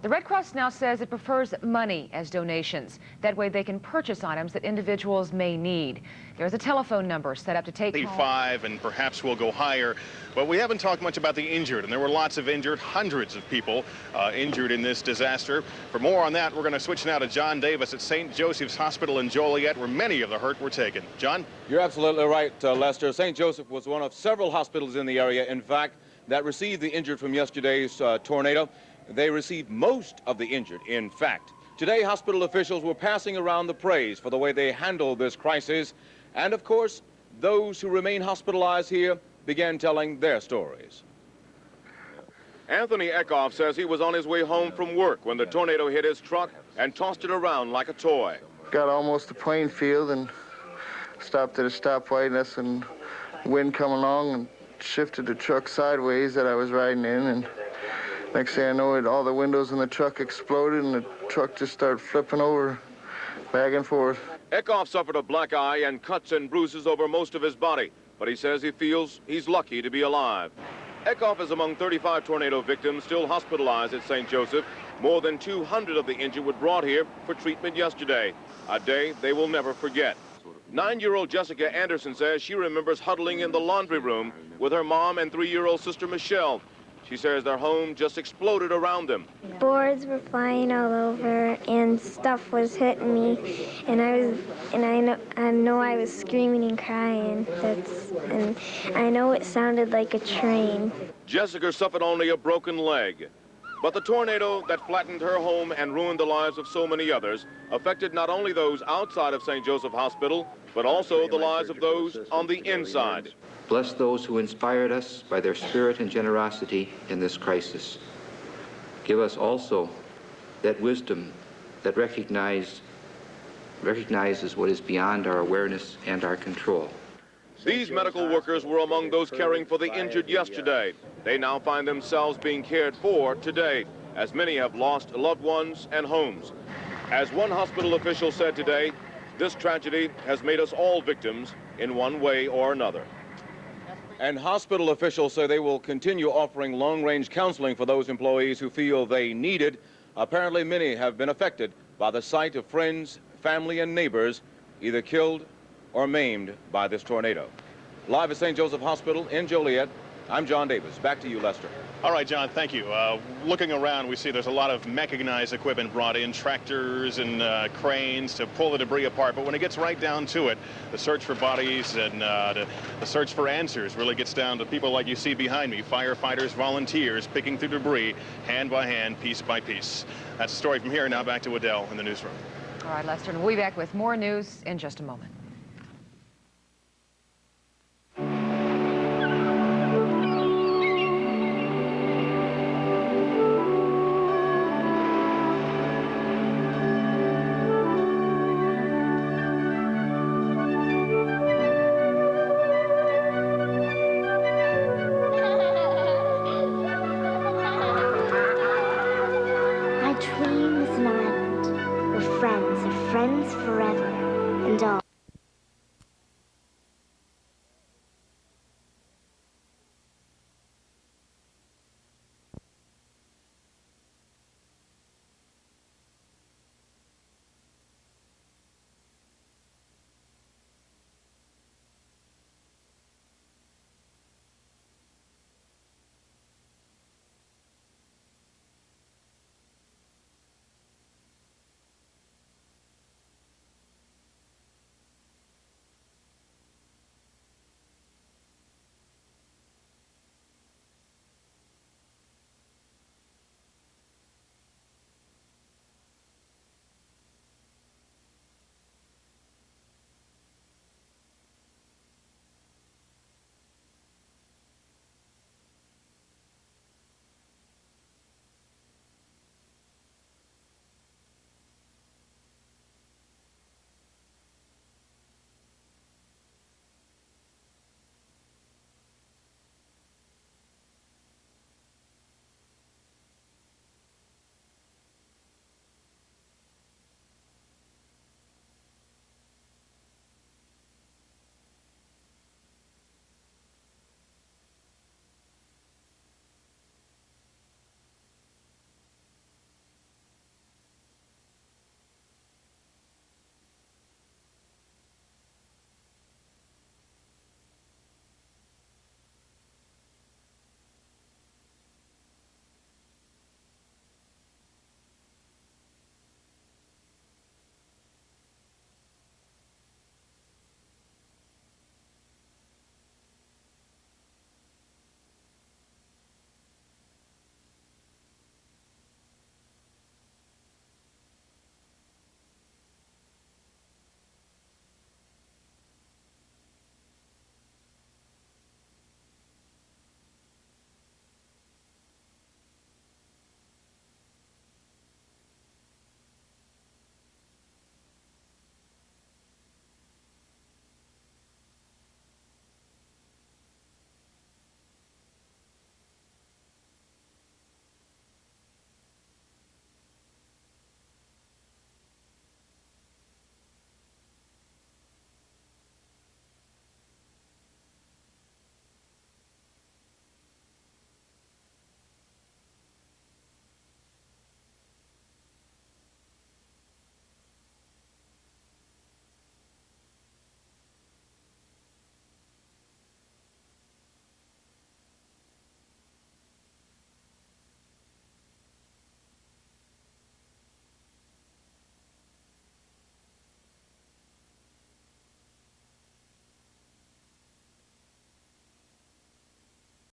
The Red Cross now says it prefers money as donations. That way they can purchase items that individuals may need. There's a telephone number set up to take calls. 5, and perhaps we'll go higher. But we haven't talked much about the injured, and there were lots of injured, hundreds of people injured in this disaster. For more on that, we're going to switch now to John Davis at St. Joseph's Hospital in Joliet, where many of the hurt were taken. John? You're absolutely right, Lester. St. Joseph was one of several hospitals in the area, in fact, that received the injured from yesterday's tornado. They received most of the injured, in fact. Today, hospital officials were passing around the praise for the way they handled this crisis. And, of course, those who remain hospitalized here began telling their stories. Anthony Eckhoff says he was on his way home from work when the tornado hit his truck and tossed it around like a toy. Got almost to Plainfield and stopped at a stoplight, and that's when wind come along and shifted the truck sideways that I was riding in, and next thing I know, all the windows in the truck exploded and the truck just started flipping over, back and forth. Eckhoff suffered a black eye and cuts and bruises over most of his body, but he says he feels he's lucky to be alive. Eckhoff is among 35 tornado victims still hospitalized at St. Joseph, More than 200 of the injured were brought here for treatment yesterday, a day they will never forget. 9-year-old Jessica Anderson says she remembers huddling in the laundry room with her mom and 3-year-old sister Michelle. She says their home just exploded around them. Boards were flying all over and stuff was hitting me, and I know I was screaming and crying. And I know it sounded like a train. Jessica suffered only a broken leg, but the tornado that flattened her home and ruined the lives of so many others affected not only those outside of St. Joseph Hospital, but also the lives of those on the inside. Bless those who inspired us by their spirit and generosity in this crisis. Give us also that wisdom that recognizes what is beyond our awareness and our control. These medical workers were among those caring for the injured yesterday. They now find themselves being cared for today, as many have lost loved ones and homes. As one hospital official said today, this tragedy has made us all victims in one way or another. And hospital officials say they will continue offering long-range counseling for those employees who feel they need it. Apparently, many have been affected by the sight of friends, family, and neighbors either killed or maimed by this tornado. Live at St. Joseph Hospital in Joliet, I'm John Davis. Back to you, Lester. All right, John, thank you. Looking around, we see there's a lot of mechanized equipment brought in, tractors and cranes to pull the debris apart. But when it gets right down to it, the search for bodies and the search for answers really gets down to people like you see behind me, firefighters, volunteers, picking through debris, hand by hand, piece by piece. That's the story from here. Now back to Adele in the newsroom. All right, Lester, and we'll be back with more news in just a moment. My dream is an island with friends forever and all.